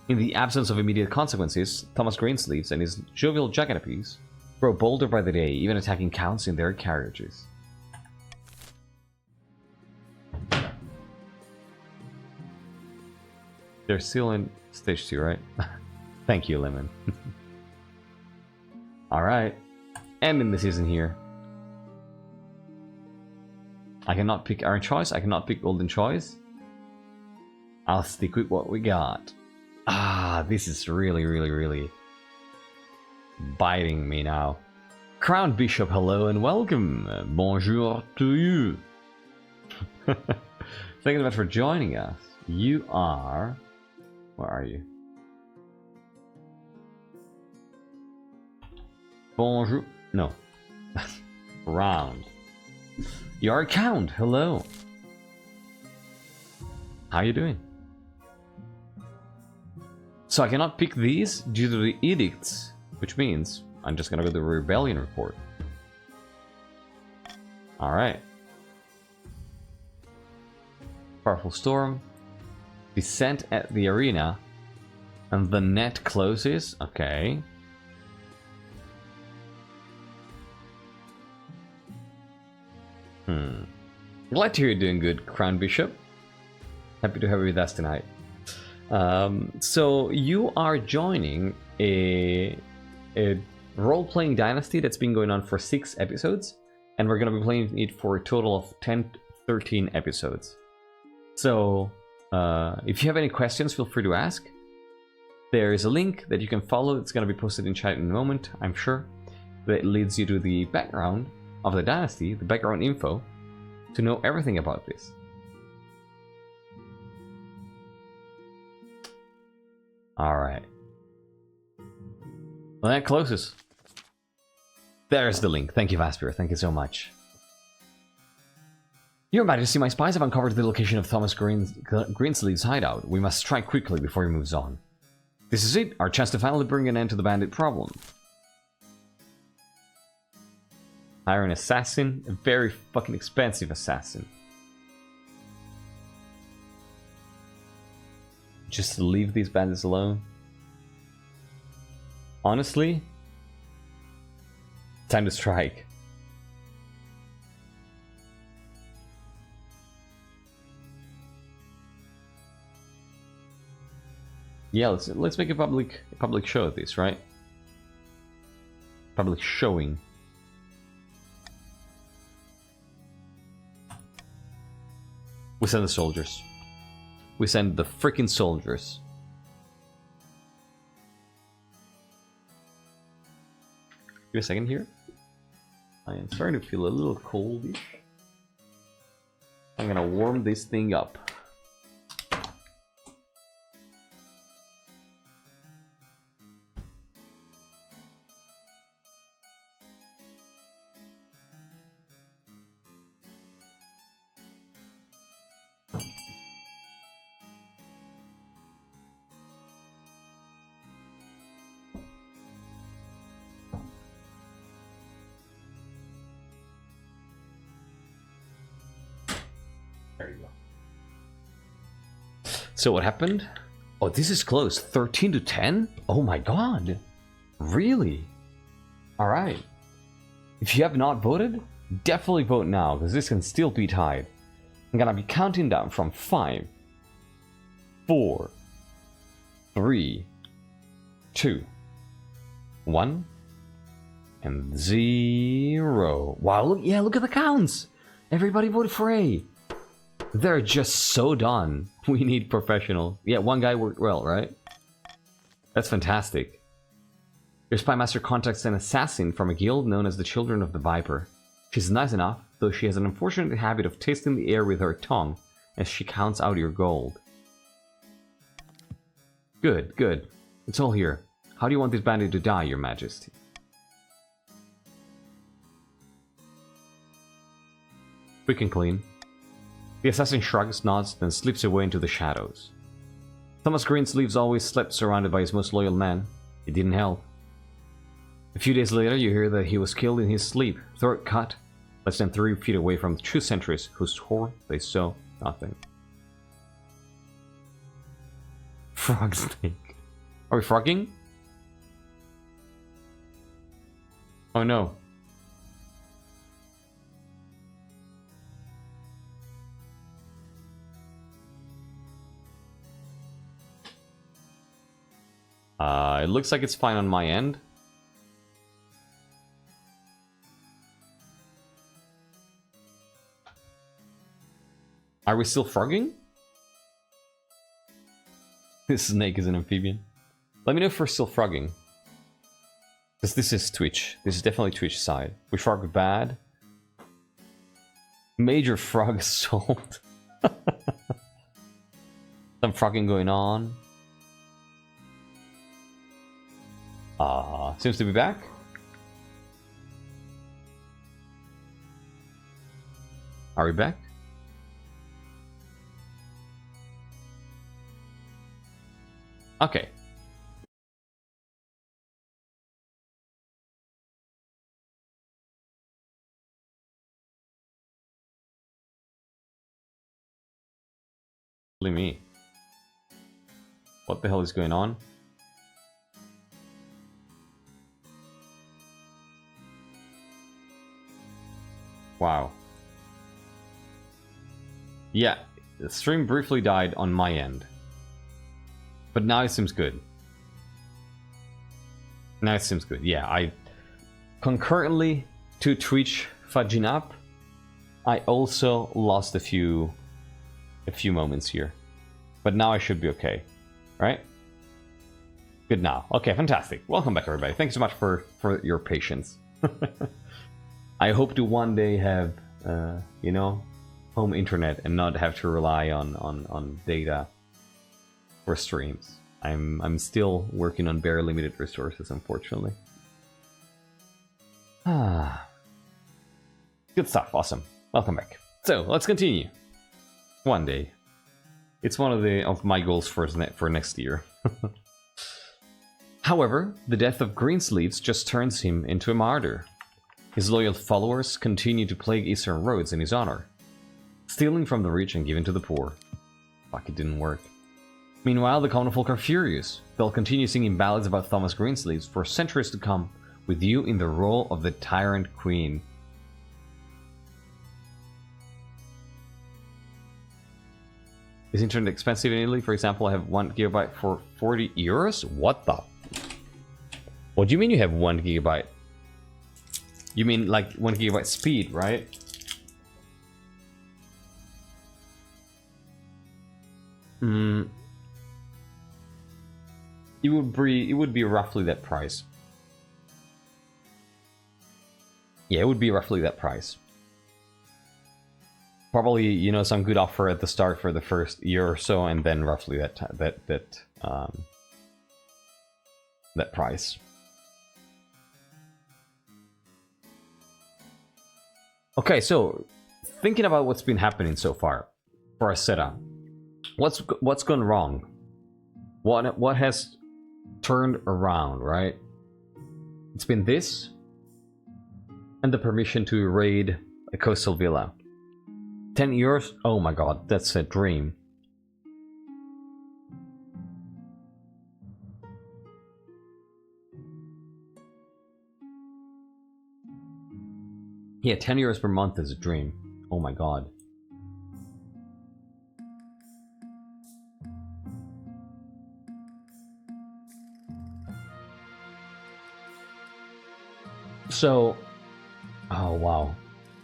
In the absence of immediate consequences, Thomas Greensleeves and his Jovial Jackanapes grow bolder by the day, even attacking counts in their carriages. They're still in stage 2, right? Thank you, Lemon. Alright. Ending the season here. I cannot pick Iron Choice, I cannot pick Golden Choice. I'll stick with what we got. Ah, this is really biting me now. Crown Bishop, hello and welcome. Bonjour to you. Thank you very much for joining us. You are... Where are you? Bonjour. No. Round. You are a Count, hello. How are you doing? So I cannot pick these due to the edicts, which means I'm just gonna go to the rebellion report. Alright. Powerful storm. Descent at the arena. And the net closes. Okay. Glad to hear you're doing good, Crown Bishop. Happy to have you with us tonight. So you are joining a role-playing dynasty that's been going on for 6 episodes, and we're going to be playing it for a total of 13 episodes. So if you have any questions, feel free to ask. There is a link that you can follow. It's going to be posted in chat in a moment, I'm sure, that leads you to the background of the dynasty, the background info, to know everything about this. Alright. Well, that closes. There's the link. Thank you, Vaspir. Thank you so much. Your Majesty, my spies have uncovered the location of Thomas Greensleeve's hideout. We must strike quickly before he moves on. This is it, our chance to finally bring an end to the bandit problem. Hire an assassin, a very fucking expensive assassin. Just to leave these bandits alone. Honestly, time to strike. Yeah, let's make a public show of this, right? Public showing. We send the soldiers. We send the freaking soldiers. Give me a second here. I am starting to feel a little coldish. I'm gonna warm this thing up. There you go. So what happened? Oh, this is close. 13 to 10? Oh my god. Really? Alright. If you have not voted, definitely vote now, because this can still be tied. I'm gonna be counting down from 5, 4, 3, 2, 1, and 0. Wow, look, yeah, look at the counts! Everybody voted for A. They're just so done. We need professionals. Yeah, one guy worked well, right? That's fantastic. Your spy master contacts an assassin from a guild known as the Children of the Viper. She's nice enough, though she has an unfortunate habit of tasting the air with her tongue as she counts out your gold. Good, good. It's all here. How do you want this bandit to die, Your Majesty? Quick and clean. The assassin shrugs, nods, then slips away into the shadows. Thomas Greensleeves always slept surrounded by his most loyal men. It didn't help. A few days later, you hear that he was killed in his sleep, throat cut, less than 3 feet away from 2 sentries who swore they saw nothing. Frog snake. Are we frogging? Oh no. It looks like it's fine on my end. Are we still frogging? This snake is an amphibian. Let me know if we're still frogging. Because this is Twitch. This is definitely Twitch side. We frog bad. Major frog assault. Some frogging going on. Seems to be back. Are we back? Okay. Me. What the hell is going on? Wow. Yeah, the stream briefly died on my end. But now it seems good. Now it seems good. Yeah, I concurrently to Twitch fudging up, I also lost a few moments here. But now I should be okay. Right? Good now. Okay, fantastic. Welcome back, everybody. Thanks so much for your patience. I hope to one day have, you know, home internet and not have to rely on data for streams. I'm still working on very limited resources, unfortunately. Good stuff. Awesome. Welcome back. So let's continue. One day. It's one of my goals for next year. However, the death of Greensleeves just turns him into a martyr. His loyal followers continue to plague Eastern roads in his honor, stealing from the rich and giving to the poor. Fuck, it didn't work. Meanwhile, the common folk are furious. They'll continue singing ballads about Thomas Greensleeves for centuries to come, with you in the role of the Tyrant Queen. Is internet expensive in Italy? For example, I have 1 gigabyte for 40 euros? What the? What do you mean you have 1 gigabyte? You mean like 1 gigabyte speed, right? It would be roughly that price. Yeah, it would be roughly that price. Probably, you know, some good offer at the start for the first year or so, and then roughly that price. Okay, so thinking about what's been happening so far for Arcetta, what's gone wrong? What has turned around, right? It's been this, and the permission to raid a coastal villa. 10 euros? Oh my god, that's a dream. Yeah, 10 euros per month is a dream. Oh my god. So, oh wow.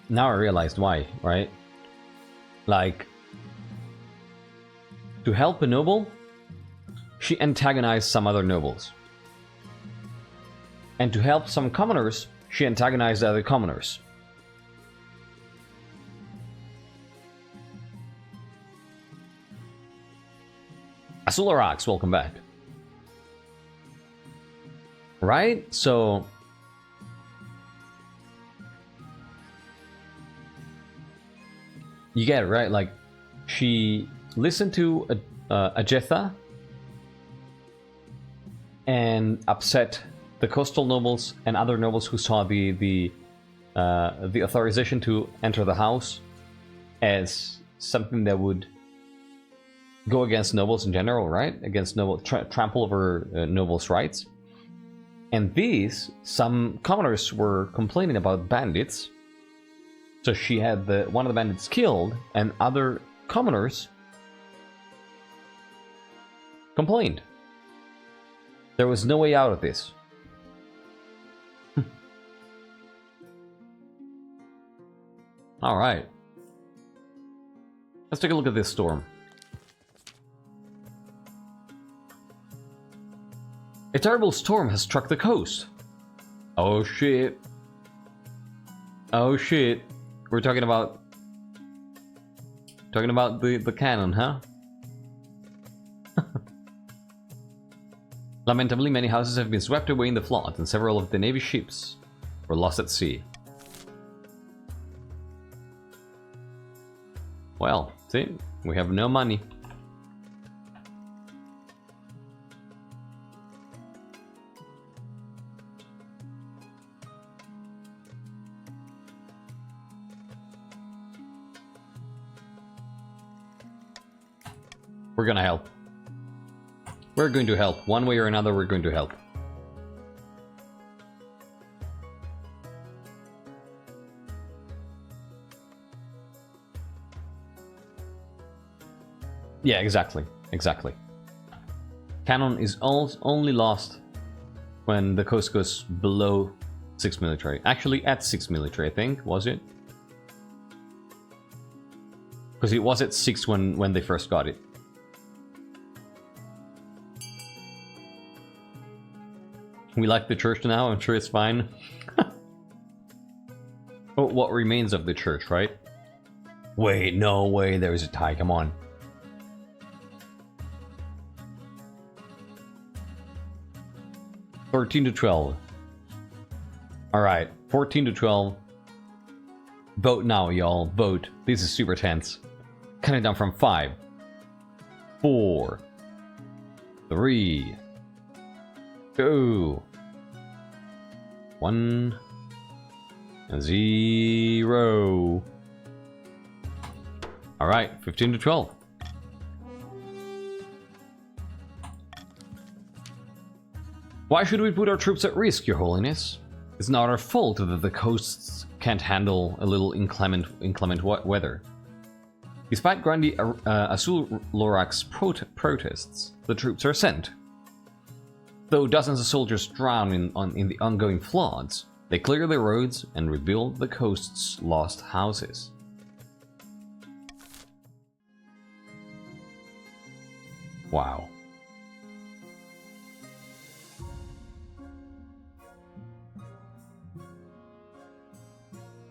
Now I realized why, right? Like, to help a noble, she antagonized some other nobles. And to help some commoners, she antagonized other commoners. Azularax, welcome back. Right? So... you get it, right? Like, she listened to Arcetta and upset the coastal nobles and other nobles who saw the authorization to enter the house as something that would go against nobles in general, right? Against noble, trample over nobles' rights. And some commoners were complaining about bandits. So she had one of the bandits killed, and other commoners complained. There was no way out of this. Alright. Let's take a look at this storm. A terrible storm has struck the coast. Oh shit. Oh shit. We're talking about the cannon, huh? Lamentably, many houses have been swept away in the flood, and several of the Navy ships were lost at sea. Well, see, we have no money. We're gonna help. We're going to help. One way or another, we're going to help. Yeah, exactly. Exactly. Cannon is only lost when the coast goes below 6 military. Actually, at 6 military, I think. Was it? Because it was at 6 when they first got it. We like the church now, I'm sure it's fine. Oh, what remains of the church, right? Wait, no way, there is a tie, come on. $13 to $12. Alright, 14 to 12. Vote now, y'all. Vote. This is super tense. Count it down from 5, 4, 3, 2, 1, 0. Alright, 15 to 12. Why should we put our troops at risk, Your Holiness? It's not our fault that the coasts can't handle a little inclement weather. Despite Grandi Azul Lorak's protests, the troops are sent. Though dozens of soldiers drown in the ongoing floods, they clear the roads and rebuild the coast's lost houses. Wow.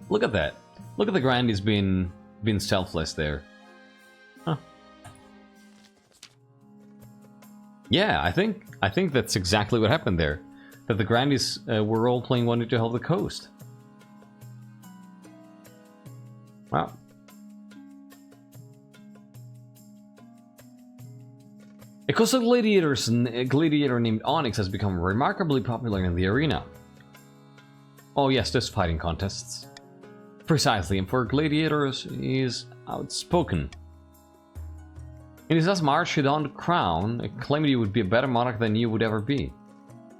Look at that. Look at the Grandies being selfless there. Huh. Yeah, I think that's exactly what happened there. That the Grandies were all playing wanting to help the coast. Wow. A coastal gladiator named Onyx has become remarkably popular in the arena. Oh yes, there's fighting contests. Precisely, and for gladiators, he is outspoken. In his last march, he donned a crown, claiming he would be a better monarch than you would ever be.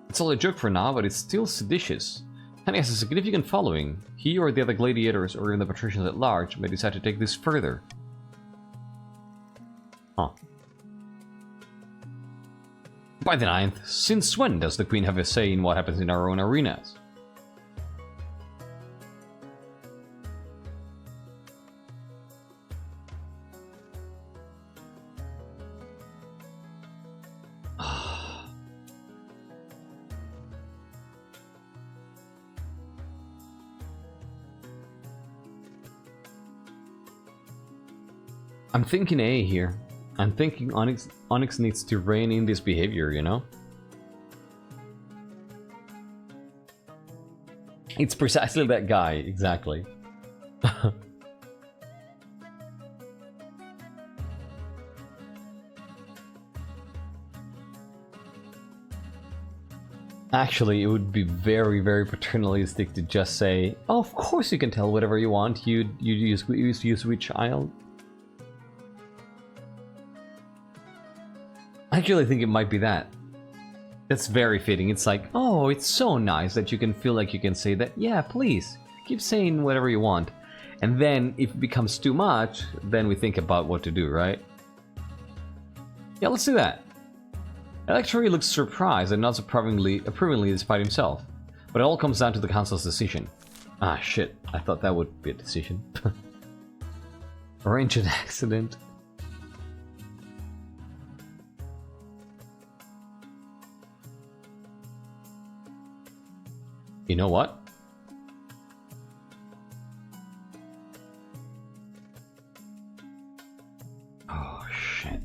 It's all a joke for now, but it's still seditious, and he has a significant following. He or the other gladiators, or even the patricians at large, may decide to take this further. Huh. By the 9th, since when does the Queen have a say in what happens in our own arenas? I'm thinking A here. I'm thinking Onyx needs to rein in this behavior, you know? It's precisely that guy, exactly. Actually, it would be very, very paternalistic to just say, oh, of course you can tell whatever you want, you sweet child. I actually think it might be that. That's very fitting. It's like, oh, it's so nice that you can feel like you can say that, yeah, please, keep saying whatever you want. And then, if it becomes too much, then we think about what to do, right? Yeah, let's do that. Electory looks surprised and not approvingly despite himself. But it all comes down to the council's decision. Ah, shit. I thought that would be a decision. Arrange an accident. You know what? Oh, shit.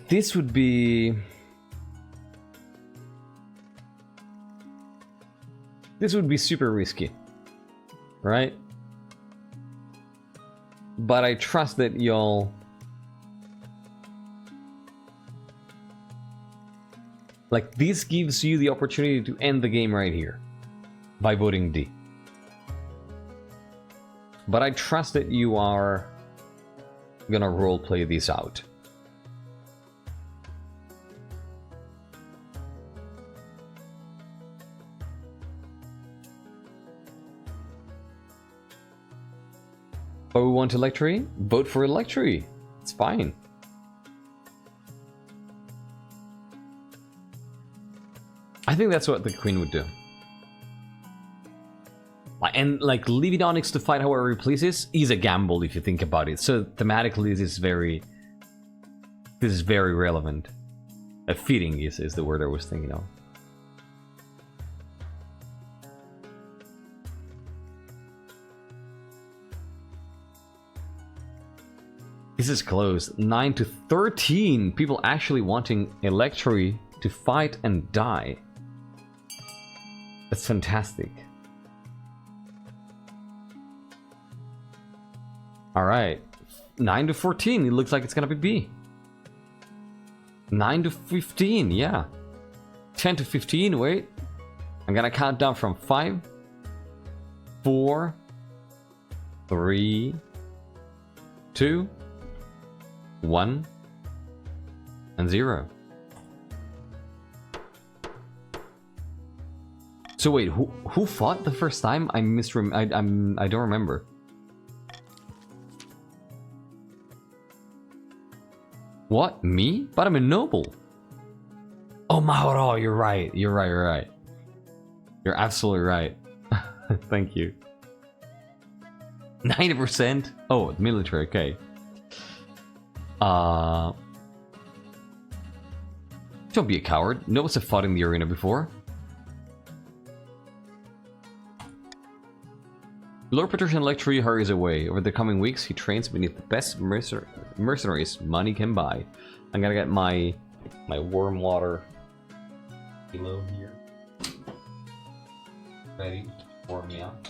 This would be... This would be super risky, right? But I trust that y'all... Like, this gives you the opportunity to end the game right here. By voting D. But I trust that you are gonna roleplay this out. But we want electory? Vote for electory. It's fine. I think that's what the Queen would do. And like leaving Onyx to fight however he pleases is a gamble if you think about it. So thematically this is very relevant. Fitting is the word I was thinking of. This is close. 9 to 13. People actually wanting Electri to fight and die. That's fantastic. Alright. 9 to 14. It looks like it's gonna be B. 9 to 15. Yeah. 10 to 15. Wait. I'm gonna count down from 5, 4, 3, 2, 1, and 0. So wait, who fought the first time? I don't remember. What? Me? But I'm a noble. Oh, Mahoro, you're right. You're right. You're absolutely right. Thank you. 90%? Oh, military, okay. Don't be a coward. Nobles have fought in the arena before. Lord Patrician Electri hurries away. Over the coming weeks, he trains beneath the best mercenaries money can buy. I'm gonna get my warm water below here. Ready to warm me up.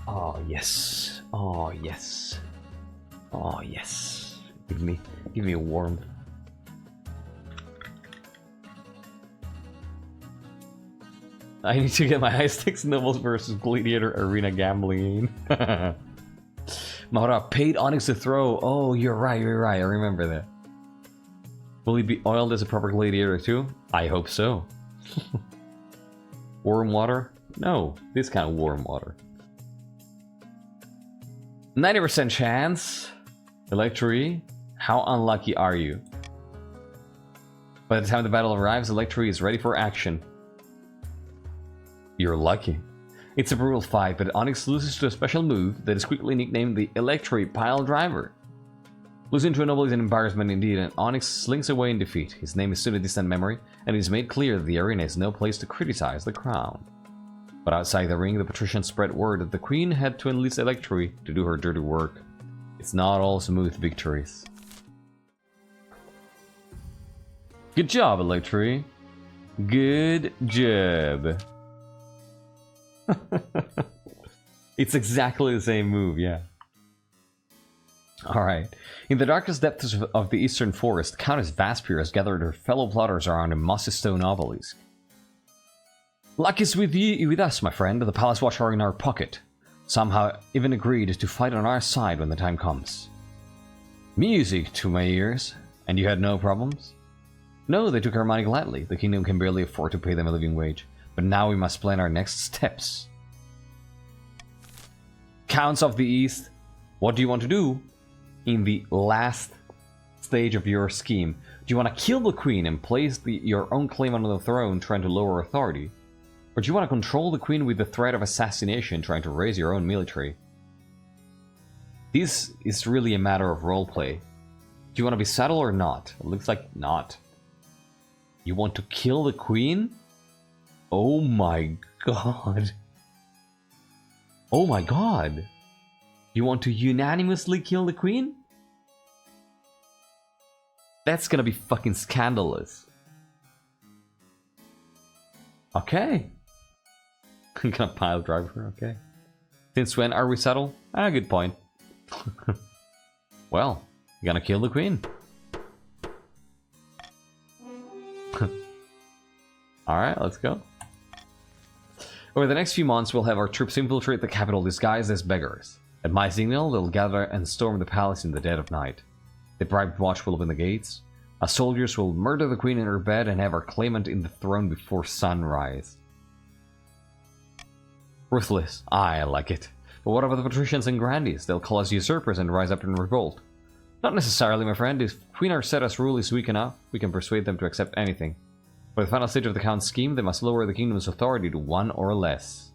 Oh yes. Oh yes. Oh yes. Give me a warm. I need to get my high stakes nobles versus gladiator arena gambling. Mahara paid Onyx to throw. Oh, you're right. I remember that. Will he be oiled as a proper gladiator too? I hope so. Warm water? No, this kind of warm water. 90% chance. Electri, how unlucky are you? By the time the battle arrives, Electri is ready for action. You're lucky. It's a brutal fight, but Onyx loses to a special move that is quickly nicknamed the Electri Pile Driver. Losing to a noble is an embarrassment indeed, and Onyx slinks away in defeat. His name is soon a distant memory, and it is made clear that the arena is no place to criticize the crown. But outside the ring, the patricians spread word that the queen had to enlist Electri to do her dirty work. It's not all smooth victories. Good job, Electri. Good job. It's exactly the same move, yeah. Alright. In the darkest depths of the eastern forest, Countess Vaspir has gathered her fellow plotters around a mossy stone obelisk. Luck is with us, my friend. The Palace Watch are in our pocket. Somehow even agreed to fight on our side when the time comes. Music to my ears. And you had no problems? No, they took our money gladly. The kingdom can barely afford to pay them a living wage. But now we must plan our next steps. Counts of the East, what do you want to do in the last stage of your scheme? Do you want to kill the queen and place your own claim on the throne, trying to lower authority? Or do you want to control the queen with the threat of assassination, trying to raise your own military? This is really a matter of roleplay. Do you want to be subtle or not? It looks like not. You want to kill the queen? Oh my god. Oh my god. You want to unanimously kill the queen? That's gonna be fucking scandalous. Okay. I'm gonna pile driver, okay. Since when are we subtle? Ah, good point. Well, you're gonna kill the queen. Alright, let's go. Over the next few months, we'll have our troops infiltrate the capital disguised as beggars. At my signal, they'll gather and storm the palace in the dead of night. The bribed watch will open the gates. Our soldiers will murder the queen in her bed and have our claimant in the throne before sunrise. Ruthless. I like it. But what about the patricians and grandees? They'll call us usurpers and rise up in revolt. Not necessarily, my friend. If Queen Arcetta's rule is weak enough, we can persuade them to accept anything. For the final stage of the Count's scheme, they must lower the kingdom's authority to 1 or less.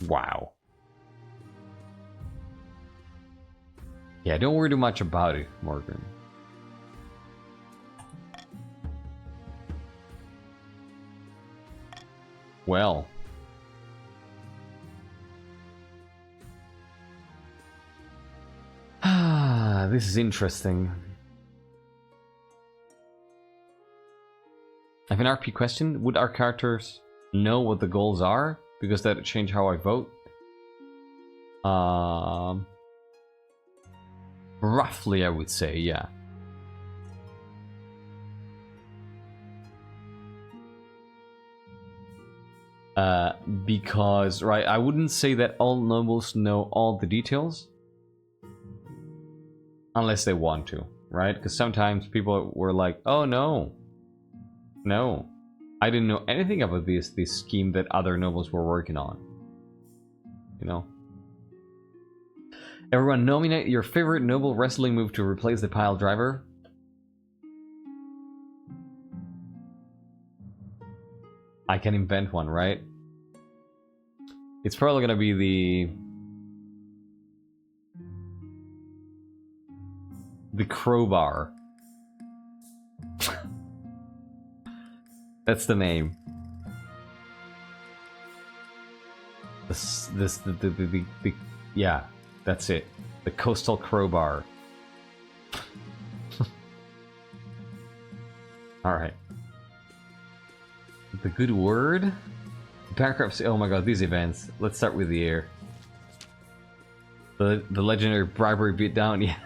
Wow. Yeah, don't worry too much about it, Morgan. Well. Ah, this is interesting. I have an RP question. Would our characters know what the goals are? Because that would change how I vote. Roughly, I would say, yeah. Because, right, I wouldn't say that all nobles know all the details. Unless they want to, right? Because sometimes people were like, oh no. No. I didn't know anything about this scheme that other nobles were working on. You know? Everyone nominate your favorite noble wrestling move to replace the pile driver. I can invent one, right? It's probably gonna be the crowbar. That's the name. Yeah, that's it. The coastal crowbar. Alright. The good word? Bankruptcy. Oh my god, these events. Let's start with the air. The legendary bribery beatdown, yeah.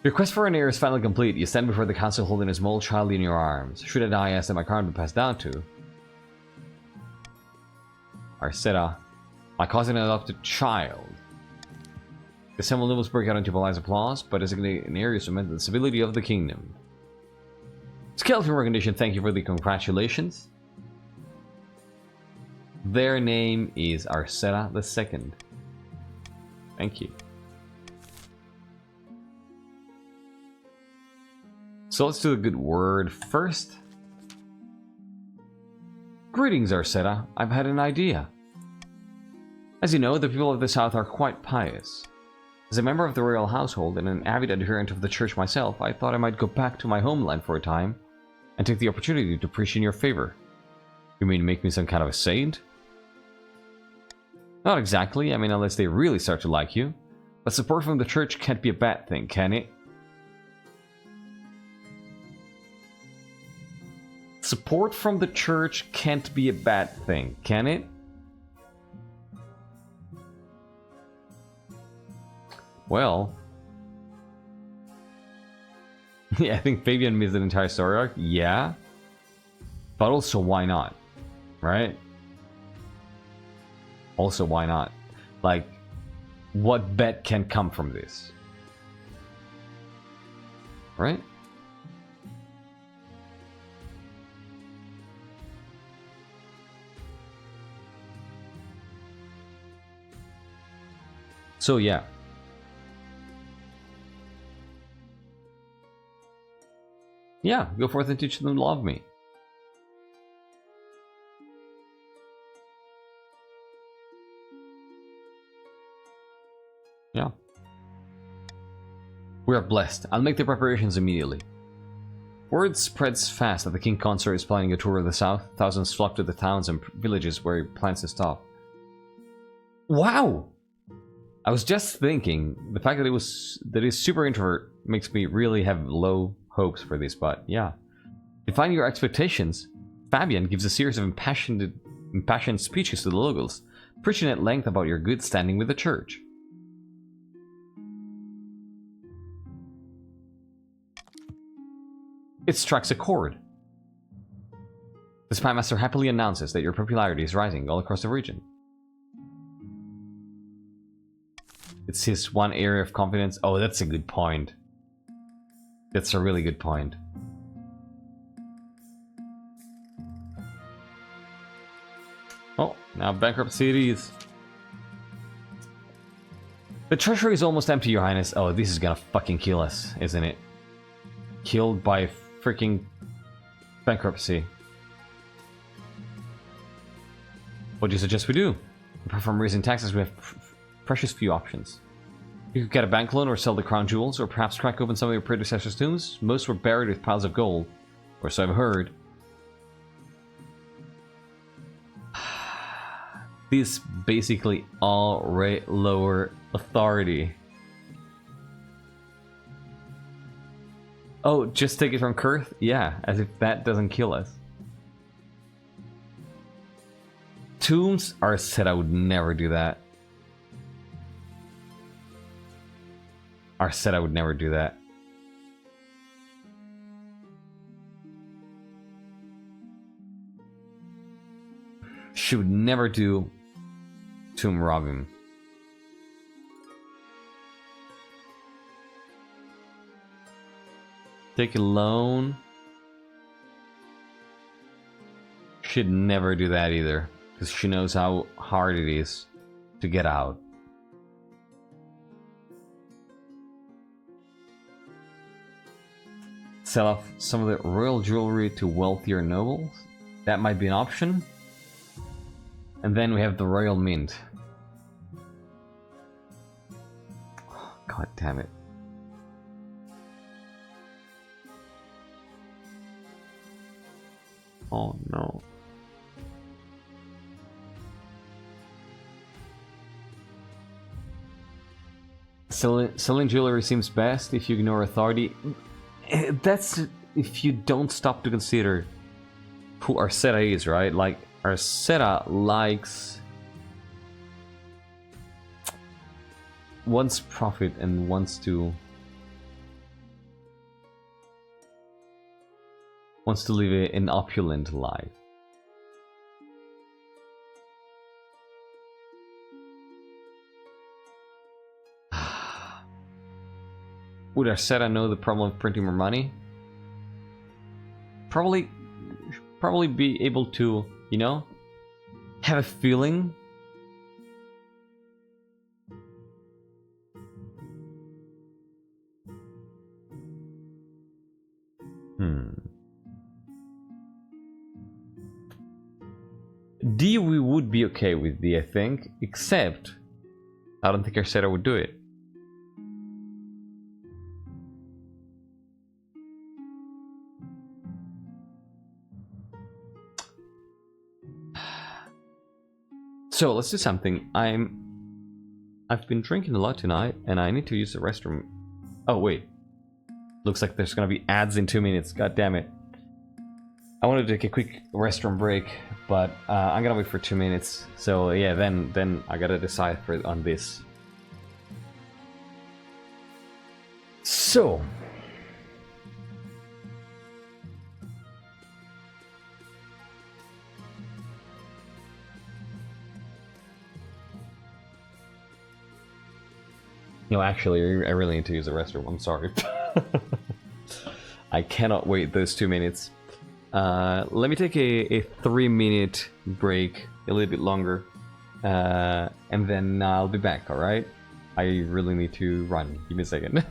Your quest for an heir is finally complete. You stand before the council holding a small child in your arms. Should I die, ask that my crown be passed down to? Arcetta, my cousin and adopted child. The assembled nobles break out into polite applause, but designating an heir is cement the stability of the kingdom. Skeleton Recognition, thank you for the congratulations. Their name is Arcetta II. Thank you. So let's do a good word first. Greetings, Arcetta. I've had an idea. As you know, the people of the South are quite pious. As a member of the royal household and an avid adherent of the church myself, I thought I might go back to my homeland for a time and take the opportunity to preach in your favor. You mean make me some kind of a saint? Not exactly, I mean unless they really start to like you. But support from the church can't be a bad thing, can it? Support from the church can't be a bad thing, can it? Well... yeah, I think Fabian missed an entire story arc, yeah. But also, why not? Right? Also, why not? Like, what bet can come from this? Right? So, yeah. Yeah, go forth and teach them to love me. Yeah. We are blessed. I'll make the preparations immediately. Word spreads fast that the King Consort is planning a tour of the south. Thousands flock to the towns and villages where he plans to stop. Wow! I was just thinking, the fact that he's super introvert makes me really have low hopes for this, but yeah. Define your expectations. Fabian gives a series of impassioned speeches to the locals, preaching at length about your good standing with the church. It strikes a chord. The Spy Master happily announces that your popularity is rising all across the region. It's his one area of confidence. Oh, that's a good point. That's a really good point. Oh, now bankruptcy it is. The treasury is almost empty, Your Highness. Oh, this is gonna fucking kill us, isn't it? Killed by freaking bankruptcy. What do you suggest we do? Apart from raising taxes, we have precious few options. You could get a bank loan or sell the crown jewels, or perhaps crack open some of your predecessors' tombs. Most were buried with piles of gold, or so I've heard. This basically all lower authority. Oh, just take it from Kurth? Yeah, as if that doesn't kill us. Tombs are said I would never do that. Arcetta would never do that. She would never do Tomb Robin. Take a loan. She'd never do that either, because she knows how hard it is to get out. Sell off some of the royal jewelry to wealthier nobles. That might be an option. And then we have the royal mint. Oh, God damn it. Oh no. Selling jewelry seems best if you ignore authority. That's if you don't stop to consider who Arcetta is, right? Like, Arcetta wants profit and wants to live an opulent life. Would Arcetta know the problem of printing more money? Probably be able to, you know, have a feeling. D we would be okay with D, I think, except I don't think Arcetta would do it. So let's do something. I've been drinking a lot tonight, and I need to use the restroom. Oh wait, looks like there's gonna be ads in 2 minutes. God damn it! I wanted to take a quick restroom break, but I'm gonna wait for 2 minutes. So yeah, then I gotta decide on this. So. No, actually, I really need to use the restroom. I'm sorry. I cannot wait those 2 minutes. Let me take a 3-minute break, a little bit longer, and then I'll be back, alright? I really need to run. Give me a second.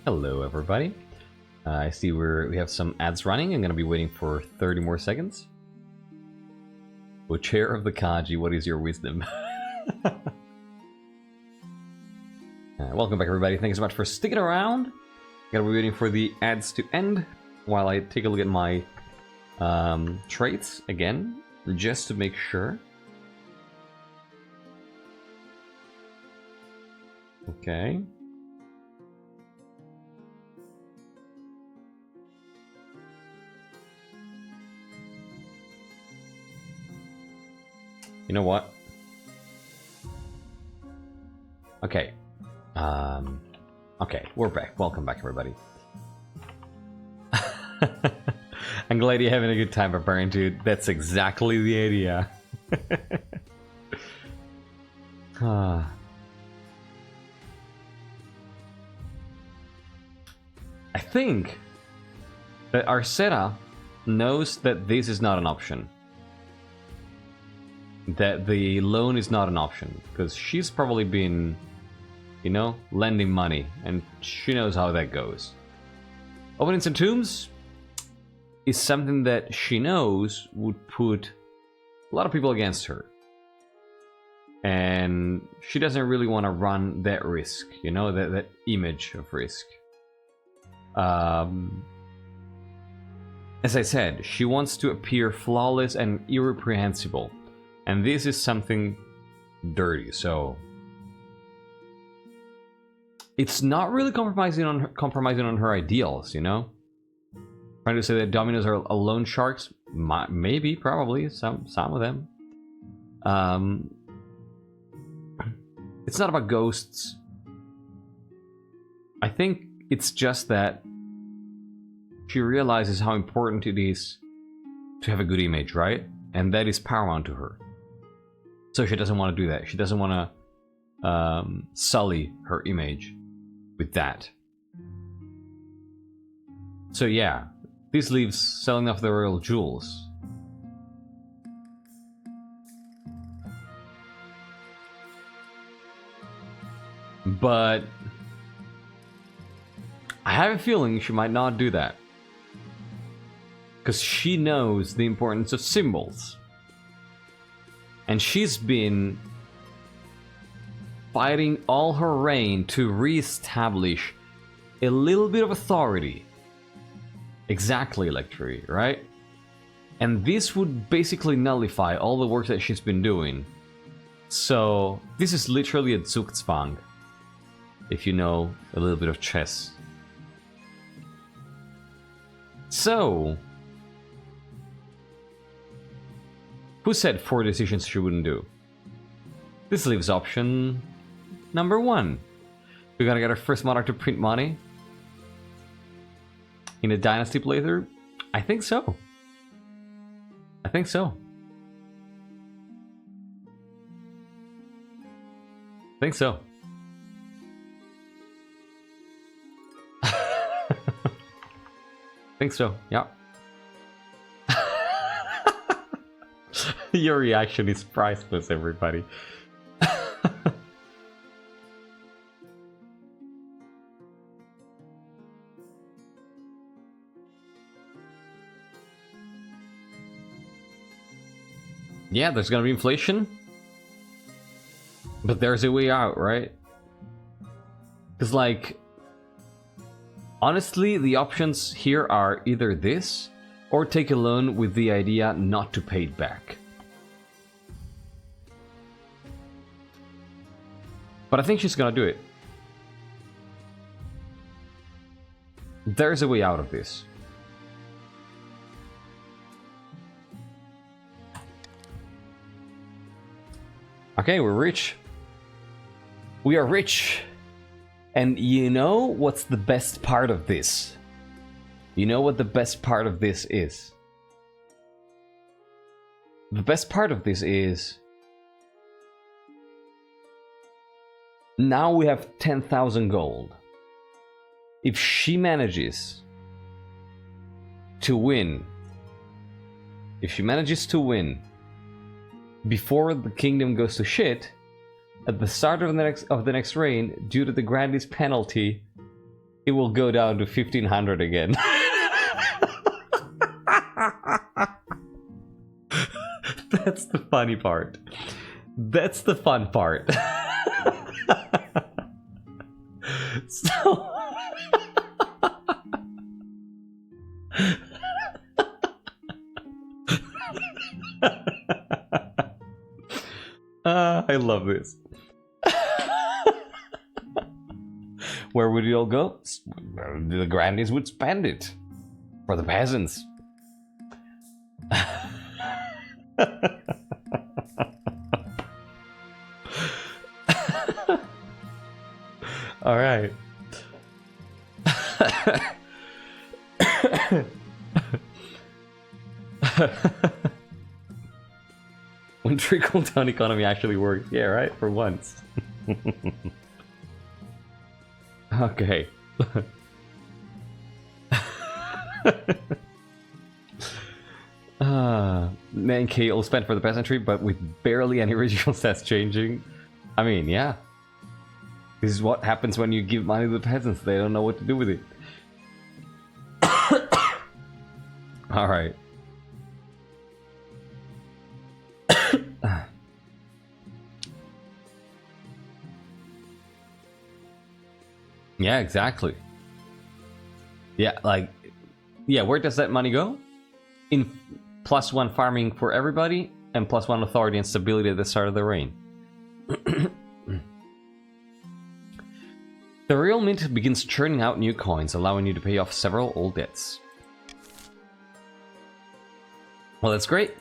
Hello, everybody. I see we have some ads running. I'm going to be waiting for 30 more seconds. O chair of the Kaji, what is your wisdom? Welcome back, everybody. Thank you so much for sticking around. Gotta be waiting for the ads to end while I take a look at my traits again, just to make sure. Okay. You know what? Okay. Okay, we're back. Welcome back, everybody. I'm glad you're having a good time, Barbarian Dude. That's exactly the idea. I think that Arcetta knows that this is not an option. That the loan is not an option. Because she's probably been, you know, lending money. And she knows how that goes. Opening some tombs is something that she knows would put a lot of people against her. And she doesn't really want to run that risk, you know, that image of risk. As I said, she wants to appear flawless and irreprehensible. And this is something dirty, so it's not really compromising on her ideals, you know? Trying to say that Dominos are loan sharks? Maybe, probably, some of them. It's not about ghosts. I think it's just that she realizes how important it is to have a good image, right? And that is paramount to her. So she doesn't want to do that. She doesn't want to sully her image with that. So yeah, this leaves selling off the royal jewels. But I have a feeling she might not do that. Because she knows the importance of symbols. And she's been fighting all her reign to re-establish a little bit of authority. Exactly, Electri, right? And this would basically nullify all the work that she's been doing. So, this is literally a Zugzwang, if you know a little bit of chess. So, who said 4 decisions she wouldn't do? This leaves option number 1. We're gonna get our first monarch to print money in a dynasty playthrough? I think so. I think so. I think so. I think so, yeah. Your reaction is priceless, everybody. Yeah, there's gonna be inflation. But there's a way out, right? Because, like, honestly, the options here are either this, or take a loan with the idea not to pay it back. But I think she's gonna do it. There's a way out of this. Okay, we're rich. We are rich. And you know what's the best part of this? You know what the best part of this is? The best part of this is now we have 10,000 gold. If she manages to win, before the kingdom goes to shit, at the start of the next reign, due to the Grandee's penalty, it will go down to 1500 again. That's the funny part. That's the fun part. So... I love this. Where would it all go? The grandees would spend it. For the peasants. All right. When trickle-down economy actually works. Yeah, right? For once. Okay. Man, K all spent for the peasantry, but with barely any regional stats changing. I mean, yeah. This is what happens when you give money to the peasants. They don't know what to do with it. Alright. Yeah, exactly. Yeah, like... Yeah, where does that money go? In +1 farming for everybody, and +1 authority and stability at the start of the reign. The real mint begins churning out new coins, allowing you to pay off several old debts. Well, that's great.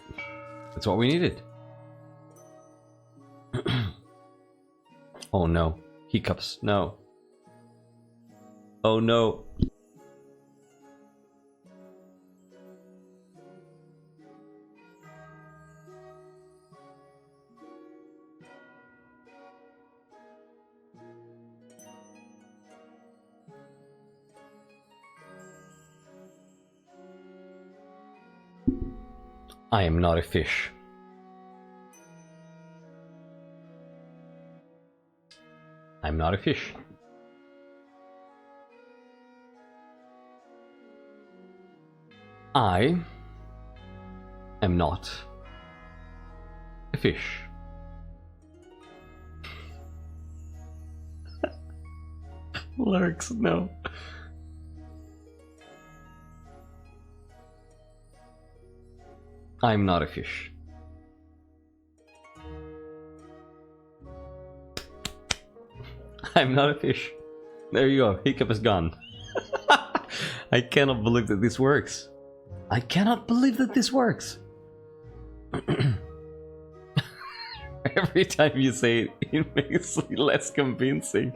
That's what we needed. Oh no. Hiccups. No. Oh no. I am not a fish. I'm not a fish. I am not a fish. Lurks, no. I'm not a fish. I'm not a fish. There you go. Hiccup is gone. I cannot believe that this works. I cannot believe that this works. Every time you say it, it makes it less convincing.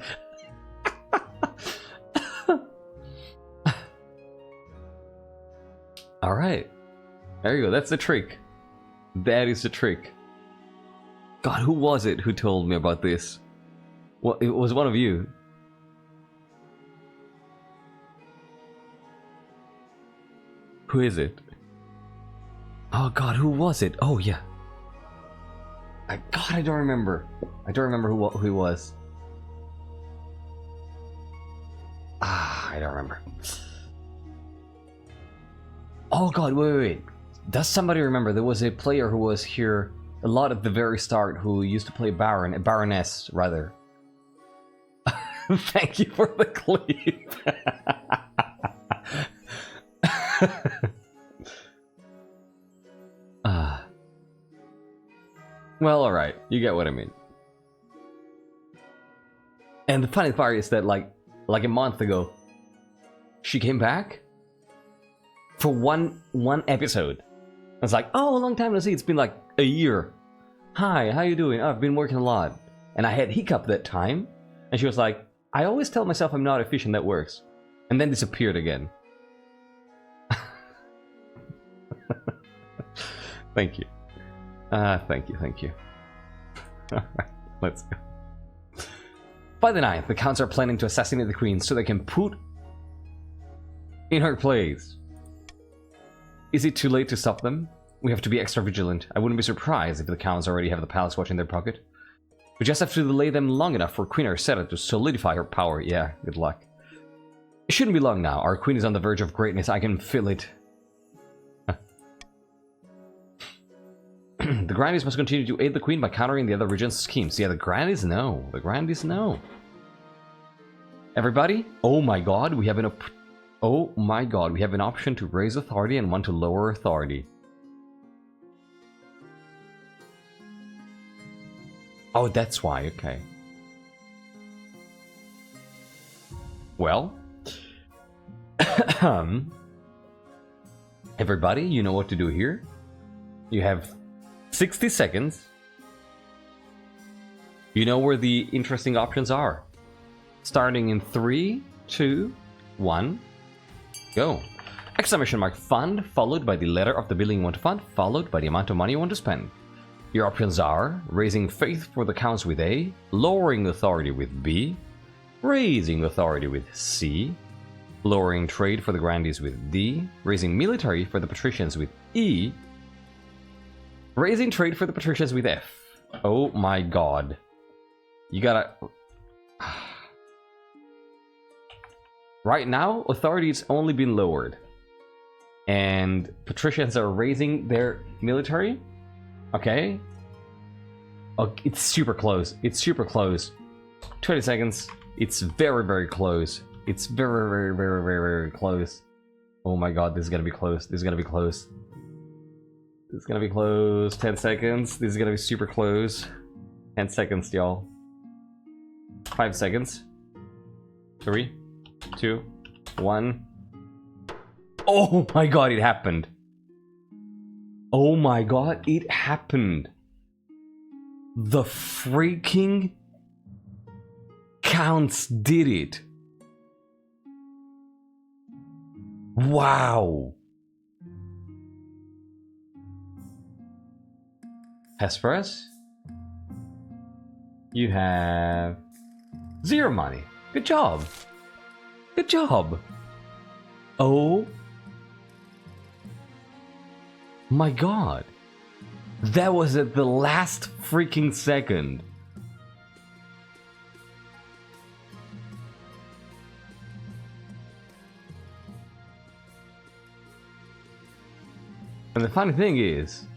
Alright. There you go. That's the trick. That is the trick. God, who was it who told me about this? Well, it was one of you. Who is it? Oh God, who was it? Oh yeah. God, I don't remember. I don't remember who he was. Ah, I don't remember. Oh God, wait. Does somebody remember? There was a player who was here a lot at the very start who used to play Baron, a Baroness rather. Thank you for the clip. Well, alright. You get what I mean. And the funny part is that like a month ago, she came back for one episode. I was like, oh, a long time no see. It's been like a year. Hi, how you doing? Oh, I've been working a lot. And I had hiccup that time. And she was like, I always tell myself I'm not efficient, that works. And then disappeared again. Thank you. Thank you. Alright, let's go. By the 9th, the counts are planning to assassinate the queen so they can put in her place. Is it too late to stop them? We have to be extra vigilant. I wouldn't be surprised if the counts already have the palace watch in their pocket. We just have to delay them long enough for Queen Arcetta to solidify her power. Yeah, good luck. It shouldn't be long now. Our queen is on the verge of greatness. I can feel it. The Grandies must continue to aid the queen by countering the other regent's schemes. Yeah, the Grandies, no. The Grandies, no. Everybody? Oh my god, we have an option to raise authority and one to lower authority. Oh, that's why, okay. Well, everybody, you know what to do here. You have 60 seconds. You know where the interesting options are. Starting in 3, 2, 1, go. Exclamation mark fund, followed by the letter of the building you want to fund, followed by the amount of money you want to spend. Your options are raising faith for the counts with A, lowering authority with B, raising authority with C, lowering trade for the Grandies with D, raising military for the patricians with E, raising trade for the patricians with F. Oh my god. You gotta... Right now, authority's only been lowered. And patricians are raising their military. Okay. Oh, it's super close. It's super close. 20 seconds. It's very, very close. It's very, very, very, very, very close. Oh my god, this is gonna be close. This is gonna be close. This is gonna be close. 10 seconds. This is gonna be super close. 10 seconds, y'all. 5 seconds. 3, 2, 1. Oh my god, it happened. Oh my god, it happened. The freaking counts did it. Wow. Hesperus, you have 0 money. Good job. Good job. Oh my god. That was at the last freaking second. And the funny thing is,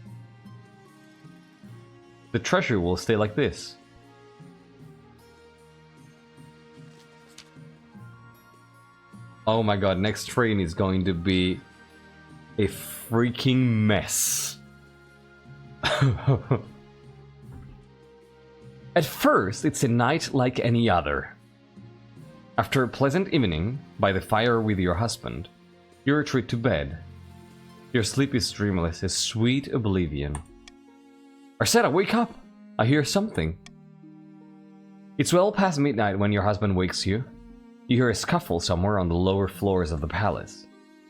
the treasure will stay like this. Oh my god, next train is going to be a freaking mess. At first, it's a night like any other. After a pleasant evening by the fire with your husband, you retreat to bed. Your sleep is dreamless, a sweet oblivion. Arcetta, wake up! I hear something. It's well past midnight when your husband wakes you. You hear a scuffle somewhere on the lower floors of the palace.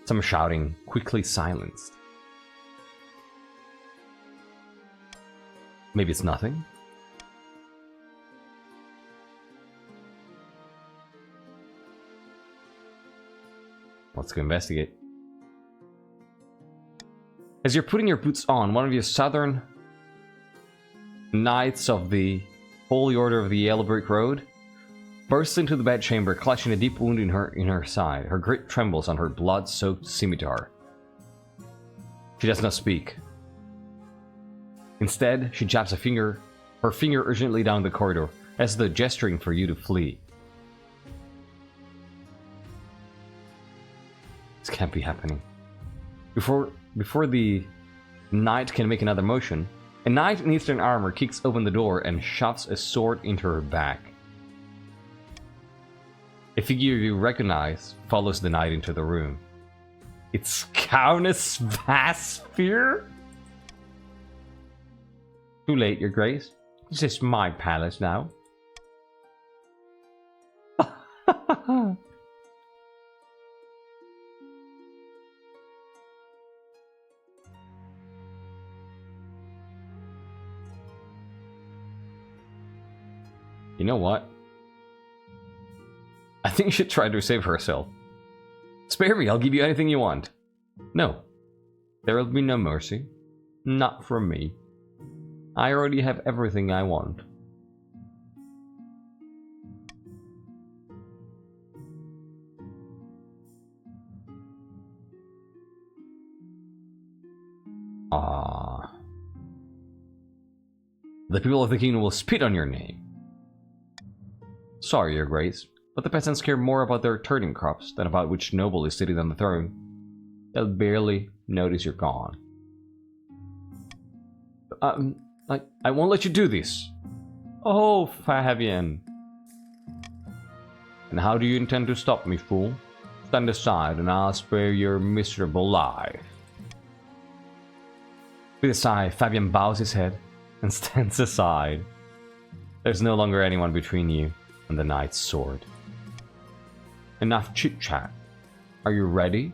Some shouting, quickly silenced. Maybe it's nothing? Let's go investigate. As you're putting your boots on, one of your southern knights of the Holy Order of the Yellow Brick Road bursts into the bedchamber, clutching a deep wound in her side. Her grip trembles on her blood-soaked scimitar. She does not speak. Instead, she jabs her finger urgently down the corridor, as though gesturing for you to flee. This can't be happening. Before the knight can make another motion, a knight in Eastern armor kicks open the door and shoves a sword into her back. A figure you recognize follows the knight into the room. It's Countess Vasphere? Too late, your grace. This is my palace now. You know what? I think she should try to save herself. Spare me, I'll give you anything you want. No. There will be no mercy. Not from me. I already have everything I want. Ah. The people of the kingdom will spit on your name. Sorry, your grace, but the peasants care more about their turning crops than about which noble is sitting on the throne. They'll barely notice you're gone. I won't let you do this. Oh, Fabian. And how do you intend to stop me, fool? Stand aside and I'll spare your miserable life. With a sigh, Fabian bows his head and stands aside. There's no longer anyone between you and the knight's sword. Enough chit-chat. Are you ready?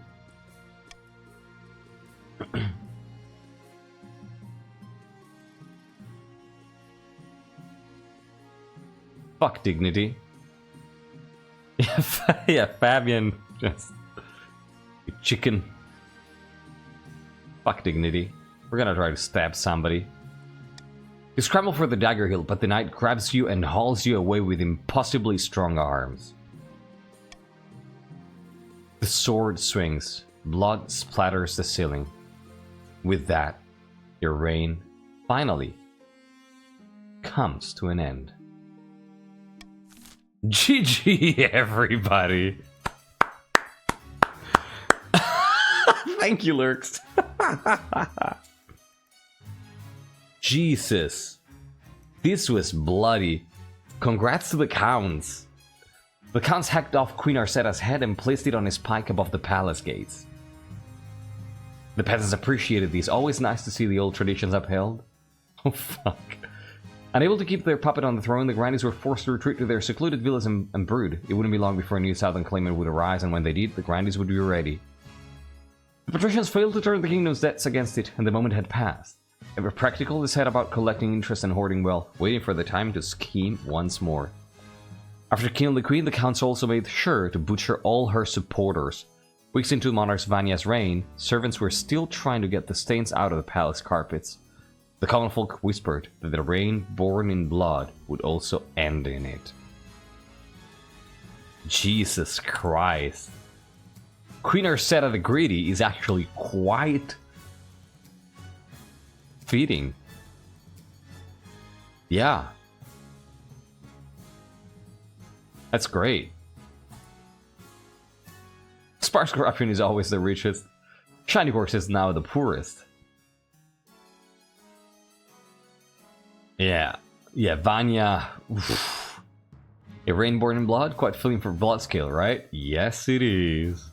Fuck dignity. Yeah, Fabian, just chicken. Fuck dignity. We're gonna try to stab somebody. You scramble for the dagger hilt, but the knight grabs you and hauls you away with impossibly strong arms. The sword swings. Blood splatters the ceiling. With that, your reign finally comes to an end. GG, everybody. Thank you, Lurks. Jesus. This was bloody. Congrats to the Counts. The Counts hacked off Queen Arcetta's head and placed it on his pike above the palace gates. The peasants appreciated these. Always nice to see the old traditions upheld. Oh, fuck. Unable to keep their puppet on the throne, the Grandies were forced to retreat to their secluded villas and brood. It wouldn't be long before a new southern claimant would arise, and when they did, the Grandies would be ready. The patricians failed to turn the kingdom's debts against it, and the moment had passed. Ever practical, they set about collecting interest and hoarding wealth, waiting for the time to scheme once more. After killing the queen, the counts also made sure to butcher all her supporters. Weeks into monarch Vanya's reign, servants were still trying to get the stains out of the palace carpets. The common folk whispered that the reign born in blood would also end in it. Jesus Christ. Queen Arcetta the Greedy is actually quite fitting. Yeah. That's great. Sparks corruption is always the richest. Shiny Horse is now the poorest. Yeah, Vanya. Oof. A reign born in blood, quite fitting for Bloodscale, right? Yes, it is.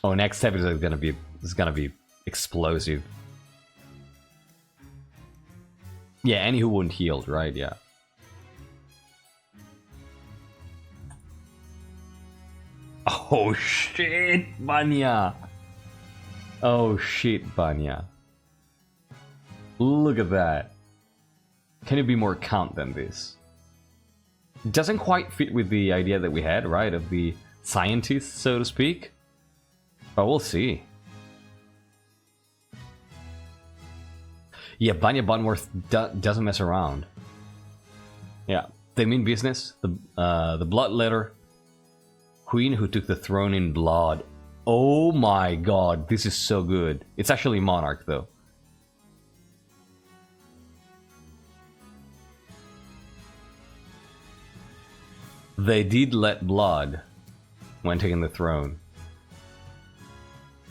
Oh, next episode is gonna be explosive. Yeah, any who wouldn't healed, right? Yeah. Oh shit, Vanya. Oh shit, Vanya. Look at that. Can it be more count than this? It doesn't quite fit with the idea that we had, right? Of the scientist, so to speak. But we'll see. Yeah, Vanya Bunworth doesn't mess around. Yeah, they mean business. The blood-letter queen who took the throne in blood. Oh my god, this is so good. It's actually monarch, though. They did let blood when taking the throne.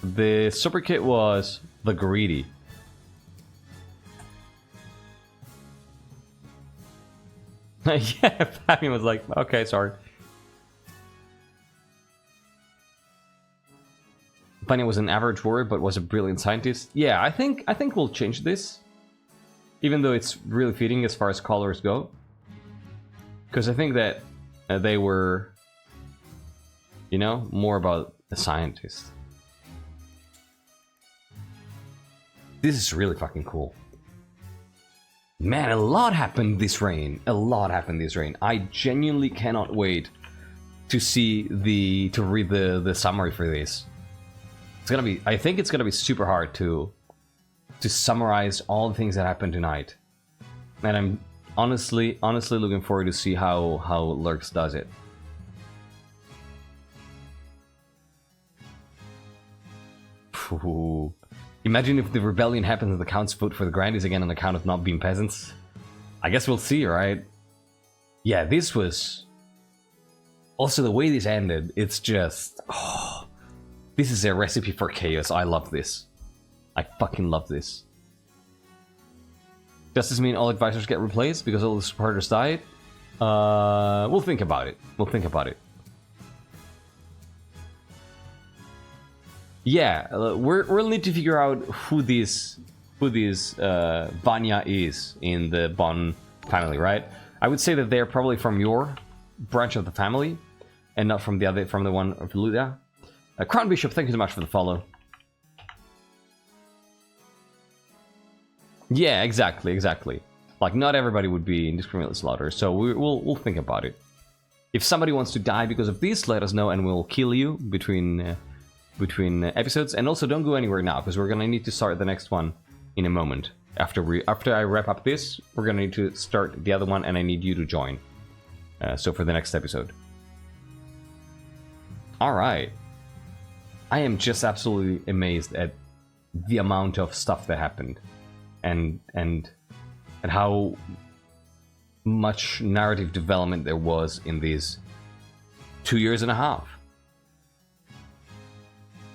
The super kit was the Greedy. Yeah, Fabian was like, okay, sorry. Vanya was an average warrior, but was a brilliant scientist. Yeah, I think we'll change this, even though it's really fitting as far as colors go, because I think that they were, you know, more about a scientist. This is really fucking cool. Man, a lot happened this reign. A lot happened this reign. I genuinely cannot wait to read the summary for this. It's gonna be, I think it's gonna be super hard to summarize all the things that happened tonight. And I'm honestly looking forward to see how Lurks does it. Ooh. Imagine if the rebellion happens and the counts vote for the grandees again on account of not being peasants. I guess we'll see, right? Yeah, this was... Also, the way this ended, it's just... Oh, this is a recipe for chaos. I love this. I fucking love this. Does this mean all advisors get replaced because all the supporters died? We'll think about it. We'll think about it. Yeah, we'll need to figure out who this Vanya is in the Bon family, right? I would say that they're probably from your branch of the family, and not from the one of Luda. Crown Bishop, thank you so much for the follow. Yeah, exactly. Like, not everybody would be indiscriminately slaughtered, so we'll think about it. If somebody wants to die because of this, let us know, and we'll kill you between episodes. And also, don't go anywhere now, because we're gonna need to start the next one in a moment. After I wrap up this, we're gonna need to start the other one, and I need you to join. So for the next episode. All right. I am just absolutely amazed at the amount of stuff that happened, and how much narrative development there was in these 2.5 years.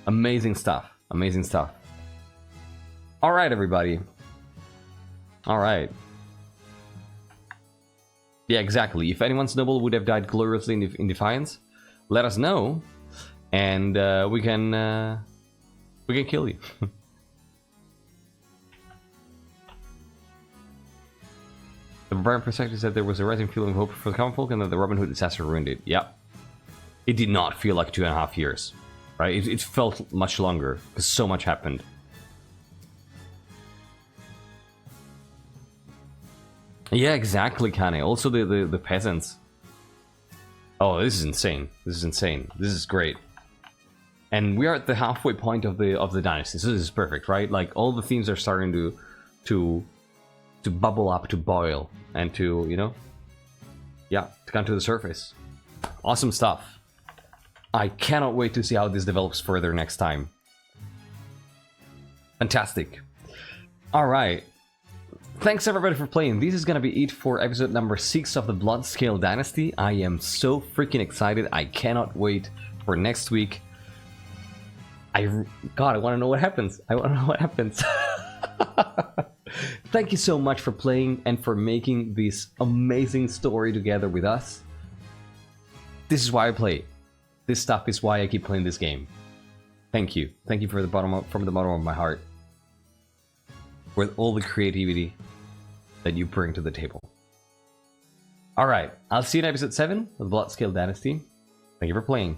Amazing stuff. Amazing stuff. All right, everybody. All right. Yeah, exactly. If anyone's noble would have died gloriously in defiance, let us know, and we can kill you. The Barbarian Perspective said there was a rising feeling of hope for the common folk, and that the Robin Hood disaster ruined it. Yep. It did not feel like 2.5 years. Right? It felt much longer, because so much happened. Yeah, exactly, Kane. Also the peasants. Oh, this is insane. This is insane. This is great. And we are at the halfway point of the dynasty, so this is perfect, right? Like, all the themes are starting to bubble up, to boil, and to, you know, yeah, to come to the surface. Awesome stuff. I cannot wait to see how this develops further next time. Fantastic. All right. Thanks everybody for playing. This is gonna be it for episode number 6 of the Bloodscale Dynasty. I am so freaking excited. I cannot wait for next week. God, I want to know what happens. I want to know what happens. Thank you so much for playing and for making this amazing story together with us. This is why I play. This stuff is why I keep playing this game. Thank you. Thank you from the bottom of my heart. For all the creativity that you bring to the table. Alright, I'll see you in episode 7 of the Bloodscale Dynasty. Thank you for playing.